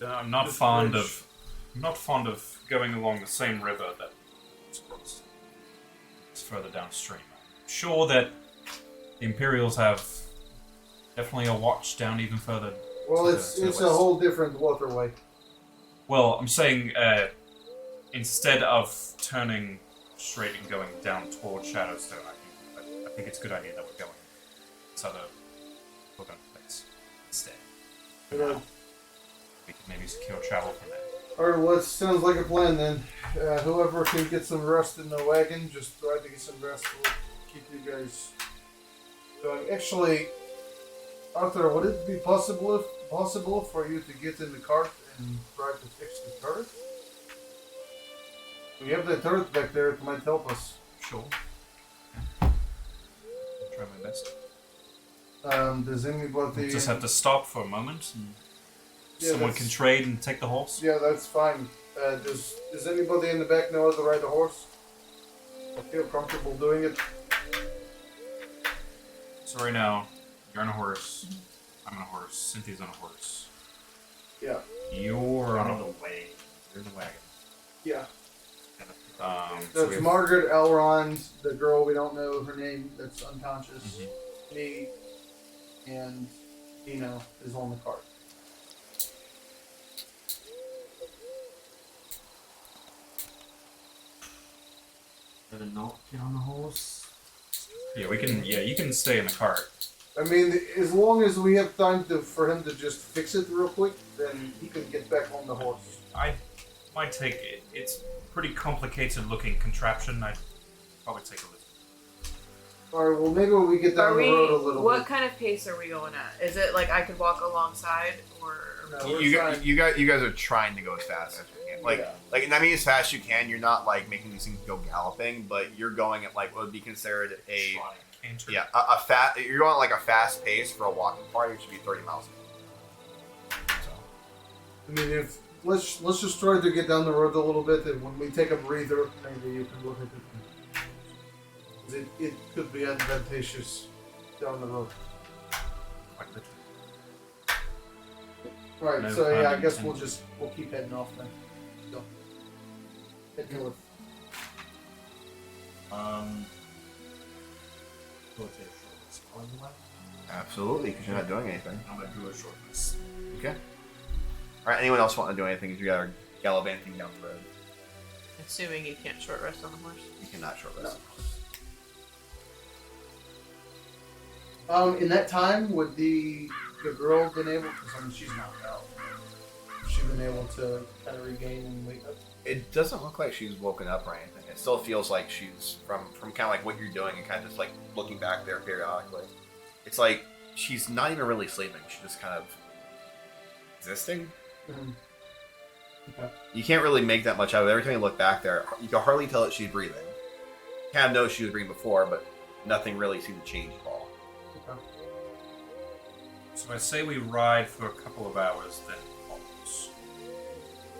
not This fond bridge. of. I'm not fond of going along the same river that it's crossed. It's further downstream. I'm sure that the Imperials have definitely a watch down even further. Well, to the- it's to the a west. whole different waterway. Well, I'm saying instead of turning straight and going down towards Shadowstone, I think it's a good idea that we're going this other place instead. You know, We can maybe secure travel from there. Alright, well, that sounds like a plan then. Whoever can get some rest in the wagon, just try to get some rest. We'll keep you guys going. Actually, Arthur, would it be possible for you to get in the cart and try to fix the turret? We have the turret back there. It might help us. Sure. I'll try my best. Does anybody... We'll just have to stop for a moment and Yeah, someone that's- can trade and take the horse. Yeah, that's fine. Does anybody in the back know how to ride a horse? I feel comfortable doing it. So right now, you're on a horse. I'm on a horse. Cynthia's on a horse. Yeah. You're on On a... the way. You're in the wagon. Yeah. So we That's have- Margaret Elrond, the girl we don't know her name that's unconscious. Me and Dino is on the cart. Better not get on the horse. Yeah, we can. Yeah, you can stay in the cart. I mean, as long as we have time for him to just fix it real quick, then he can get back on the horse. I might take it. It's pretty complicated looking contraption. I'd probably take a listen. Alright, well, maybe when we get down Are the we? road a little What bit. kind of pace are we going at? Is it like I could walk alongside, or No, we're You fine. guys are trying to go as fast as you can. Yeah. And I mean as fast as you can. You're not like making these things go galloping, but you're going at like what would be considered a Canter. a fat. You're going at like a fast pace for a walking party, which should be 30 miles. So. I mean, if let's just try to get down the road a little bit, and when we take a breather, maybe you can look at it. 'Cause it could be advantageous down the road. Quite literally. Right. No So yeah, I pun guess intended. we'll keep heading off then. So, head north. Go take a short rest on the way. Absolutely, because you're not doing anything. I'm gonna do a short rest. Okay. All right. Anyone else want to do anything? Because you guys are gallivanting down the road. assuming you can't short rest on the horse? You cannot short rest. In that time, would the girl been able? Because I mean, she's knocked out. She been able to kind of regain and wake up. It doesn't look like she's woken up or anything. It still feels like she's from kind of like what you're doing and kind of just like looking back there periodically. It's like she's not even really sleeping. She's just kind of existing. Mhm. Okay. You can't really make that much out of it. Every time you look back there, you can hardly tell that she's breathing. You kind of know she was breathing before, but nothing really seemed to change at all. Okay. So I say we ride for a couple of hours, then halt.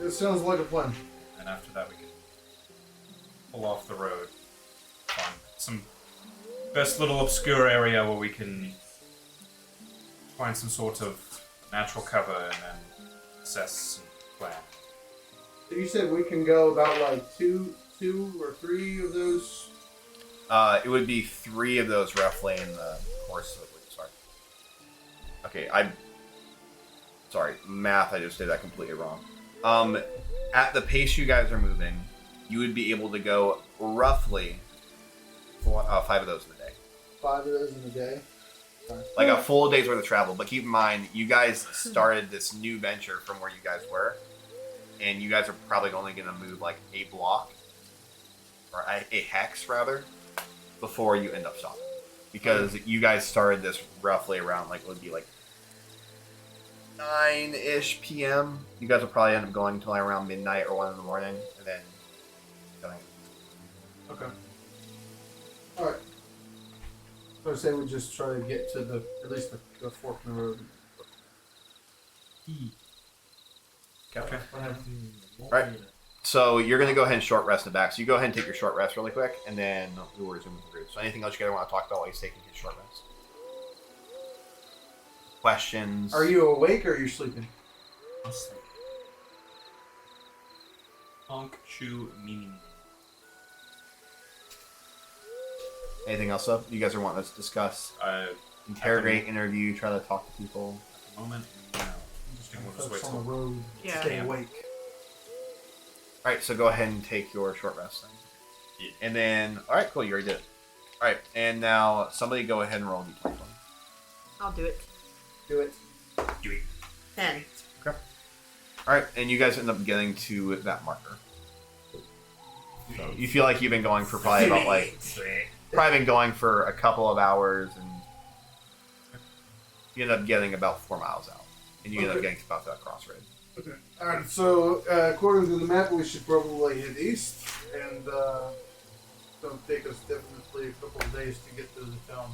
It sounds like a plan. And after that, we can pull off the road, find some best little obscure area where we can find some sort of natural cover and then assess and plan. So you said we can go about like two or three of those. It would be 3 of those roughly in the course of it. Sorry. Okay, sorry, math. I just did that completely wrong. At the pace you guys are moving, you would be able to go roughly 5 of those in a day. 5 of those in a day. Like a full day's worth of travel. But keep in mind, you guys started this new venture from where you guys were, and you guys are probably only going to move like a block, or a hex rather, before you end up stopping. Because you guys started this roughly around like would be like 9-ish p.m. You guys will probably end up going until like around midnight or 1 in the morning, and then going. Okay. All right. So I say we just try to get to at least the fork in the road. Okay. What happened? Right. So you're going to go ahead and short rest in the back. So you go ahead and take your short rest really quick, and then we'll resume with the group. So anything else you guys want to talk about while he's taking his short rest? Questions? Are you awake or are you sleeping? I'm sleeping. Honk, chew, meaning. Anything else up you guys are wanting to discuss? Interrogate, interview, try to talk to people. At the moment, no. Just We'll just focus wait on the till- road. Yeah. Stay Yeah. awake. Alright, so go ahead and take your short rest then. Yeah. And then, alright, cool, you already did it. Alright, and now somebody go ahead and roll d20. I'll do it. Do it. 10. Alright, All right, and you guys end up getting to that marker. So you feel like you've been going for probably about a couple of hours, and you end up getting about 4 miles out, and you end up getting to about that crossroad. Okay. Alright, so according to the map, we should probably head east, and it's going to take us definitely a couple of days to get to the town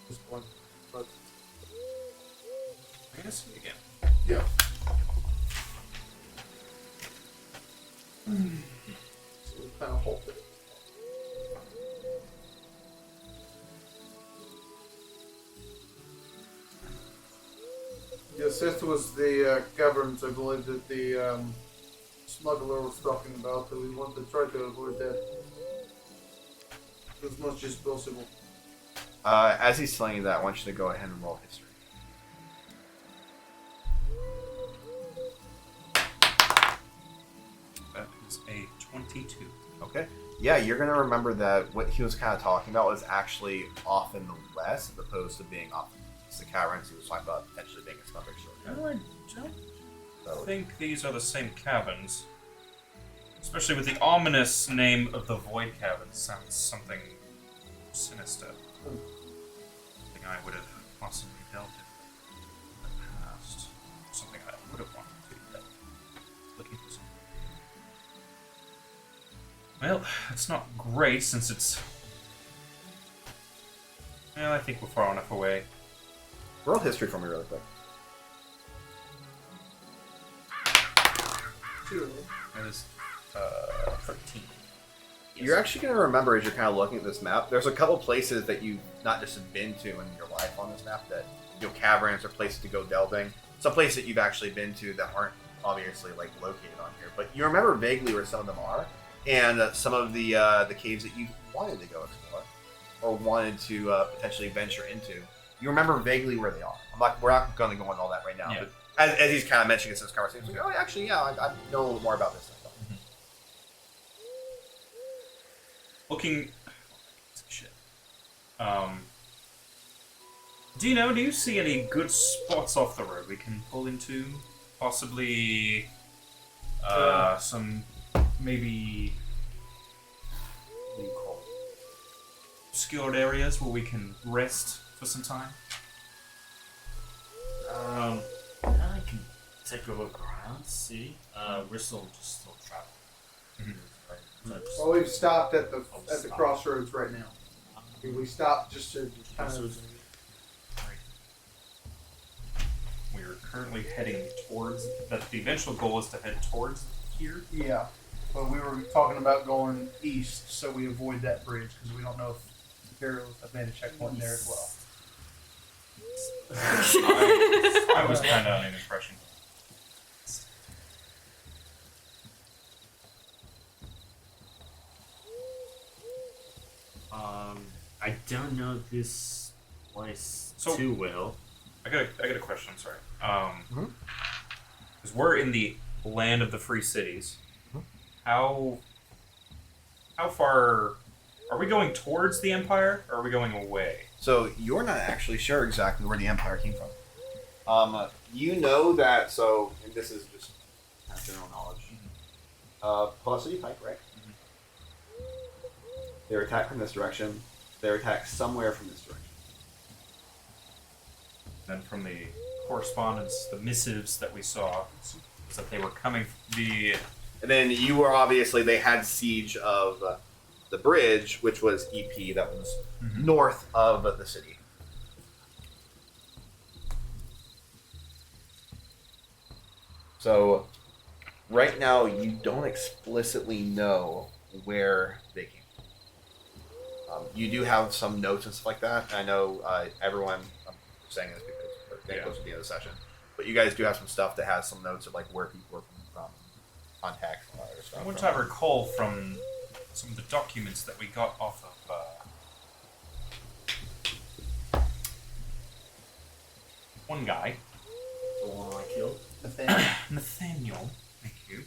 at this point. But I'm gonna see you again. yeah. So we kind of halt it. Yes, this was the caverns, I believe, that the smuggler was talking about, that we want to try to avoid that as much as possible. As he's telling you that, I want you to go ahead and roll history. That is a 22. Okay. Yeah, you're going to remember that what he was kind of talking about was actually off in the west as opposed to being off in the east. The caverns he was talking about potentially being a smuggler's sword. I don't think these are the same caverns. Especially with the ominous name of the Void Caverns. Sounds something sinister. Something I would have possibly dealt in the past. Something I would have wanted to do. Looking for something. Well, it's not great since it's... Well, I think we're far enough away. Roll history for me really quick. That is 13. You're actually going to remember as you're kind of looking at this map, there's a couple places that you've not just been to in your life on this map that, caverns or places to go delving. Some places that you've actually been to that aren't obviously like located on here, but you remember vaguely where some of them are, and some of the caves that you wanted to go explore or wanted to potentially venture into. You remember vaguely where they are. We're not going to go into all that right now, Yeah. but as he's kind of mentioning this in this conversation, he's like, oh, actually, yeah, I know a little more about this. Looking... Shit. Do you see any good spots off the road we can pull into? Possibly... some... maybe... What do you call it? Obscured areas where we can rest for some time? I can take a look around, see. We're still traveling. Well, we've stopped at the crossroads right now. We stopped just to kind of... We're currently heading towards... The eventual goal is to head towards here? Yeah, but we were talking about going east, so we avoid that bridge because we don't know if Imperials have made a checkpoint there as well. I was kind of under the impression. I don't know this place So- too well. I got a question. I'm sorry. Because we're in the land of the free cities. How far are we going towards the Empire, or are we going away? So you're not actually sure exactly where the Empire came from. You know that. So, and this is just kind of general knowledge. Velocity Pike, right? They're attacked from this direction. They're attacked somewhere from this direction. Then from the correspondence, the missives that we saw, was that they were coming. And then you were obviously they had siege of the bridge, which was EP, that was north of the city. So right now you don't explicitly know where they came from. You do have some notes and stuff like that. I know everyone. I'm saying this because we're getting close to the end of the session, but you guys do have some stuff that has some notes of like where people were from, contacts, and all that other stuff. From what I recall from some of the documents that we got off of one guy, The one I killed. Nathaniel, thank you,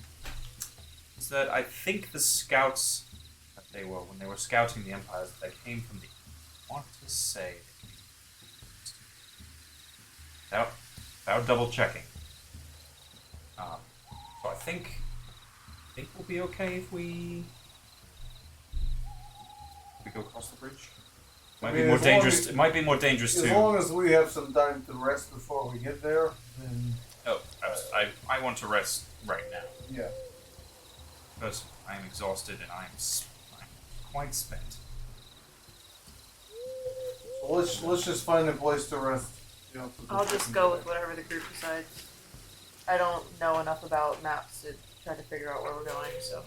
is that I think the scouts that they were, when they were scouting the empires, they came from the, I want to say, without double checking, So I think we'll be okay if we go across the bridge. Might be mean, more as long dangerous. as- It might be more dangerous As to. long as we have some time to rest before we get there, then Oh, I want to rest right now yeah. because I am exhausted and I'm quite spent. So let's just find a place to rest. You know, I'll just go with whatever the group decides. I don't know enough about maps to try to figure out where we're going, so.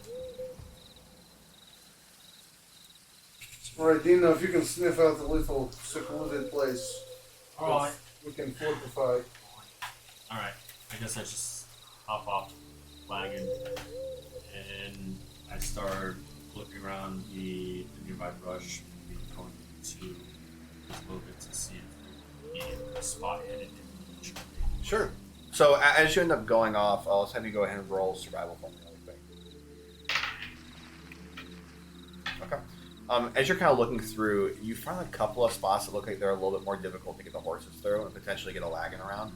Alright, Dina, if you can sniff out the little secluded place, Alright. we can fortify. Alright. I guess I just hop off the wagon and I start looking around the nearby brush, maybe going to a little bit to see if the spot headed in. Sure. So as you end up going off, I'll just have you go ahead and roll survival for me really quick. Okay. As you're kind of looking through, you find a couple of spots that look like they're a little bit more difficult to get the horses through and potentially get a wagon around.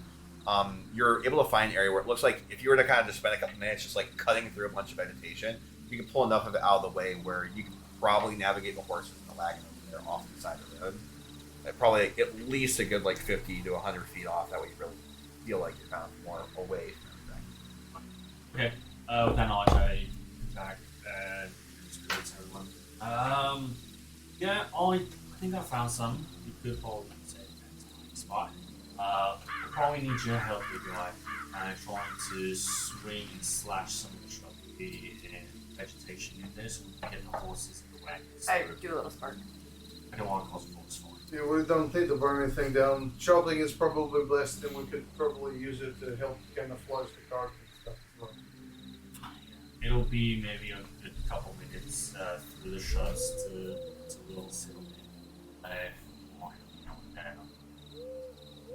You're able to find an area where it looks like if you were to kind of just spend a couple minutes just like cutting through a bunch of vegetation, you can pull enough of it out of the way where you can probably navigate the horses and the wagon over there off the side of the road. Probably at least a good like 50 to 100 feet off. That way you really feel like you're kind of more away from everything. Okay. With that knowledge, I back and spirits everyone. Yeah, I think I found some. You could probably say that's a spot. Probably need your help with your life. I'm trying to swing and slash some of the shrubbery and vegetation in there so we can get the horses and the wagons. I through. do a little spark. I don't want to cause a false fall. Yeah, we don't need to burn anything down. Chopping is probably blessed, and we could probably use it to help kind of flush the cart and stuff as well. It'll be maybe a good couple minutes through the shrubs to a little settlement.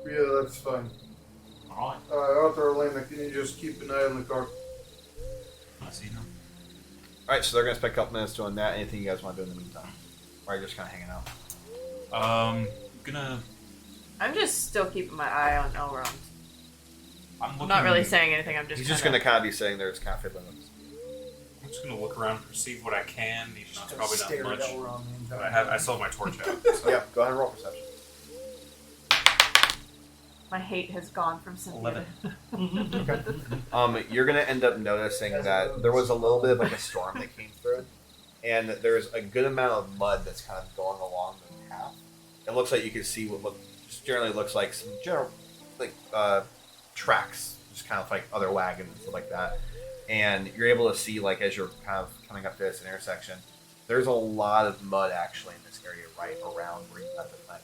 Yeah, that's fine. Alright, Arthur or Lena, can you just keep an eye on the cart? I see now. Alright, so they're going to spend a couple minutes doing that. Anything you guys want to do in the meantime? Or are you just kind of hanging out? Gonna. I'm just still keeping my eye on Elrond. I'm looking. I'm not really saying anything, I'm just He's just going kinda- to kind of be sitting there, just kind of fiddling with his. I'm just gonna look around, perceive what I can. Even though it's probably Stare not at much. Elrond the But entire I still have my torch out. So. Yeah, go ahead and roll perception. My hate has gone from Cynthia. 11. You're gonna end up noticing that there was a little bit of like a storm that came through, and there's a good amount of mud that's kind of going along the path. It looks like you can see what just generally looks like some general like tracks, just kind of like other wagons and stuff like that. And you're able to see like as you're kind of coming up to this intersection, there's a lot of mud actually in this area right around where you got the knife.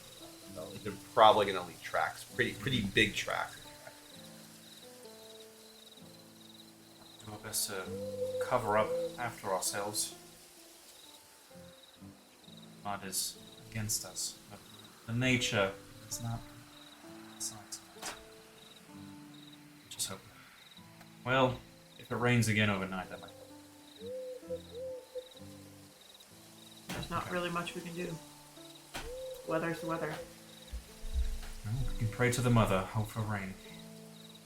So they're probably gonna leave tracks, pretty big tracks. Do our best to cover up after ourselves. Mud is against us, but the nature is not. It's not tonight. Just hope. Well, if it rains again overnight, that might help. There's not really much we can do. Weather's the weather. Well, we can pray to the mother, hope for rain.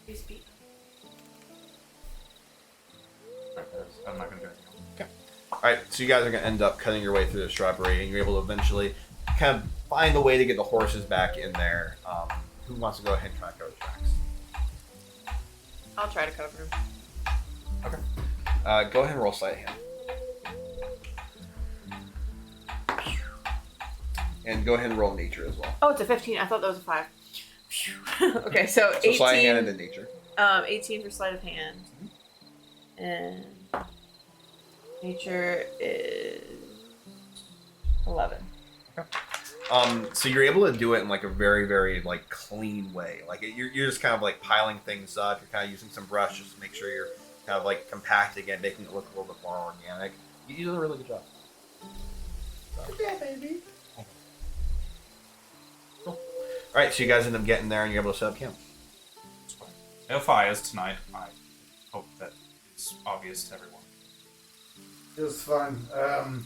Please be. I'm not gonna go. Alright, so you guys are going to end up cutting your way through the shrubbery, and you're able to eventually kind of find a way to get the horses back in there. Who wants to go ahead and try to cover the tracks? I'll try to cover him. Go ahead and roll sleight of hand. And go ahead and roll nature as well. Oh, it's a 15. I thought that was a 5. Okay, so So 18. sleight of hand and then nature. 18 for sleight of hand. And nature is 11. So you're able to do it in like a very, very like clean way. Like you're just kind of like piling things up. You're kind of using some brush just to make sure you're kind of like compacting it, making it look a little bit more organic. You did a really good job. Yeah, baby. All right, so you guys end up getting there and you're able to set up camp. No fires tonight. I hope that it's obvious to everyone. It's fine.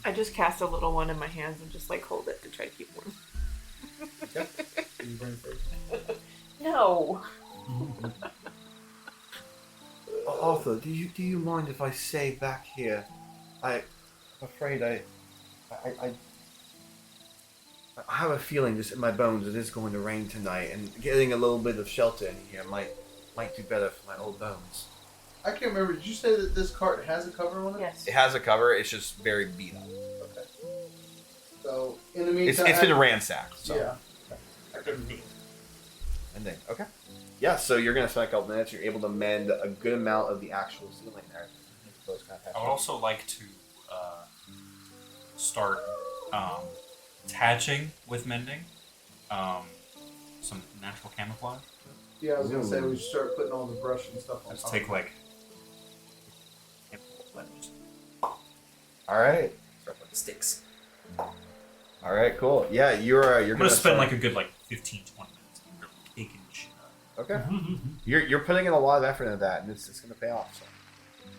I just cast a little one in my hands and just like hold it to try to keep warm. You bring first. No. Arthur, do you mind if I stay back here? I'm afraid I have a feeling just in my bones it is going to rain tonight, and getting a little bit of shelter in here might do better for my old bones. I can't remember. Did you say that this cart has a cover on it? Yes. It has a cover. It's just very beat up. Okay. So in the meantime, It's been ransacked. So. Yeah. I couldn't. And then okay. Yeah. So you're gonna spend a couple minutes. You're able to mend a good amount of the actual ceiling there. Those kind of I would also like to start attaching with mending some natural camouflage. Yeah, I was gonna say we should start putting all the brush and stuff on Let's top. take like. All right. Start with the sticks. All right. Cool. Yeah. You're I'm gonna spend like a good 15, 20 minutes really taking the shit out. Okay. You're putting in a lot of effort into that, and it's going to pay off. So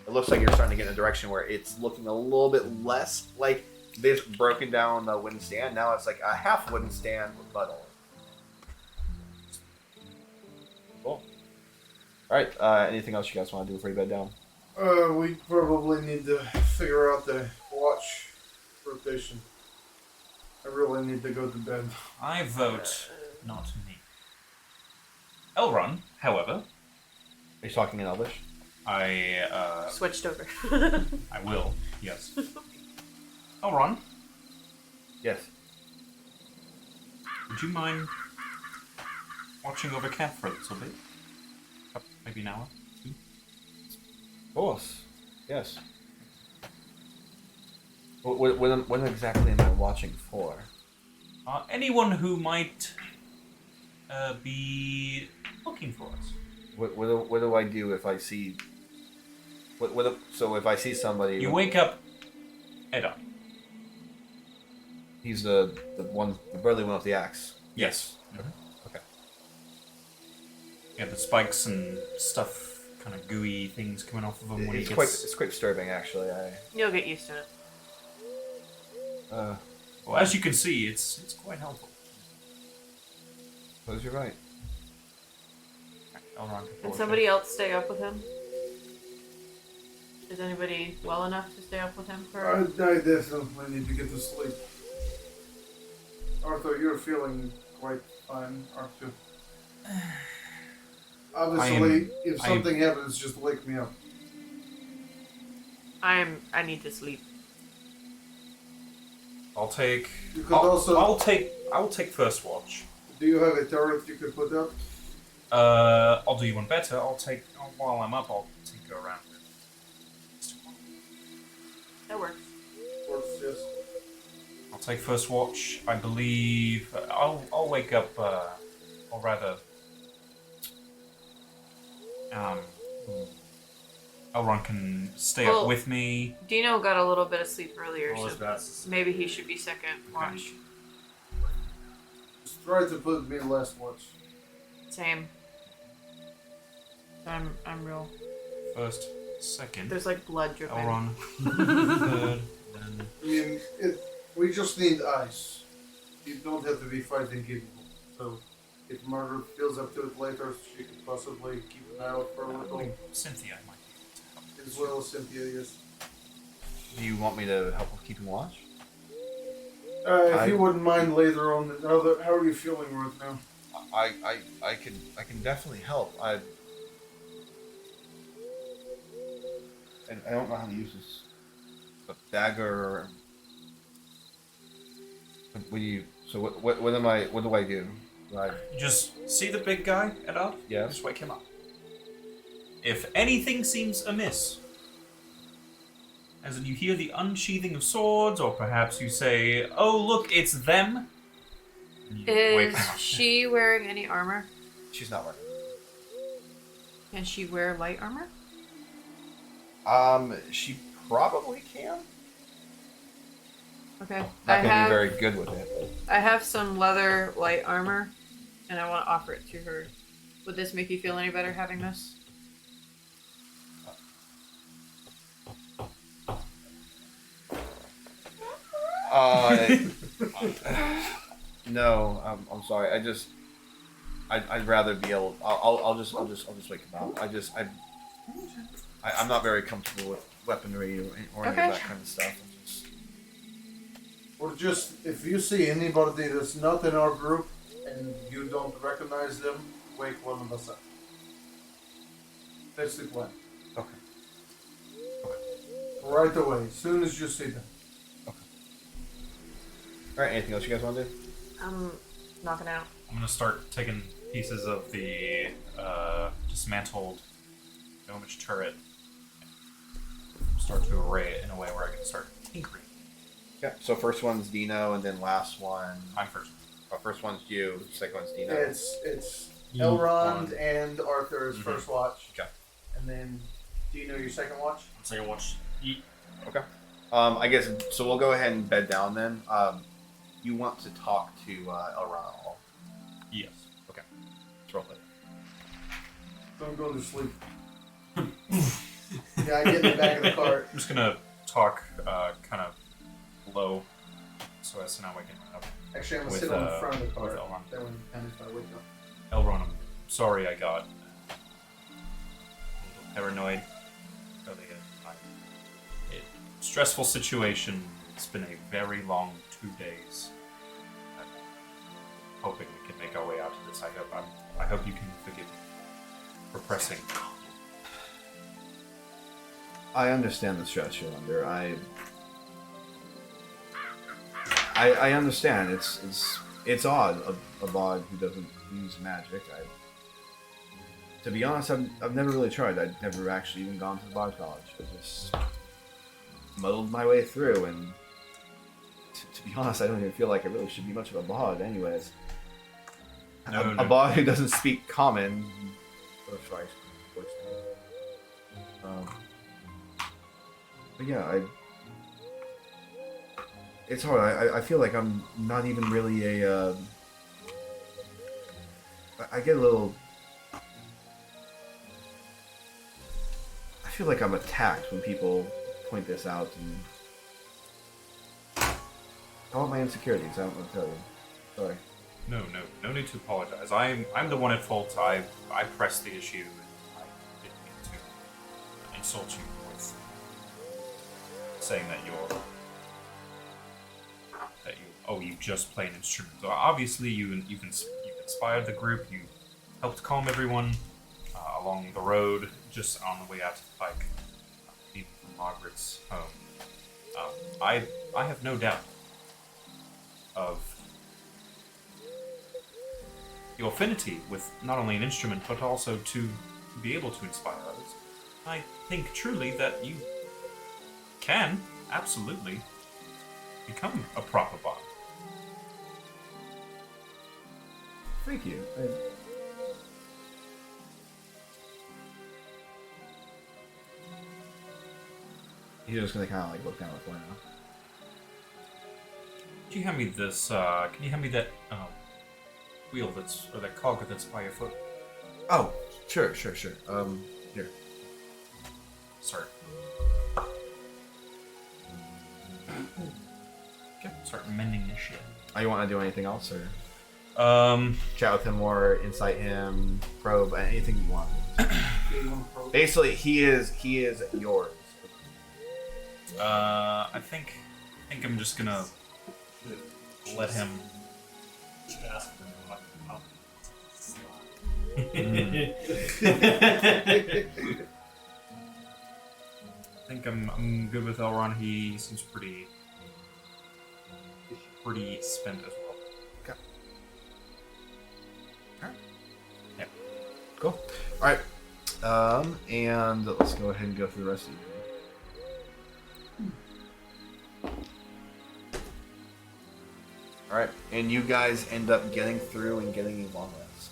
it looks like you're starting to get in a direction where it's looking a little bit less like this broken down wooden stand. Now it's like a half wooden stand with metal. Cool. All right. Anything else you guys want to do before you bed down? We probably need to figure out the watch rotation. I really need to go to bed. I vote not me. Elrond, however, Are you talking in Elvish? I Switched over. I will, yes. Elrond, Yes. would you mind watching over camp for a little bit? Maybe an hour? Of course. Yes. What exactly am I watching for? Anyone who might be looking for us. What do I do if I see? So if I see somebody, You wake up Edda. he's the burly one with the axe. Yes. Okay. Yeah, the spikes and stuff, kind of gooey things coming off of him when he It's gets. quite disturbing actually. You'll get used to it. Well, as you can see, it's quite helpful. Suppose you're right. Elrond can Can forward somebody else stay up with him? Is anybody well enough to stay up with him for? I definitely need to get to sleep. Arthur, you're feeling quite fine, aren't you? Obviously, if something happens, just wake me up. I need to sleep. I'll take. You could also. I'll take first watch. Do you have a turret you could put up? I'll do you one better. While I'm up, I'll take you around. That works. Works, yes. I'll take first watch. I believe I'll wake up. Or rather, Elrond can stay Well, up with me. Dino got a little bit of sleep earlier, All his so best. maybe he should be second watch. Just try to put me last watch. Same. I'm real. First, second. There's like blood dripping. Elrond. Third. Then I mean, we just need ice. You don't have to be fighting capable. So, if Margaret feels up to it later, she could possibly keep an eye out for a little. Cynthia might be able to help. As well as Cynthia, yes. Do you want me to help with keeping watch? If you wouldn't mind later on, how are you feeling right now? I can definitely help. I don't know how to use this. A dagger. Or, what do you? So what do I do? Right. You just see the big guy at up? Yeah. Just wake him up. If anything seems amiss, as in you hear the unsheathing of swords, or perhaps you say, "Oh, look, it's them," and you wake Is him up. she wearing any armor? She's not working. Can she wear light armor? She probably can. Okay. Not gonna be very good with it. I have some leather light armor, and I want to offer it to her. Would this make you feel any better having this? No, I'm sorry. I'd rather be able. I'll just wake him up. I'm not very comfortable with weaponry or any Okay. of that kind of stuff. Or just, if you see anybody that's not in our group and you don't recognize them, wake one of us up. That's the plan. Okay. Right away, as soon as you see them. Alright, anything else you guys want to do? I'm knocking out. I'm gonna start taking pieces of the dismantled gnomish turret, start to array it in a way where I can start tinkering. Okay, so first one's Dino, and then last one. I'm first. First one's you, second one's Dino. It's Elrond and Arthur's Mhm. first watch. Okay. And then Dino, your second watch? Second watch. Eat. Okay. I guess so. We'll go ahead and bed down then. You want to talk to Elrond? Yes. Okay. Let's roll it. Don't go to sleep. Yeah, I get in the back of the cart. I'm just gonna talk kind of low, so as to not wake him up. Actually, I'm going to With, sit on the front of the with cart. Elrond. That when if I wake up. Elrond, I'm sorry I got a little paranoid earlier. Stressful situation. It's been a very long 2 days. I'm hoping we can make our way out of this. I hope you can forgive me for pressing. I understand the stress you're under. I understand. It's odd. A bard who doesn't use magic. To be honest, I've never really tried. I've never actually even gone to the bard college. I just muddled my way through, and to be honest, I don't even feel like I really should be much of a bard, anyways. No. A bard who doesn't speak common. But yeah, it's hard. I feel like I'm not even really a. I get a little. I feel like I'm attacked when people point this out and. I want my insecurities. I don't want to tell you. Sorry. No need to apologize. I'm the one at fault. I pressed the issue, and I didn't mean to insult you with saying that you just play an instrument. So obviously you've inspired the group. You helped calm everyone along the road, just on the way out to the pike, leaving from Margaret's home. I have no doubt of your affinity with not only an instrument, but also to be able to inspire others. I think truly that you can, absolutely, become a proper bard. Thank you. He's just gonna kind of like look down the floor now. Can you hand me this, can you hand me that, wheel or that cog that's by your foot? Oh, sure. Here. Sorry. Okay, start mending this shit. Oh, you want to do anything else, or Um, chat with him more, incite him, probe, anything you want? Yeah, you want to probe? Basically, he is yours. I think I'm just gonna let him. Should ask for like how. I think I'm good with Elrond. He seems pretty spent as well. Okay. Alright. Yeah. Cool. Alright. And let's go ahead and go through the rest of the Alright. And you guys end up getting through and getting a long rest.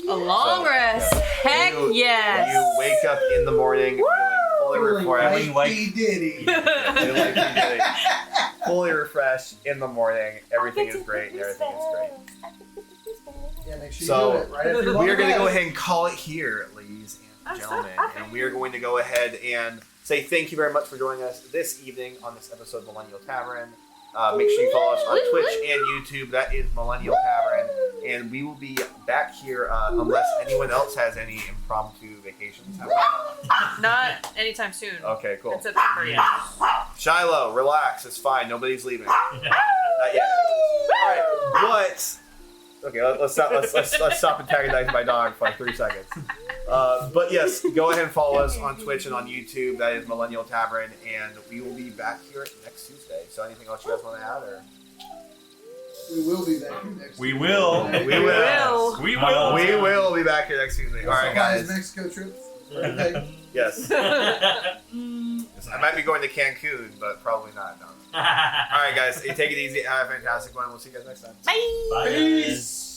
A long rest. Heck yes. You wake up in the morning feeling fully refreshed. Feeling like- P. Diddy. Feeling like you did it. Fully refreshed in the morning. Everything is great and everything is great. Yeah, make sure So, you do it right after We are going to go rest. ahead and call it here, ladies and gentlemen. And we are going to go ahead and say thank you very much for joining us this evening on this episode of Millennial Tavern. Make sure you follow us on Twitch and YouTube. That is Millennial Tavern. and we will be back here unless anyone else has any impromptu vacations happening. Not anytime soon. Okay, cool. In September, yeah. Shiloh, relax. It's fine. Nobody's leaving. Not yet. All right, but okay, let's stop antagonizing my dog for like 3 seconds. But yes, go ahead and follow us on Twitch and on YouTube. That is Millennial Tavern, and we will be back here next Tuesday. So, anything else you guys want to add, or? We will be back here next We week. will. We will. We will. We will be back here next Tuesday. All right, guys. Mexico trip. Okay. Yes. I might be going to Cancun, but probably not. No. All right, guys. Take it easy. Have a fantastic one. We'll see you guys next time. Bye. Bye, guys.